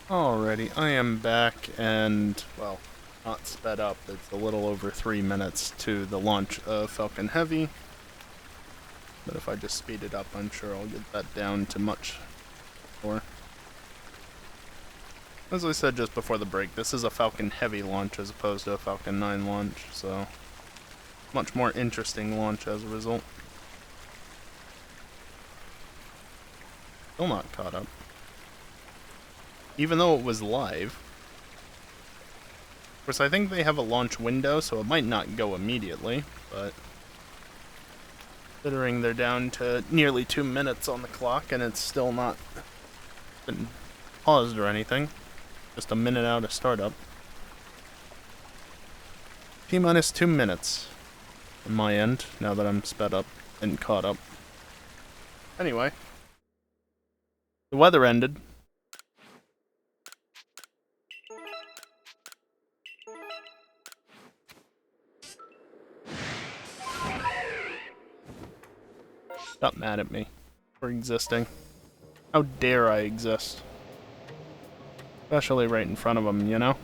Alrighty, I am back and, well, not sped up. It's a little over 3 minutes to the launch of Falcon Heavy. But if I just speed it up, I'm sure I'll get that down to much more. As I said just before the break, this is a Falcon Heavy launch as opposed to a Falcon 9 launch, so much more interesting launch as a result. Still not caught up. Even though it was live. Of course, I think they have a launch window, so it might not go immediately, but considering they're down to nearly 2 minutes on the clock and it's still not been paused or anything, just a minute out of startup. T-minus 2 minutes on my end, now that I'm sped up and caught up. Anyway, the weather ended. Got mad at me for existing. How dare I exist? Especially right in front of them, you know?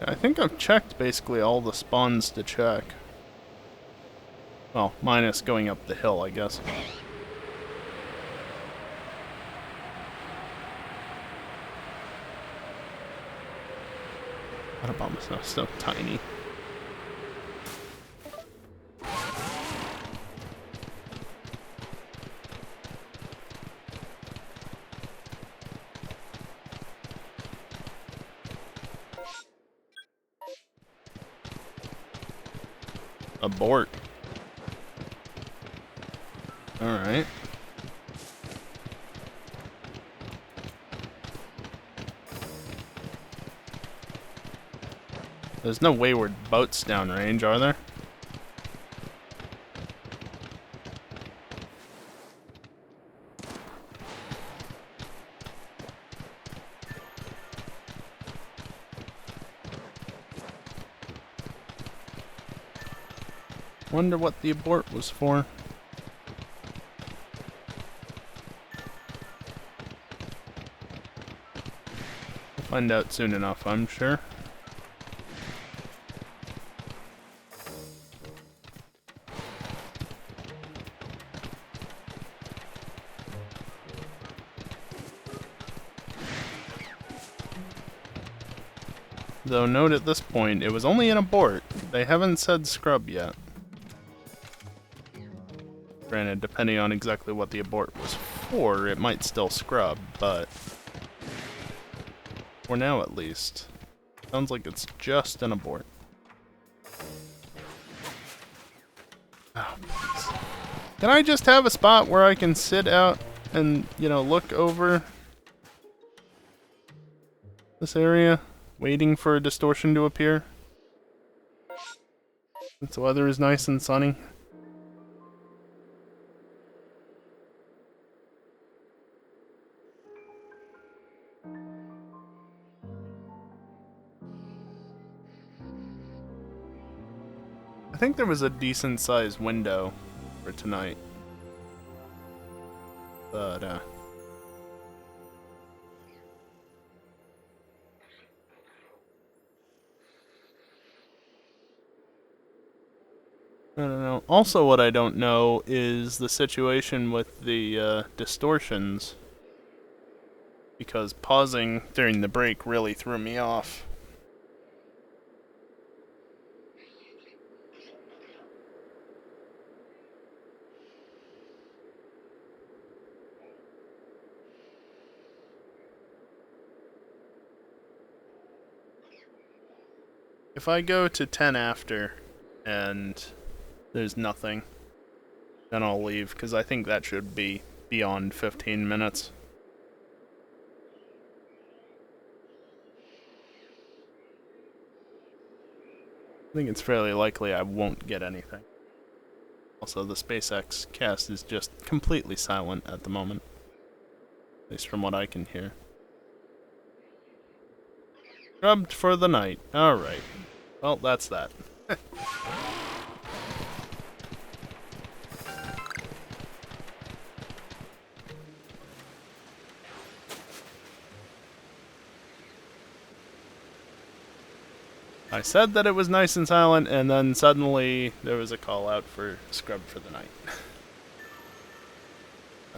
I think I've checked basically all the spawns to check. Well, minus going up the hill, I guess. What about myself? So tiny. Abort. Alright. There's no wayward boats downrange, are there? Wonder what the abort was for. We'll find out soon enough, I'm sure. Though note at this point, it was only an abort. They haven't said scrub yet. Granted, depending on exactly what the abort was for, it might still scrub, but for now at least, sounds like it's just an abort. Oh, please. Can I just have a spot where I can sit out and, you know, look over this area, waiting for a distortion to appear? Since the weather is nice and sunny. I think there was a decent sized window for tonight. But, I don't know. Also, what I don't know is the situation with the distortions. Because pausing during the break really threw me off. If I go to 10 after and there's nothing, then I'll leave, because I think that should be beyond 15 minutes. I think it's fairly likely I won't get anything. Also, the SpaceX cast is just completely silent at the moment. At least from what I can hear. Scrubbed for the night. Alright. Well, that's that. I said that it was nice and silent, and then suddenly there was a call out for scrub for the night.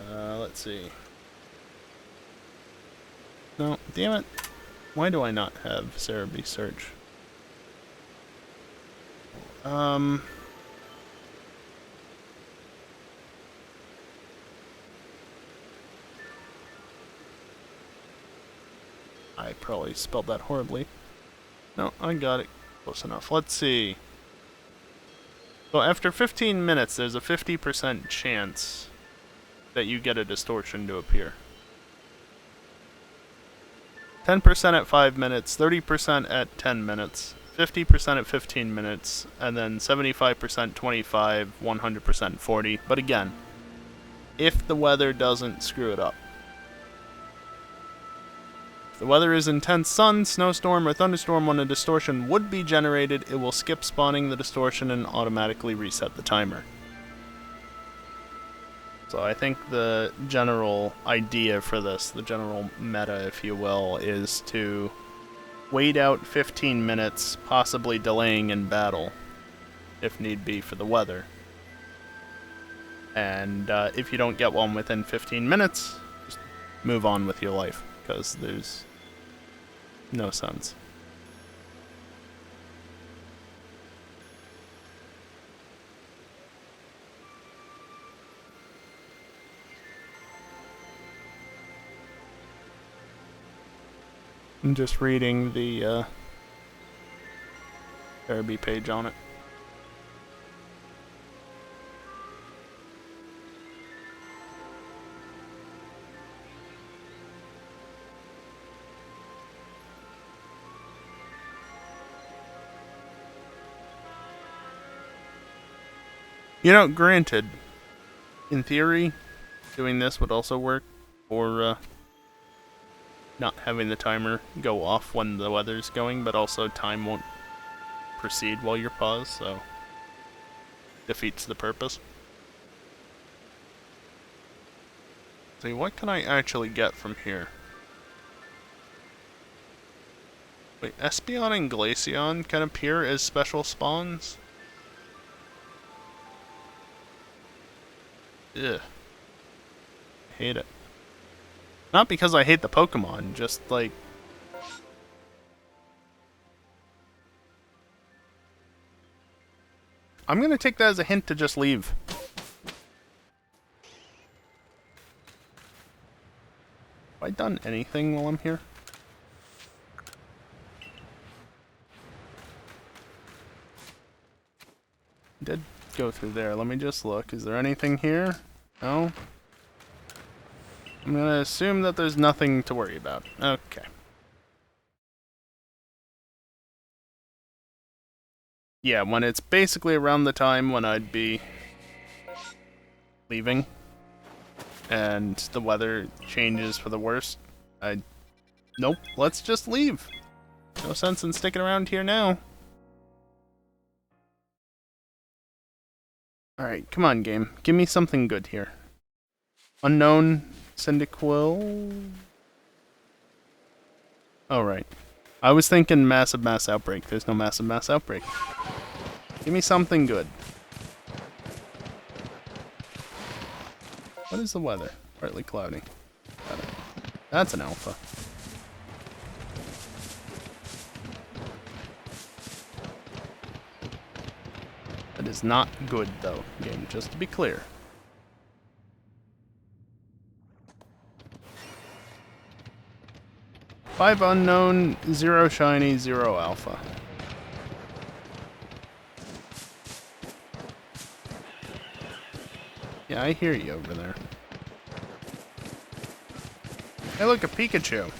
Let's see. No, damn it. Why do I not have Cerebi search? I probably spelled that horribly. No, I got it close enough. Let's see. So after 15 minutes, there's a 50% chance that you get a distortion to appear. 10% at 5 minutes, 30% at 10 minutes, 50% at 15 minutes, and then 75% 25, 100% 40. But again, if the weather doesn't screw it up. If the weather is intense sun, snowstorm, or thunderstorm when a distortion would be generated, it will skip spawning the distortion and automatically reset the timer. So I think the general idea for this, the general meta, if you will, is to wait out 15 minutes, possibly delaying in battle, if need be, for the weather. And if you don't get one within 15 minutes, just move on with your life, because there's no sense. I'm just reading the Araby page on it. You know, granted, in theory, doing this would also work for not having the timer go off when the weather's going, but also time won't proceed while you're paused, so defeats the purpose. See, what can I actually get from here? Wait, Espeon and Glaceon can appear as special spawns? Ugh. I hate it. Not because I hate the Pokémon, just like... I'm gonna take that as a hint to just leave. Have I done anything while I'm here? Did go through there. Let me just look. Is there anything here? No? I'm gonna assume that there's nothing to worry about. Okay. Yeah, when it's basically around the time when I'd be leaving and the weather changes for the worst, nope, let's just leave. No sense in sticking around here now. Alright, come on, game. Give me something good here. Unknown Cyndaquil. Oh, right. I was thinking massive mass outbreak. There's no massive mass outbreak. Give me something good. What is the weather? Partly cloudy. Got it. That's an alpha. That is not good, though, game, just to be clear. Five unknown, 0 shiny, 0 alpha. Yeah, I hear you over there. Hey, look, a Pikachu.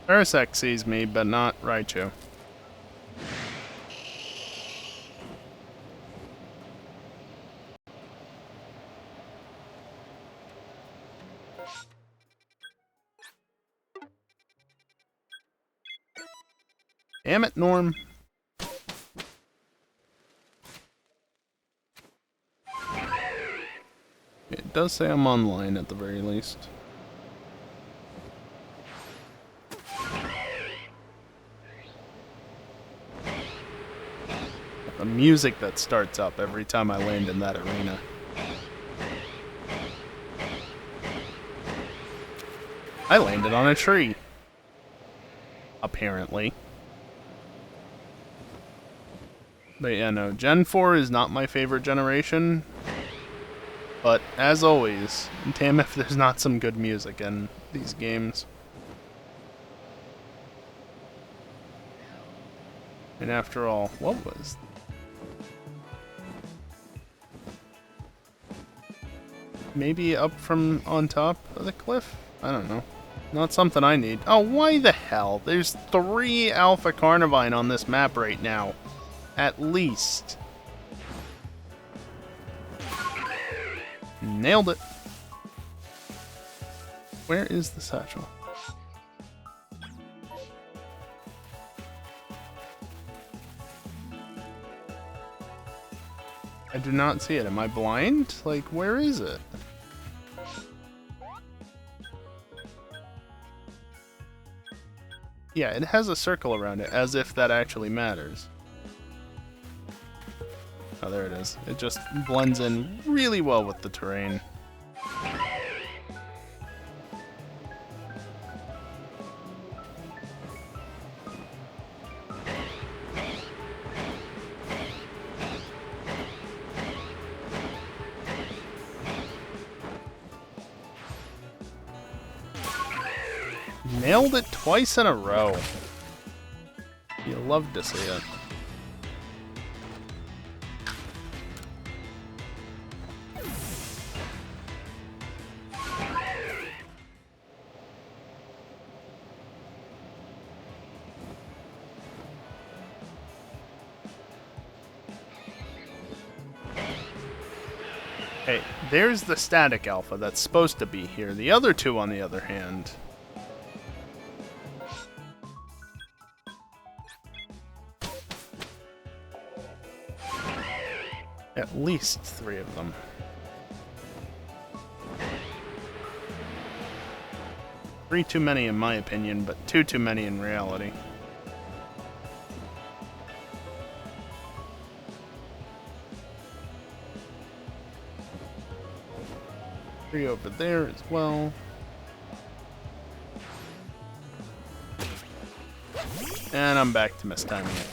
Parasect sees me, but not Raichu. Damn it, Norm. It does say I'm online at the very least. The music that starts up every time I land in that arena. I landed on a tree. Apparently. But yeah, no, Gen 4 is not my favorite generation. But as always, damn if there's not some good music in these games. And after all, what was... Maybe up from on top of the cliff? I don't know. Not something I need. Oh, why the hell? There's 3 Alpha Carnivine on this map right now. At least. Nailed it. Where is the satchel? I do not see it. Am I blind? Like, where is it? Yeah, it has a circle around it, as if that actually matters. Oh, there it is. It just blends in really well with the terrain. Nailed it twice in a row. You love to see it. Hey, there's the static alpha that's supposed to be here. The other 2, on the other hand... At least 3 of them. 3 too many in my opinion, but 2 too many in reality. Three over there as well. And I'm back to mistiming it.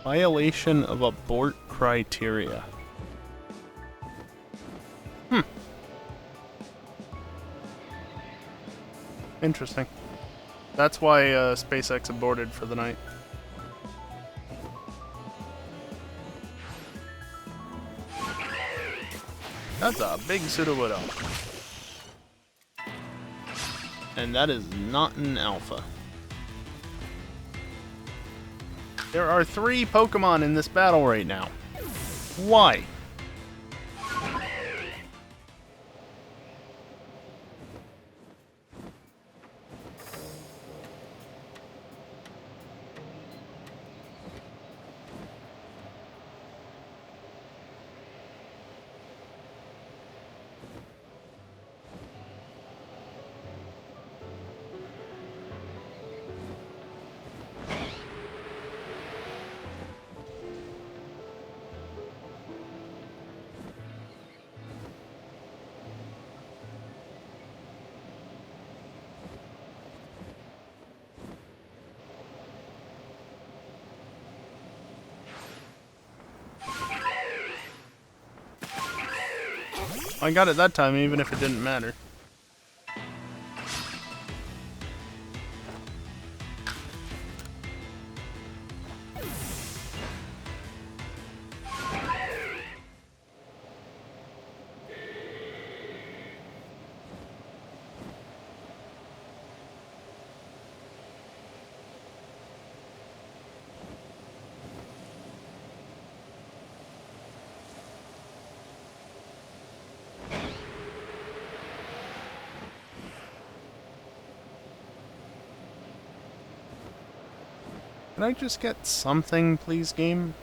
Violation of abort criteria. Interesting. That's why SpaceX aborted for the night. That's a big pseudo-widow. And that is not an alpha. There are 3 Pokemon in this battle right now. Why? I got it that time, even if it didn't matter. Can I just get something, please, game?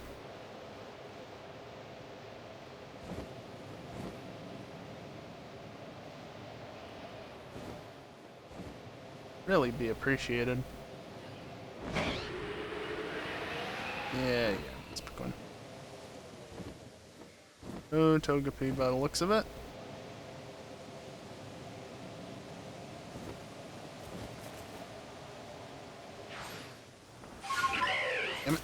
Really be appreciated. Yeah, let's pick one. Oh, Togepi by the looks of it. Damn it.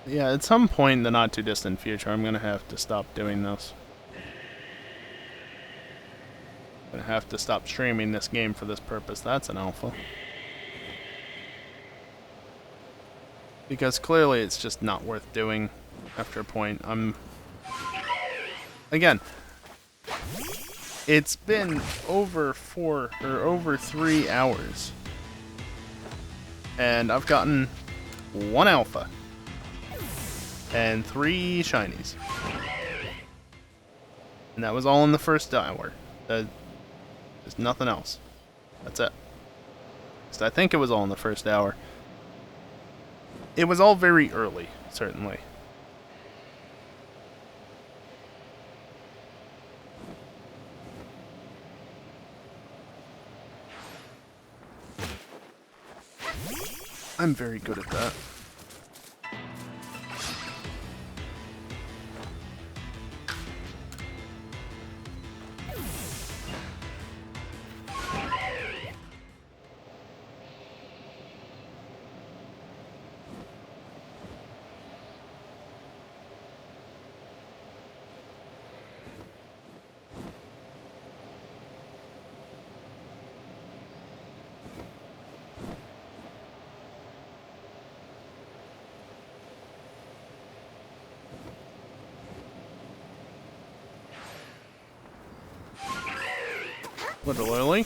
Yeah, at some point in the not too distant future, I'm gonna have to stop doing this. I'm gonna have to stop streaming this game for this purpose. That's an alpha. Because clearly it's just not worth doing after a point. Again, it's been over 3 hours. And I've gotten 1 alpha. And 3 shinies. And that was all in the first hour. There's nothing else. That's it. I think it was all in the first hour. It was all very early, certainly. I'm very good at that. Literally.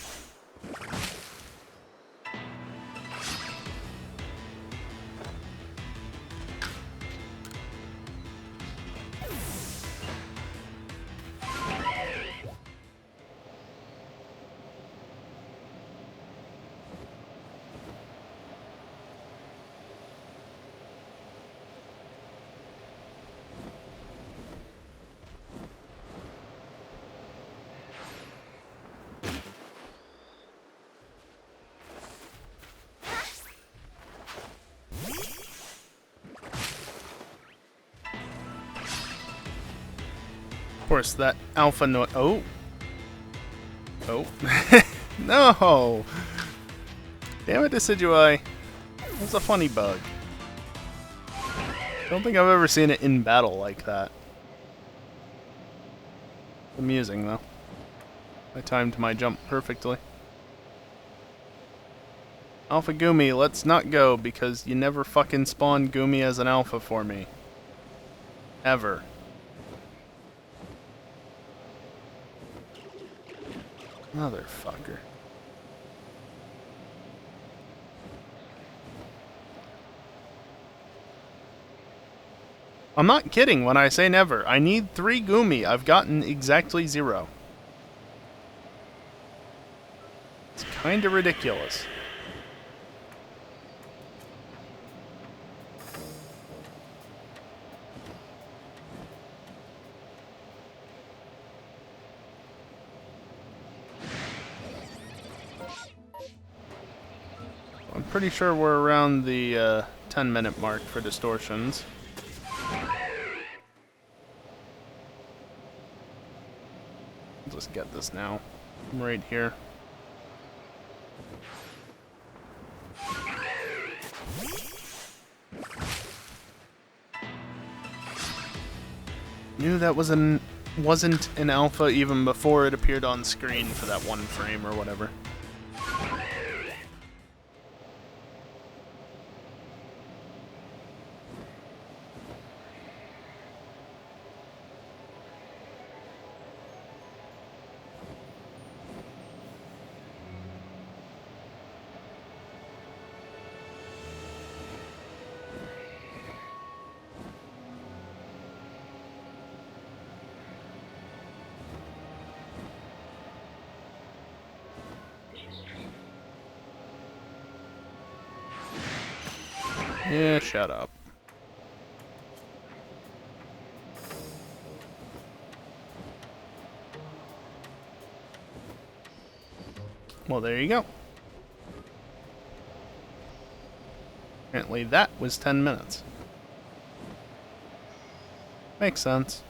Of course, that alpha no- Oh! Oh. No! Damn it, Decidueye. That's a funny bug. Don't think I've ever seen it in battle like that. Amusing, though. I timed my jump perfectly. Alpha Goomy, let's not go, because you never fucking spawned Goomy as an alpha for me. Ever. Motherfucker. I'm not kidding when I say never. I need 3 Goomy. I've gotten exactly 0. It's kinda ridiculous. I'm pretty sure we're around the 10-minute mark for distortions. I'll just get this now. I'm right here. Knew that wasn't an alpha even before it appeared on screen for that 1 frame or whatever. Yeah, shut up. Well, there you go. Apparently that was 10 minutes. Makes sense.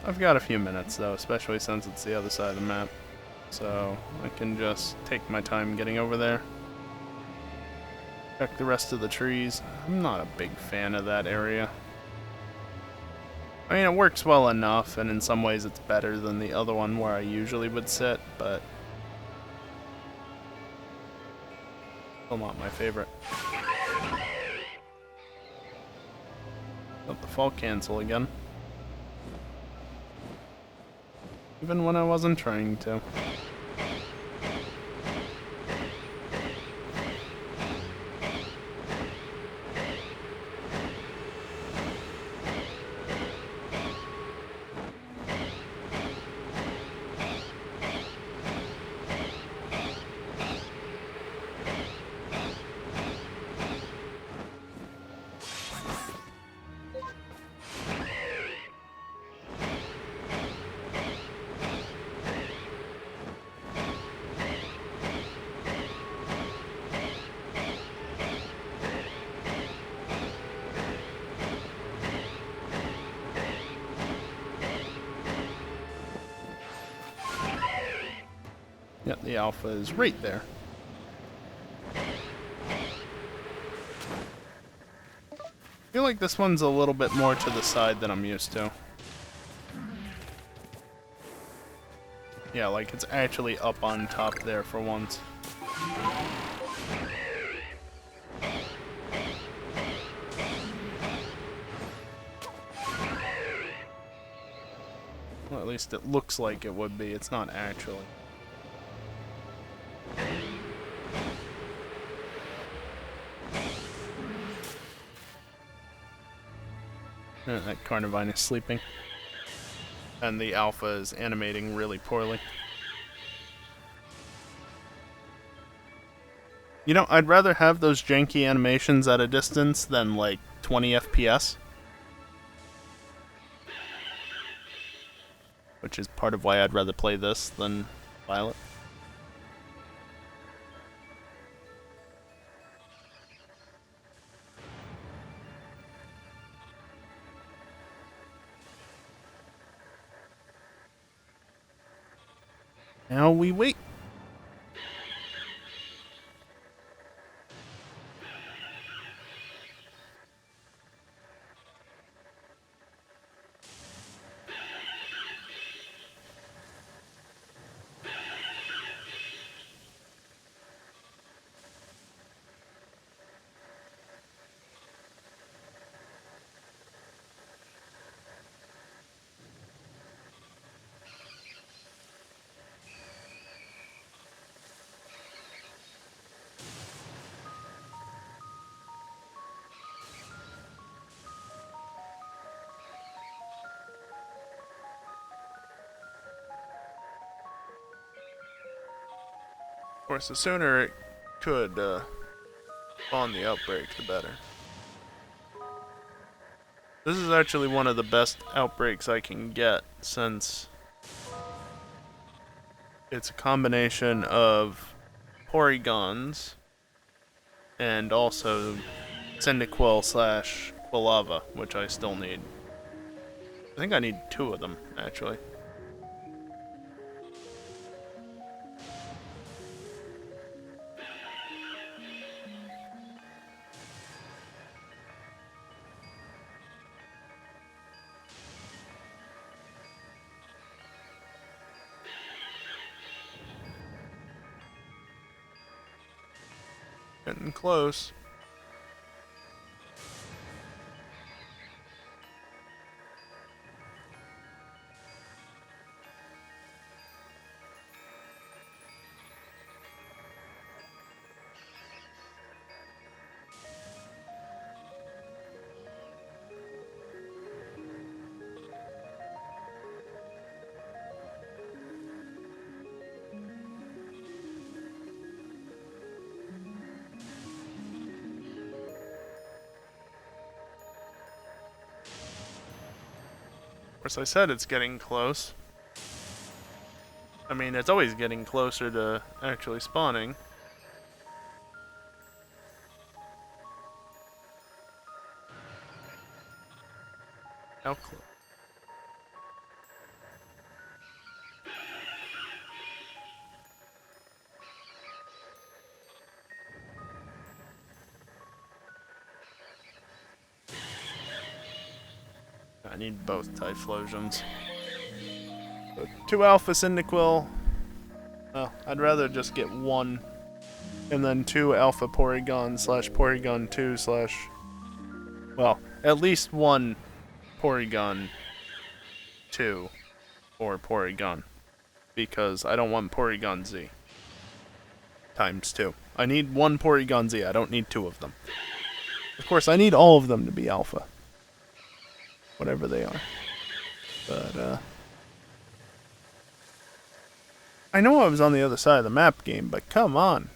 I've got a few minutes though, especially since it's the other side of the map. So I can just take my time getting over there. Check the rest of the trees. I'm not a big fan of that area. I mean, it works well enough, and in some ways it's better than the other one where I usually would sit, but still not my favorite. Got the fall cancel again. Even when I wasn't trying to. Yeah, the alpha is right there. I feel like this one's a little bit more to the side than I'm used to. Yeah, like it's actually up on top there for once. Well, at least it looks like it would be. It's not actually. That Carnivine is sleeping. And the alpha is animating really poorly. You know, I'd rather have those janky animations at a distance than like 20 FPS. Which is part of why I'd rather play this than Violet. Now we wait. Of course, the sooner it could spawn the outbreak, the better. This is actually one of the best outbreaks I can get, since it's a combination of Porygons and also Cyndaquil slash Quilava, which I still need. I think I need 2 of them, actually. Getting close. Of course, I said it's getting close. I mean, it's always getting closer to actually spawning. How close? I need both Typhlosions. So 2 Alpha Cyndaquil. Well, I'd rather just get 1. And then 2 Alpha Porygon / Porygon 2 / well, at least 1 Porygon 2 or Porygon. Because I don't want Porygon Z. Times 2. I need 1 Porygon Z, I don't need 2 of them. Of course, I need all of them to be Alpha. Whatever they are. But, I know I was on the other side of the map game, but come on.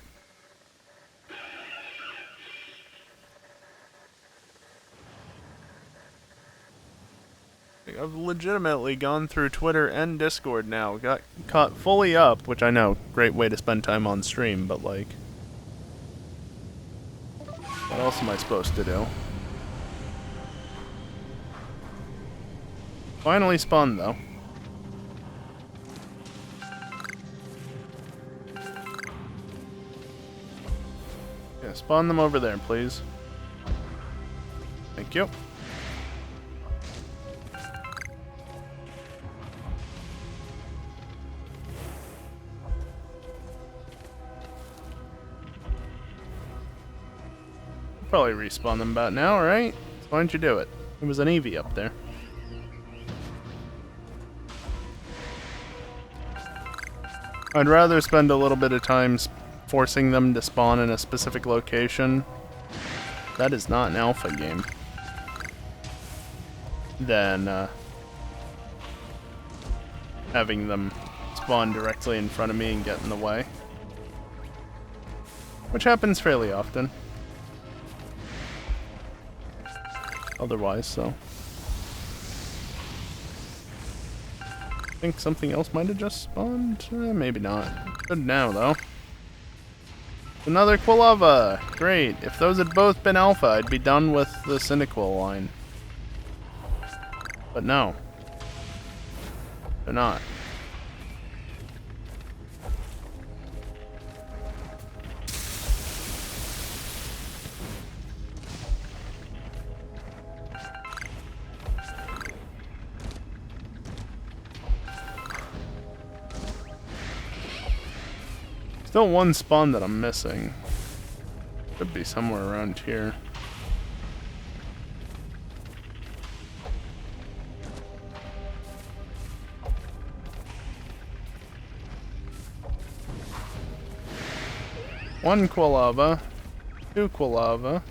I've legitimately gone through Twitter and Discord now, got caught fully up, which I know, great way to spend time on stream, but like, what else am I supposed to do? Finally spawned though. Yeah, spawn them over there, please. Thank you. Probably respawn them about now, right? So why don't you do it? There was an Eevee up there. I'd rather spend a little bit of time forcing them to spawn in a specific location. That is not an alpha game. Than having them spawn directly in front of me and get in the way. Which happens fairly often. Otherwise, so. I think something else might have just spawned. Maybe not. Good now, though. Another Quilava! Great. If those had both been Alpha, I'd be done with the Cyndaquil line. But no. They're not. Still one spawn that I'm missing. Could be somewhere around here. One Quilava. 2 Quilava.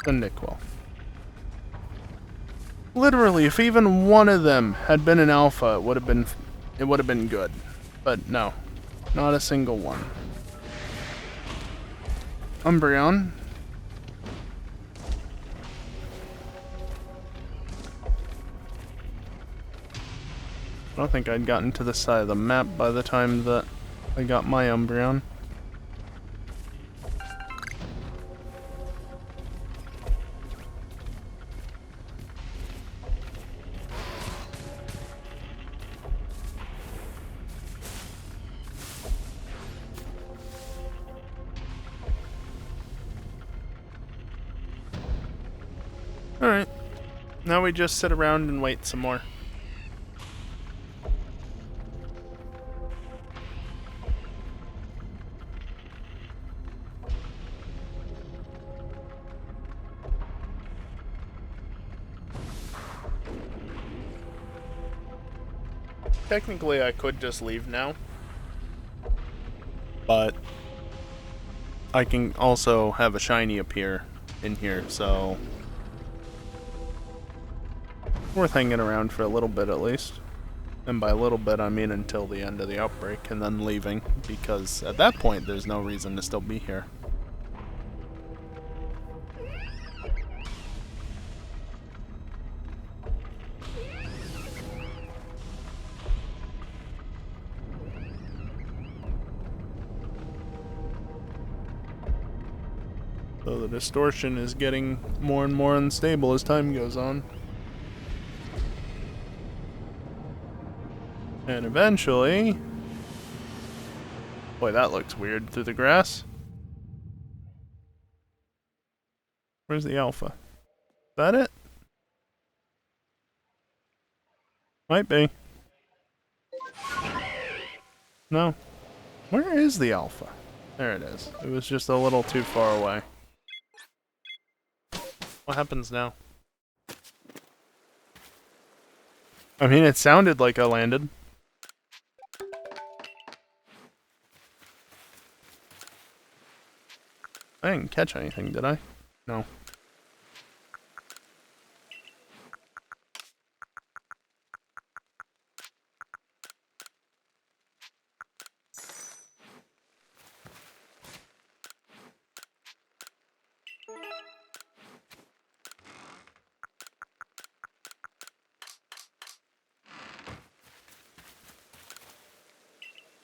Cyndaquil. Literally, if even one of them had been an alpha, it would have been good. But no, not a single one. Umbreon. I don't think I'd gotten to this side of the map by the time that I got my Umbreon. Alright. Now we just sit around and wait some more. Technically, I could just leave now. But I can also have a shiny appear in here, so worth hanging around for a little bit at least. And by a little bit, I mean until the end of the outbreak, and then leaving, because at that point, there's no reason to still be here. So the distortion is getting more and more unstable as time goes on. And eventually... Boy, that looks weird through the grass. Where's the alpha? Is that it? Might be. No. Where is the alpha? There it is. It was just a little too far away. What happens now? I mean, it sounded like I landed. I didn't catch anything, did I? No.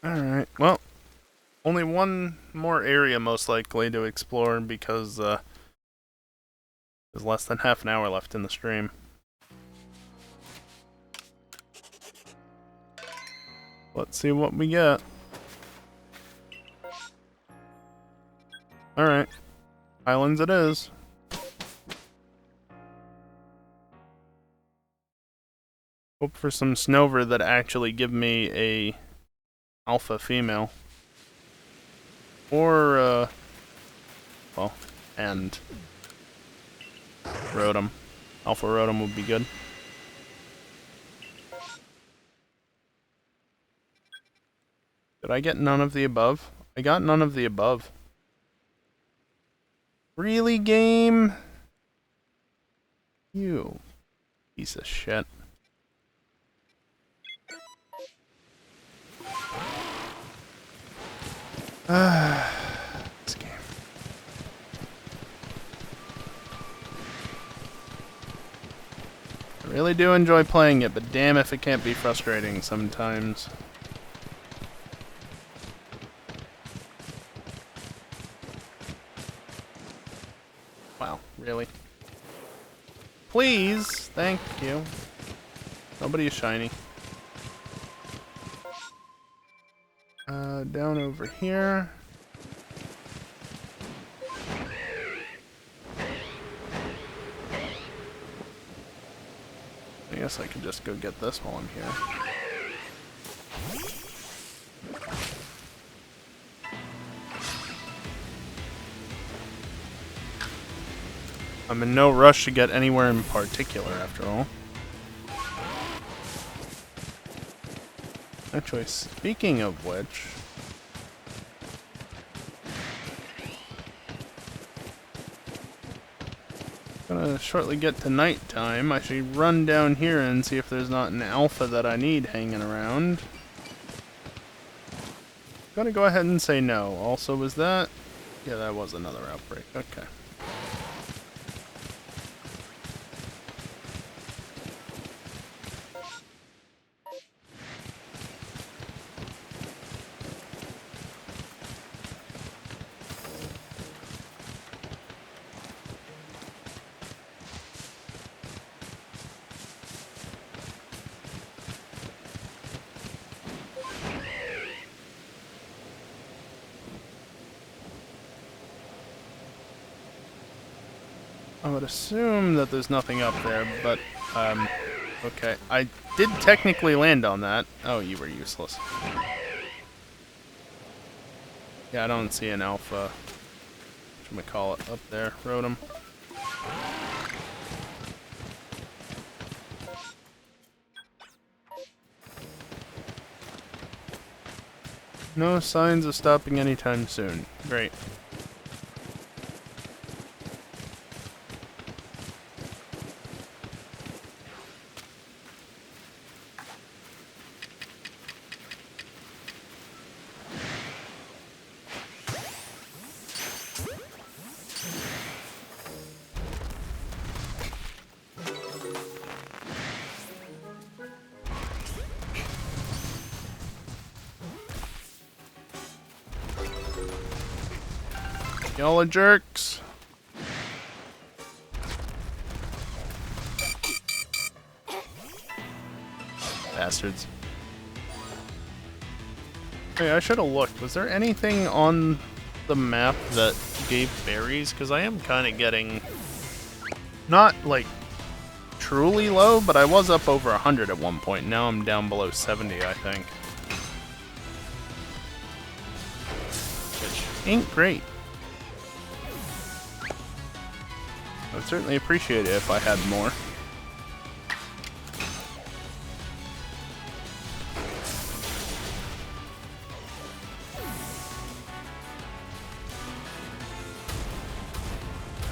Alright, well, only one more area most likely to explore because there's less than half an hour left in the stream. Let's see what we get. Alright, islands it is. Hope for some Snover that actually give me a alpha female. Or, well, and Rotom. Alpha Rotom would be good. Did I get none of the above? I got none of the above. Really, game? You piece of shit. This game. I really do enjoy playing it, but damn if it can't be frustrating sometimes. Wow, really? Please, thank you. Nobody is shiny. Down over here. I guess I could just go get this while I'm here. I'm in no rush to get anywhere in particular, after all. Actually, speaking of which... gonna shortly get to nighttime. I should run down here and see if there's not an alpha that I need hanging around. Gonna go ahead and say no. Also, was that... yeah, that was another outbreak. Okay. I would assume that there's nothing up there, but, okay. I did technically land on that. Oh, you were useless. Yeah, I don't see an alpha, whatchamacallit, up there. Rotom. No signs of stopping anytime soon. Great. Y'all are jerks. Bastards. Hey, I should have looked. Was there anything on the map that gave berries? Because I am kind of getting... not, like, truly low, but I was up over 100 at one point. Now I'm down below 70, I think. Which ain't great. I'd certainly appreciate it if I had more.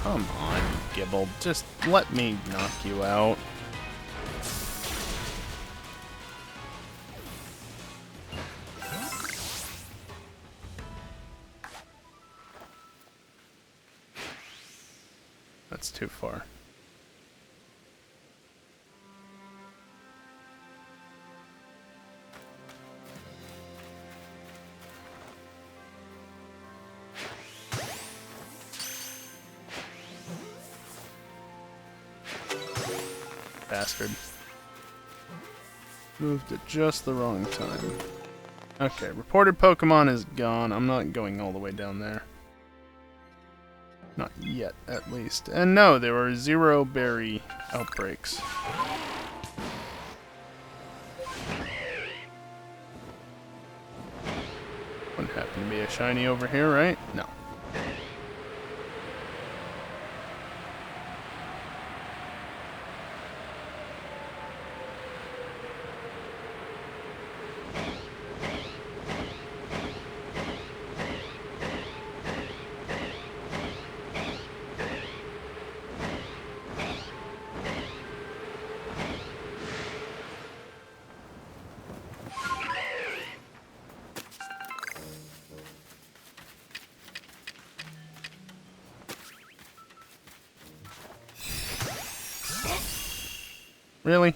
Come on, Gibble. Just let me knock you out. That's too far. Bastard. Moved at just the wrong time. Okay, reported Pokemon is gone. I'm not going all the way down there. Not yet, at least. And no, there were 0 berry outbreaks. Wouldn't happen to be a shiny over here, right? No. Really?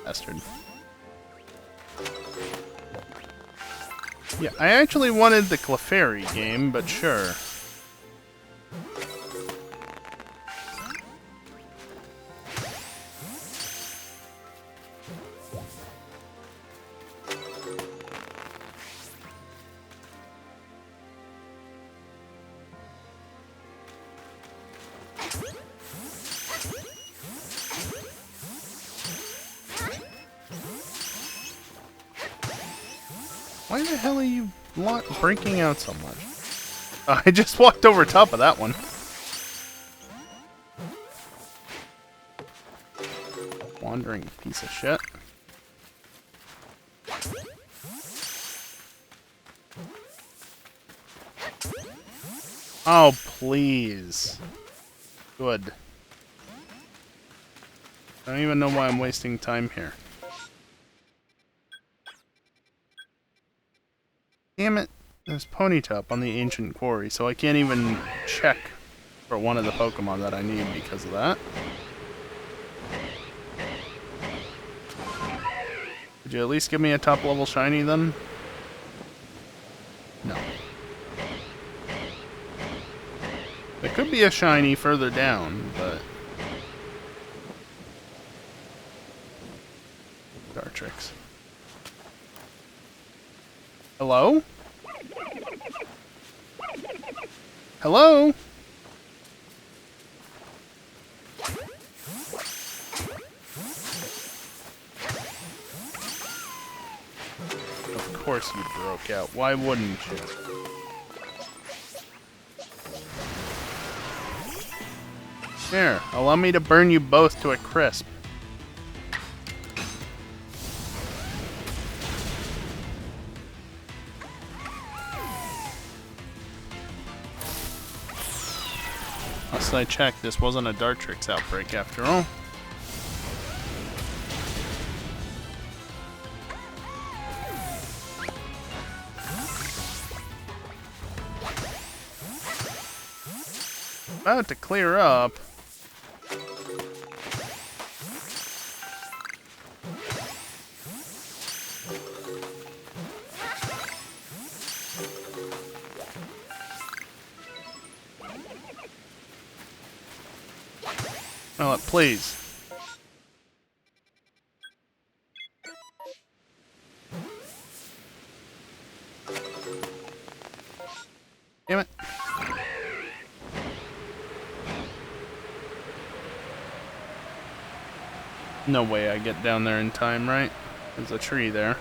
Bastard. Yeah, I actually wanted the Clefairy game, but sure. Why the hell are you breaking out so much? I just walked over top of that one. Wandering piece of shit. Oh, please. Good. I don't even know why I'm wasting time here. Damn it, there's Ponyta on the Ancient Quarry, so I can't even check for one of the Pokemon that I need because of that. Could you at least give me a top level shiny then? No. There could be a shiny further down, but... Dartrix. Hello? Hello? Of course you broke out. Why wouldn't you? Here, allow me to burn you both to a crisp. Last I checked, this wasn't a Dartrix outbreak after all. About to clear up. Oh, please. Damn it. No way I get down there in time, right? There's a tree there.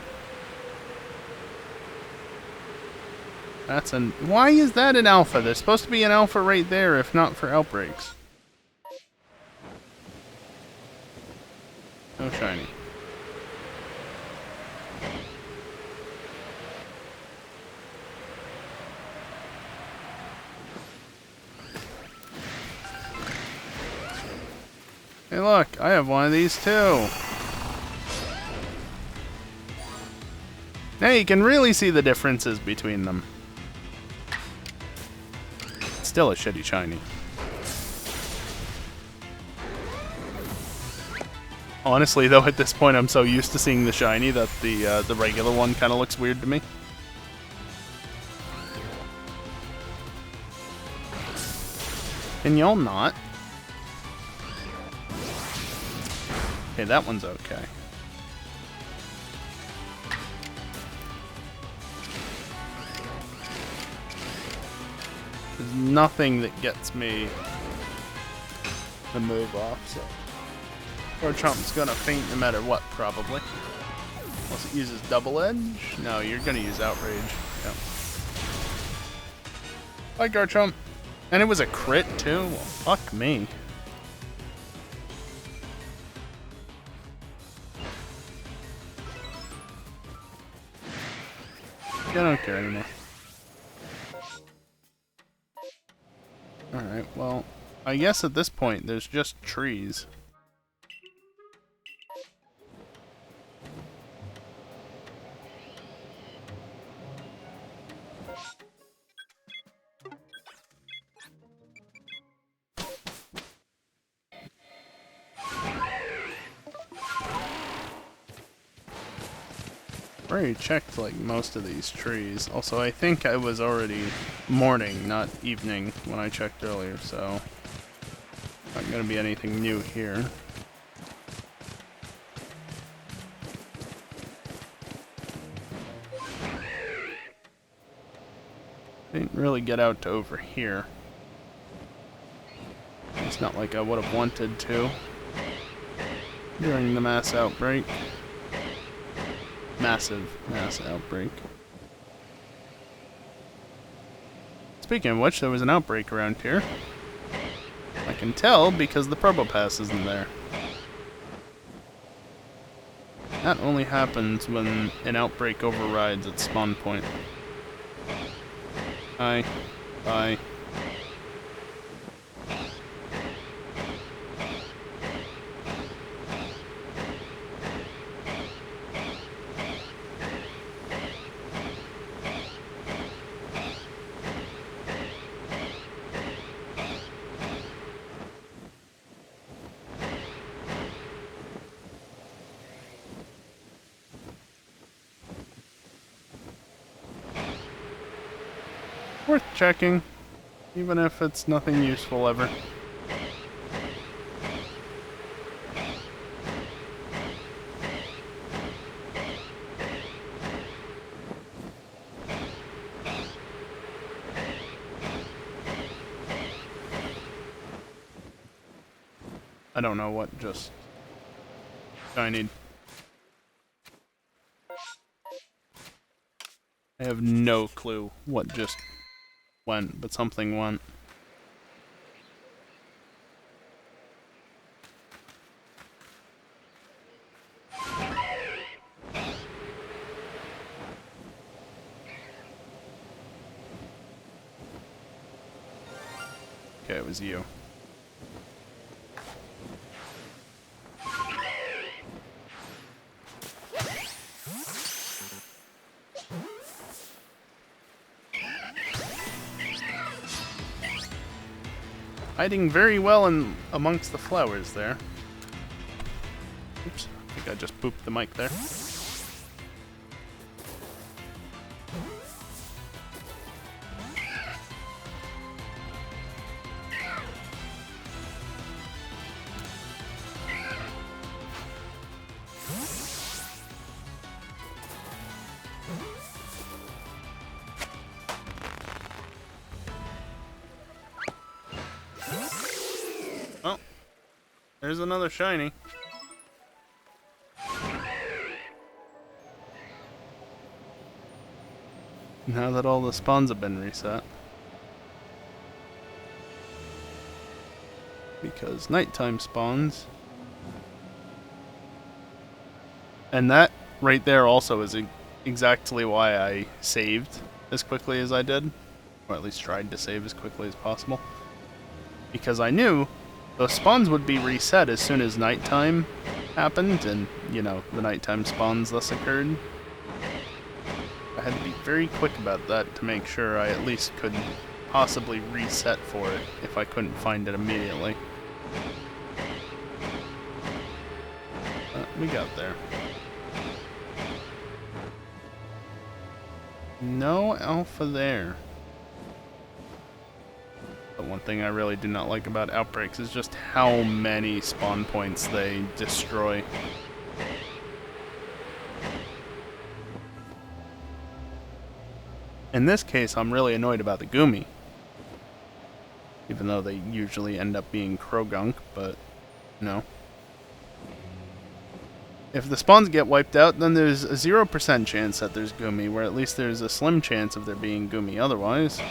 That's an... Why is that an alpha? There's supposed to be an alpha right there, if not for outbreaks. No shiny. Hey look, I have one of these too. Now you can really see the differences between them. Still a shitty shiny. Honestly though, at this point I'm so used to seeing the shiny that the regular one kind of looks weird to me. Can y'all not? Okay, that one's okay. There's nothing that gets me the move off, so... Garchomp's gonna faint no matter what, probably. Unless it uses double edge? No, you're gonna use outrage. Yeah. Bye, Garchomp. And it was a crit, too? Well, fuck me. I don't care anymore. Alright, well, I guess at this point there's just trees. I already checked like most of these trees. Also, I think I was already morning, not evening, when I checked earlier, so not gonna be anything new here. Didn't really get out to over here. It's not like I would have wanted to during the mass outbreak. Massive mass outbreak. Speaking of which, there was an outbreak around here. I can tell because the Probopass isn't there. That only happens when an outbreak overrides its spawn point. Bye. Bye. Worth checking, even if it's nothing useful ever. I don't know what just shinied. I have no clue what just went, but something went. Okay, it was you. Hiding very well in amongst the flowers there. Oops, I think I just booped the mic there. There's another shiny. Now that all the spawns have been reset. Because nighttime spawns. And that right there also is exactly why I saved as quickly as I did. Or at least tried to save as quickly as possible. Because I knew those spawns would be reset as soon as nighttime happened, and, you know, the nighttime spawns thus occurred. I had to be very quick about that to make sure I at least could possibly reset for it if I couldn't find it immediately. We got there. No alpha there. But one thing I really do not like about outbreaks is just how many spawn points they destroy. In this case, I'm really annoyed about the Goomy. Even though they usually end up being Krogunk, but no. If the spawns get wiped out, then there's a 0% chance that there's Goomy, where at least there's a slim chance of there being Goomy otherwise.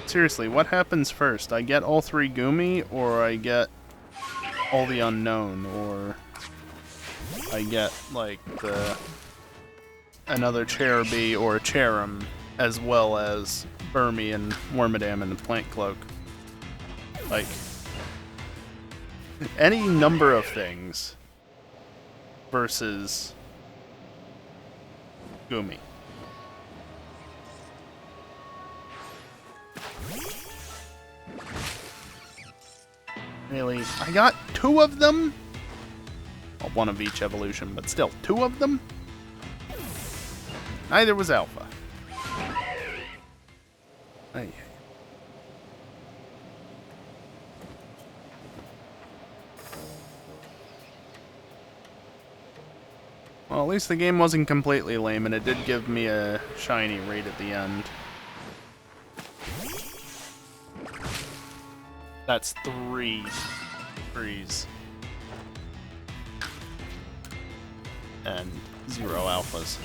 Seriously, what happens first? I get all 3 Goomy, or I get all the unknown, or I get, like, another Cherubi or a Cherum, as well as Burmy and Wormadam and the Plant Cloak. Like, any number of things versus Goomy. Really? I got 2 of them? Well, 1 of each evolution, but still, 2 of them? Neither was Alpha. Ay. Well, at least the game wasn't completely lame, and it did give me a shiny right at the end. That's 3 threes. And 0 alphas.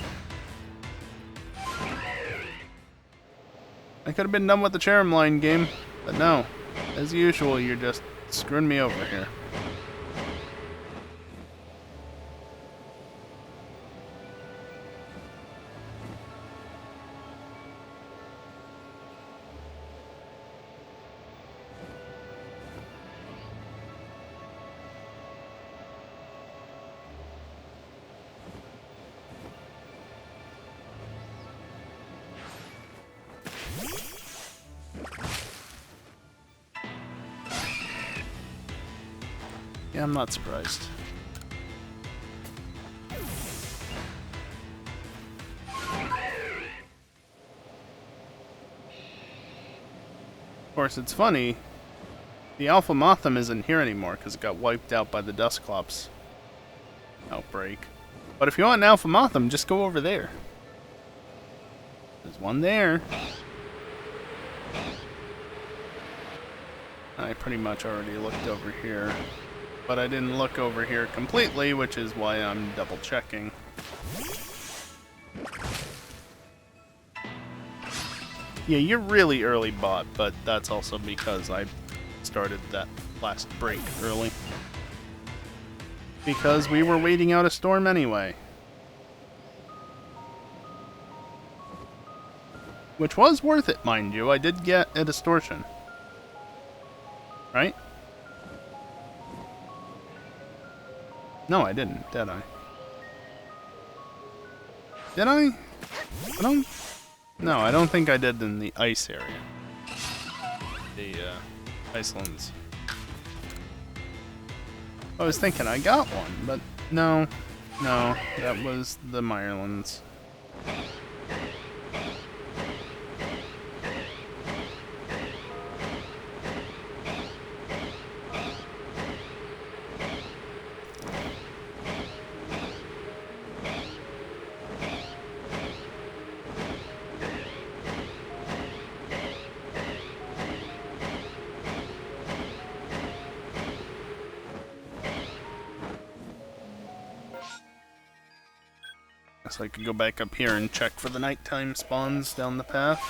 I could have been done with the Cherum line game, but no. As usual, you're just screwing me over here. Yeah, I'm not surprised. Of course, it's funny. The Alpha Motham isn't here anymore because it got wiped out by the Dusclops outbreak. But if you want an Alpha Motham, just go over there. There's one there. I pretty much already looked over here. But I didn't look over here completely, which is why I'm double checking. Yeah, you're really early bot, but that's also because I started that last break early. Because we were waiting out a storm anyway. Which was worth it, mind you. I did get a distortion. Right? No, I didn't, did I? Did I? I don't... No, I don't think I did in the ice area. The, Icelands. I was thinking I got one, but no. No, that was the Mirelands. So I could go back up here and check for the nighttime spawns down the path.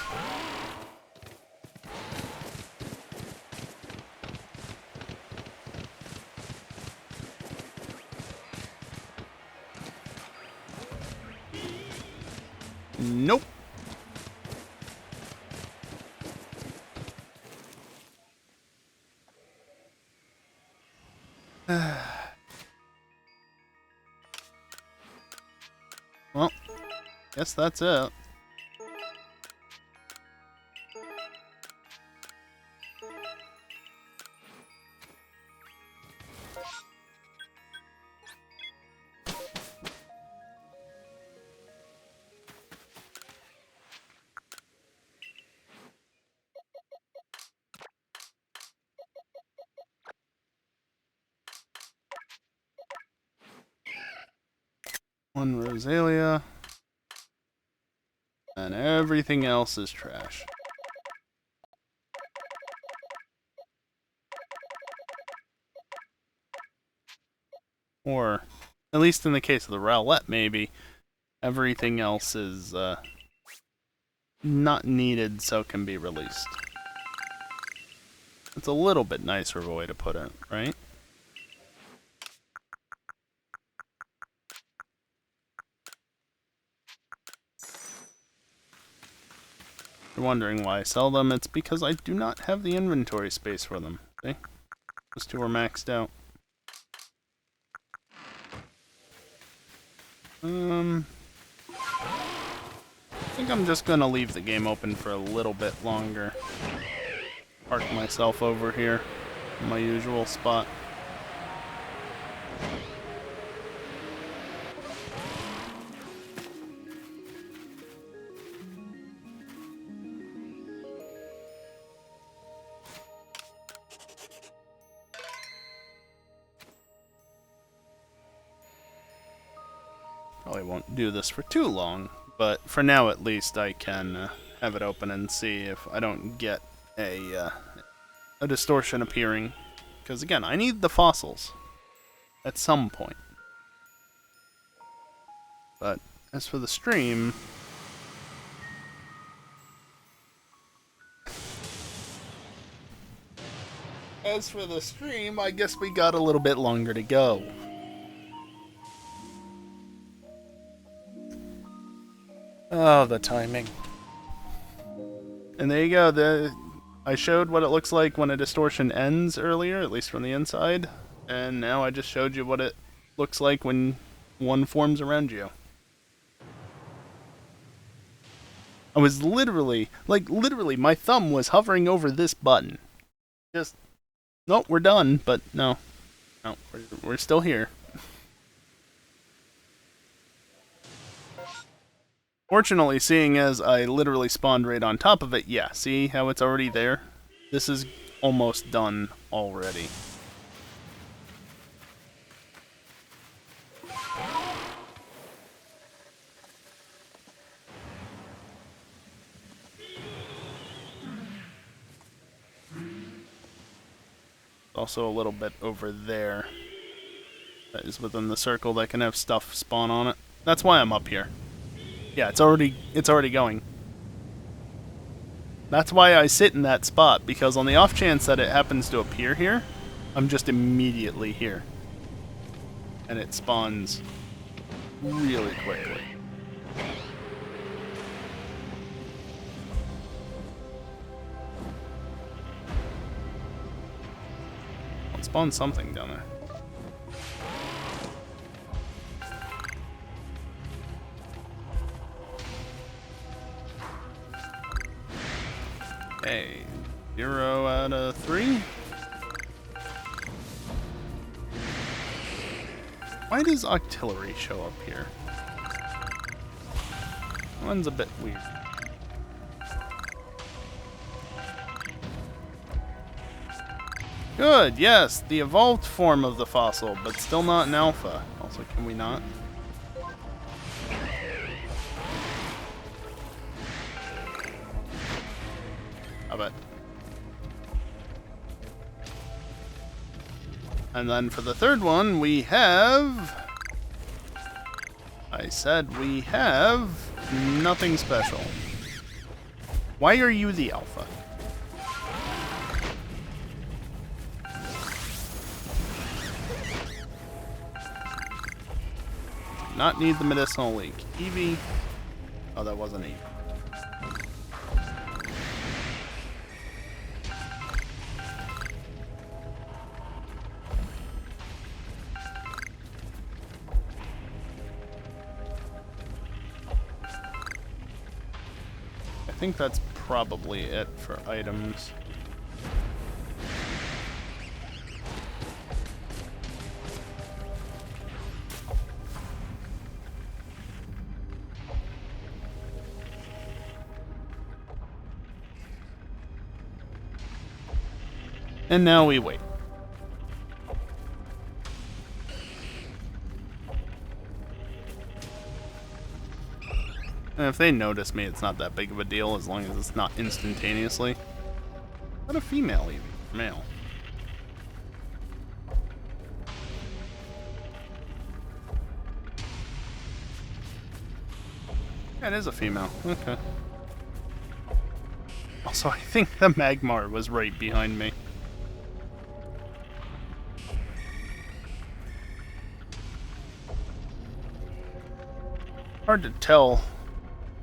Nope. Well, guess that's it. One Rosalia. And everything else is trash. Or, at least in the case of the Rowlett, maybe, everything else is not needed, so can be released. It's a little bit nicer of a way to put it, right? You're wondering why I sell them, it's because I do not have the inventory space for them. See? Those two are maxed out. I think I'm just gonna leave the game open for a little bit longer. Park myself over here in my usual spot. Probably won't do this for too long, but for now at least I can have it open and see if I don't get a distortion appearing. Because again, I need the fossils at some point. But as for the stream, I guess we got a little bit longer to go. Oh, the timing. And there you go. I showed what it looks like when a distortion ends earlier, at least from the inside. And now I just showed you what it looks like when one forms around you. I was literally, my thumb was hovering over this button. Just, nope, we're done, but no, we're still here. Fortunately, seeing as I literally spawned right on top of it, yeah, see how it's already there? This is almost done already. Also a little bit over there that is within the circle that can have stuff spawn on it. That's why I'm up here. Yeah, it's already going. That's why I sit in that spot, because on the off chance that it happens to appear here, I'm just immediately here. And it spawns really quickly. I'll spawn something down there. Hey, 0 out of 3? Why does artillery show up here? One's a bit weird. Good, yes, the evolved form of the fossil, but still not an alpha. Also, can we not? I bet. And then for the third one, we have... I said we have nothing special. Why are you the alpha? Not need the medicinal leak. Eevee. Oh, that wasn't Eevee. I think that's probably it for items. And now we wait. And if they notice me, it's not that big of a deal as long as it's not instantaneously. What a female even? Male. Yeah, it is a female. Okay. Also, I think the Magmar was right behind me. Hard to tell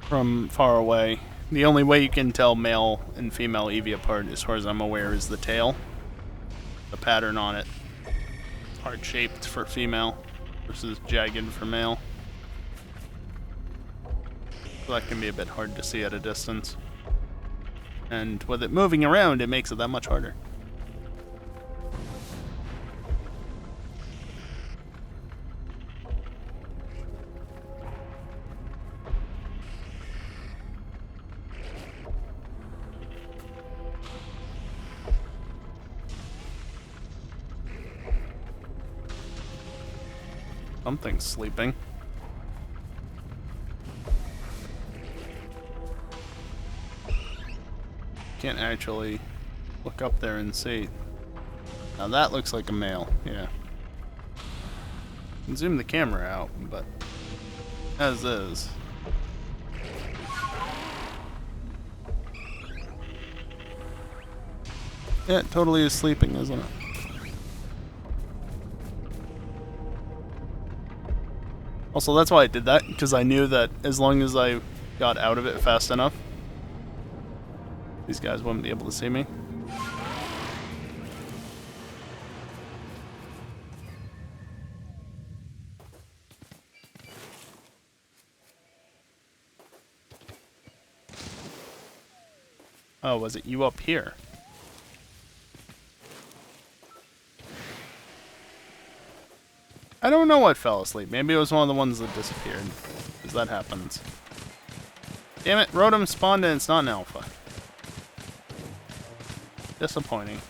from far away. The only way you can tell male and female Eevee apart, as far as I'm aware, is the tail. The pattern on it. Heart-shaped for female versus jagged for male. So that can be a bit hard to see at a distance. And with it moving around, it makes it that much harder. Something's sleeping. Can't actually look up there and see. Now that looks like a male, yeah. Can zoom the camera out, but as is. Yeah, it totally is sleeping, isn't it? Also, that's why I did that, because I knew that as long as I got out of it fast enough, these guys wouldn't be able to see me. Oh, was it you up here? I don't know what fell asleep. Maybe it was one of the ones that disappeared. Because that happens. Damn it, Rotom spawned and it's not an alpha. Disappointing.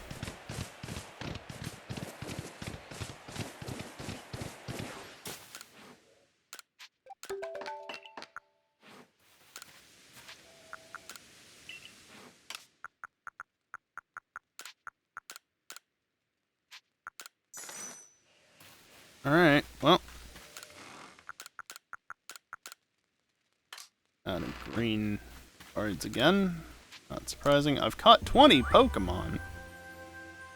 Alright, well. Out of green cards again. Not surprising. I've caught 20 Pokémon,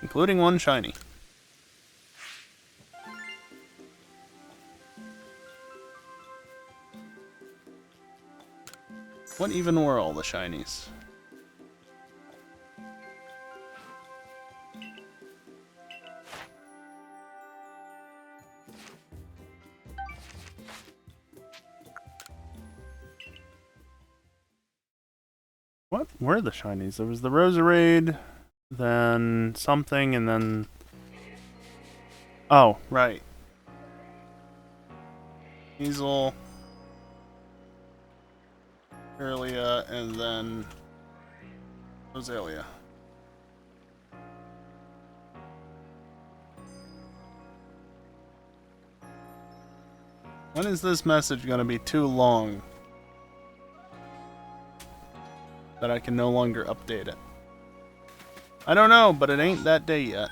including one shiny. What even were all the shinies? What were the shinies? There was the Roserade, then something, and then... Oh, right. Hazel, Kirlia, and then Roselia. When is this message going to be too long that I can no longer update it? I don't know, but it ain't that day yet.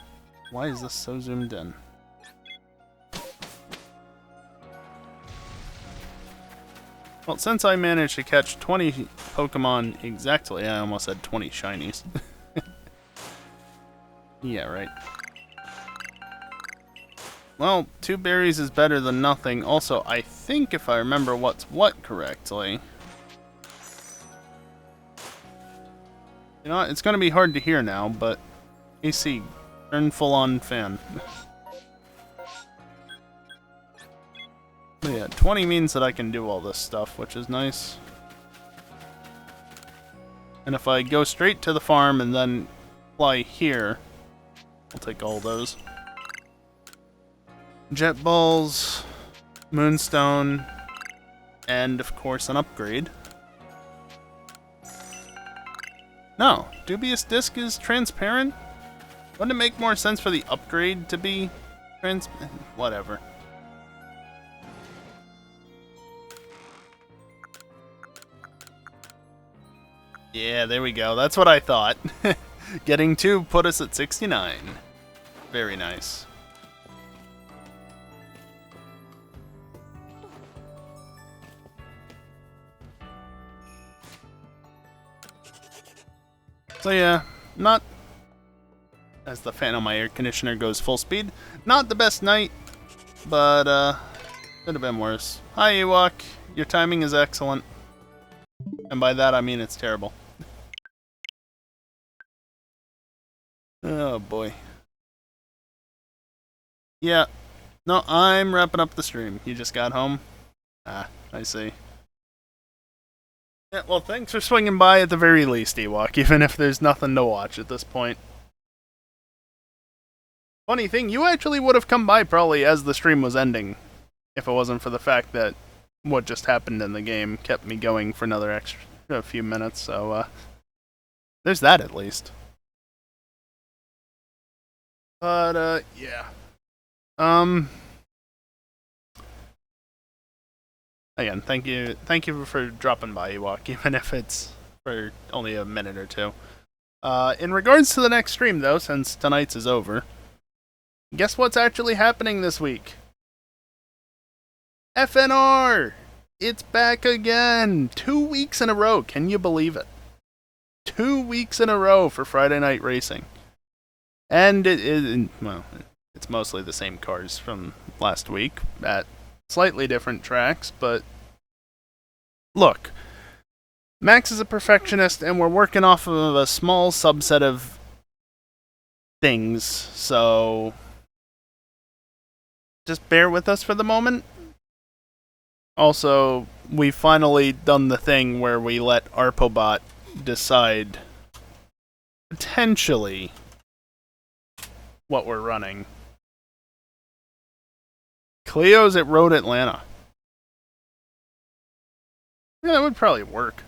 Why is this so zoomed in? Well, since I managed to catch 20 Pokemon exactly, I almost said 20 shinies. Yeah, right. Well, 2 berries is better than nothing. Also, I think if I remember what's what correctly... You know what? It's gonna be hard to hear now, but... AC, turn full-on fan. But yeah, 20 means that I can do all this stuff, which is nice. And if I go straight to the farm and then fly here, I'll take all those. Jet balls, moonstone, and of course an upgrade. No, dubious disc is transparent? Wouldn't it make more sense for the upgrade to be transparent? Whatever. Yeah, there we go. That's what I thought. Getting 2 put us at 69. Very nice. So yeah, not, as the fan on my air conditioner goes full speed, not the best night, but could have been worse. Hi Ewok, your timing is excellent. And by that I mean it's terrible. Oh boy. Yeah, no, I'm wrapping up the stream. You just got home? Ah, I see. Yeah, well, thanks for swinging by at the very least, Ewok, even if there's nothing to watch at this point. Funny thing, you actually would have come by probably as the stream was ending, if it wasn't for the fact that what just happened in the game kept me going for another extra few minutes, so, there's that at least. But, yeah. Again, thank you for dropping by, Ewok, even if it's for only a minute or two. In regards to the next stream, though, since tonight's is over, guess what's actually happening this week? FNR! It's back again! 2 weeks in a row, can you believe it? 2 weeks in a row for Friday Night Racing. And well, it's mostly the same cars from last week at slightly different tracks, but look, Max is a perfectionist and we're working off of a small subset of things, so just bear with us for the moment. Also, we've finally done the thing where we let Arpobot decide potentially what we're running. Cleo's at Road Atlanta. Yeah, that would probably work.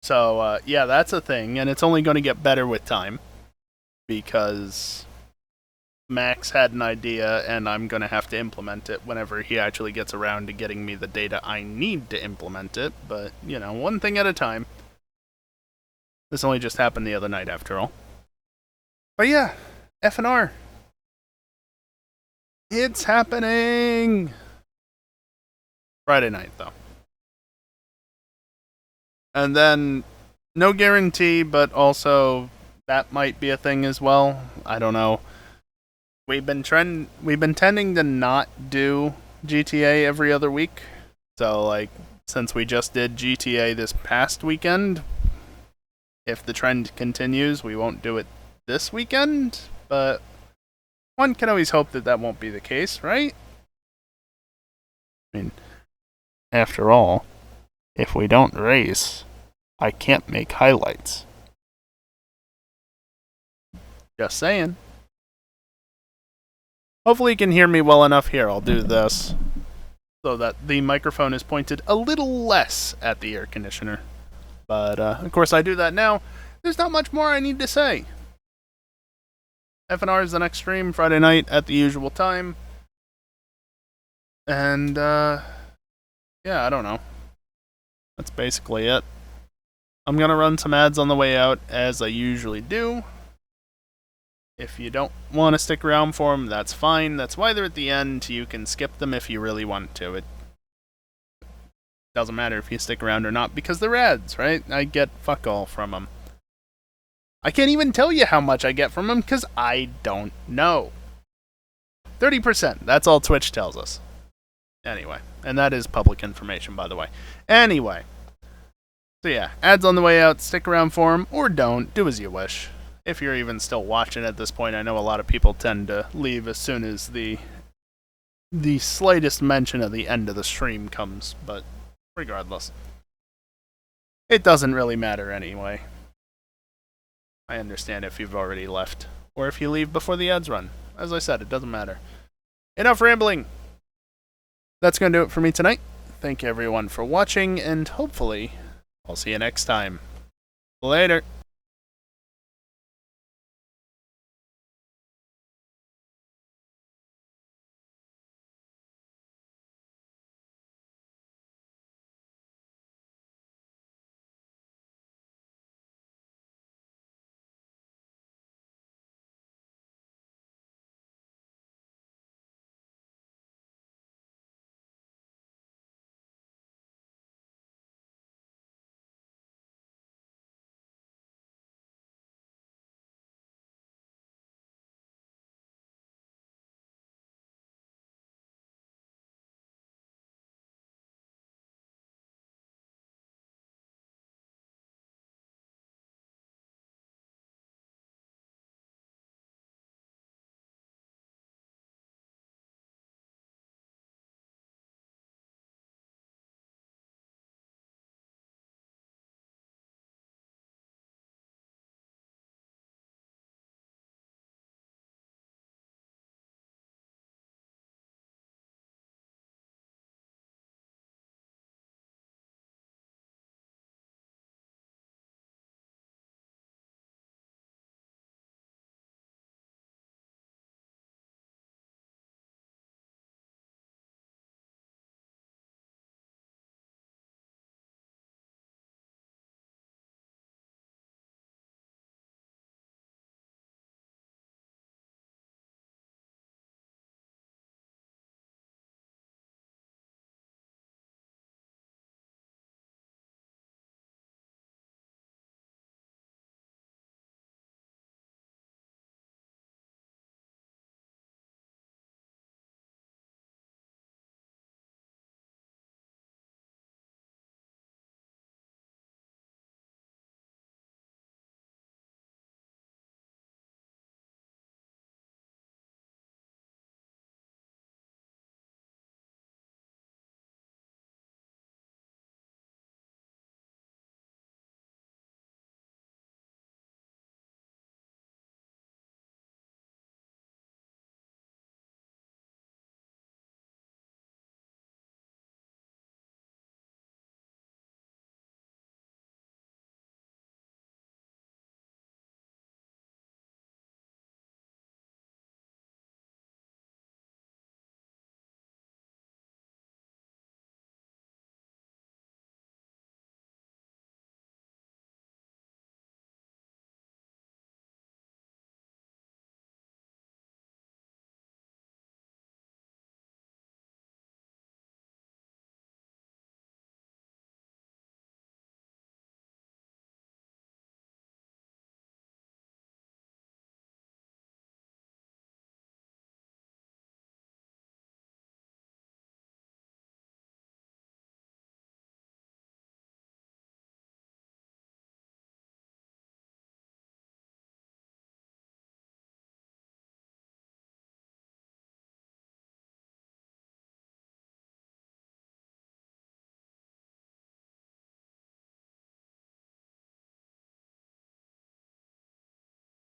So, yeah, that's a thing, and it's only going to get better with time. Because Max had an idea, and I'm going to have to implement it whenever he actually gets around to getting me the data I need to implement it. But, you know, one thing at a time. This only just happened the other night, after all. But yeah, FNR. It's happening! Friday night, though. And then, no guarantee, but also that might be a thing as well. I don't know. We've been tending to not do GTA every other week. So, like, since we just did GTA this past weekend, if the trend continues, we won't do it this weekend, but one can always hope that that won't be the case, right? I mean, after all, if we don't race, I can't make highlights. Just saying. Hopefully you can hear me well enough here. I'll do this so that the microphone is pointed a little less at the air conditioner. But, of course, I do that now. There's not much more I need to say. FNR is the next stream, Friday night at the usual time. And, yeah, I don't know. That's basically it. I'm gonna run some ads on the way out, as I usually do. If you don't want to stick around for them, that's fine. That's why they're at the end. You can skip them if you really want to. doesn't matter if you stick around or not because they're ads, right? I get fuck all from them. I can't even tell you how much I get from them because I don't know. 30%, that's all Twitch tells us. Anyway, and that is public information, by the way. Anyway. So yeah, ads on the way out, stick around for them, or don't, do as you wish. If you're even still watching at this point, I know a lot of people tend to leave as soon as the slightest mention of the end of the stream comes, but regardless. It doesn't really matter anyway. I understand if you've already left, or if you leave before the ads run. As I said, it doesn't matter. Enough rambling! That's going to do it for me tonight. Thank you everyone for watching, and hopefully, I'll see you next time. Later!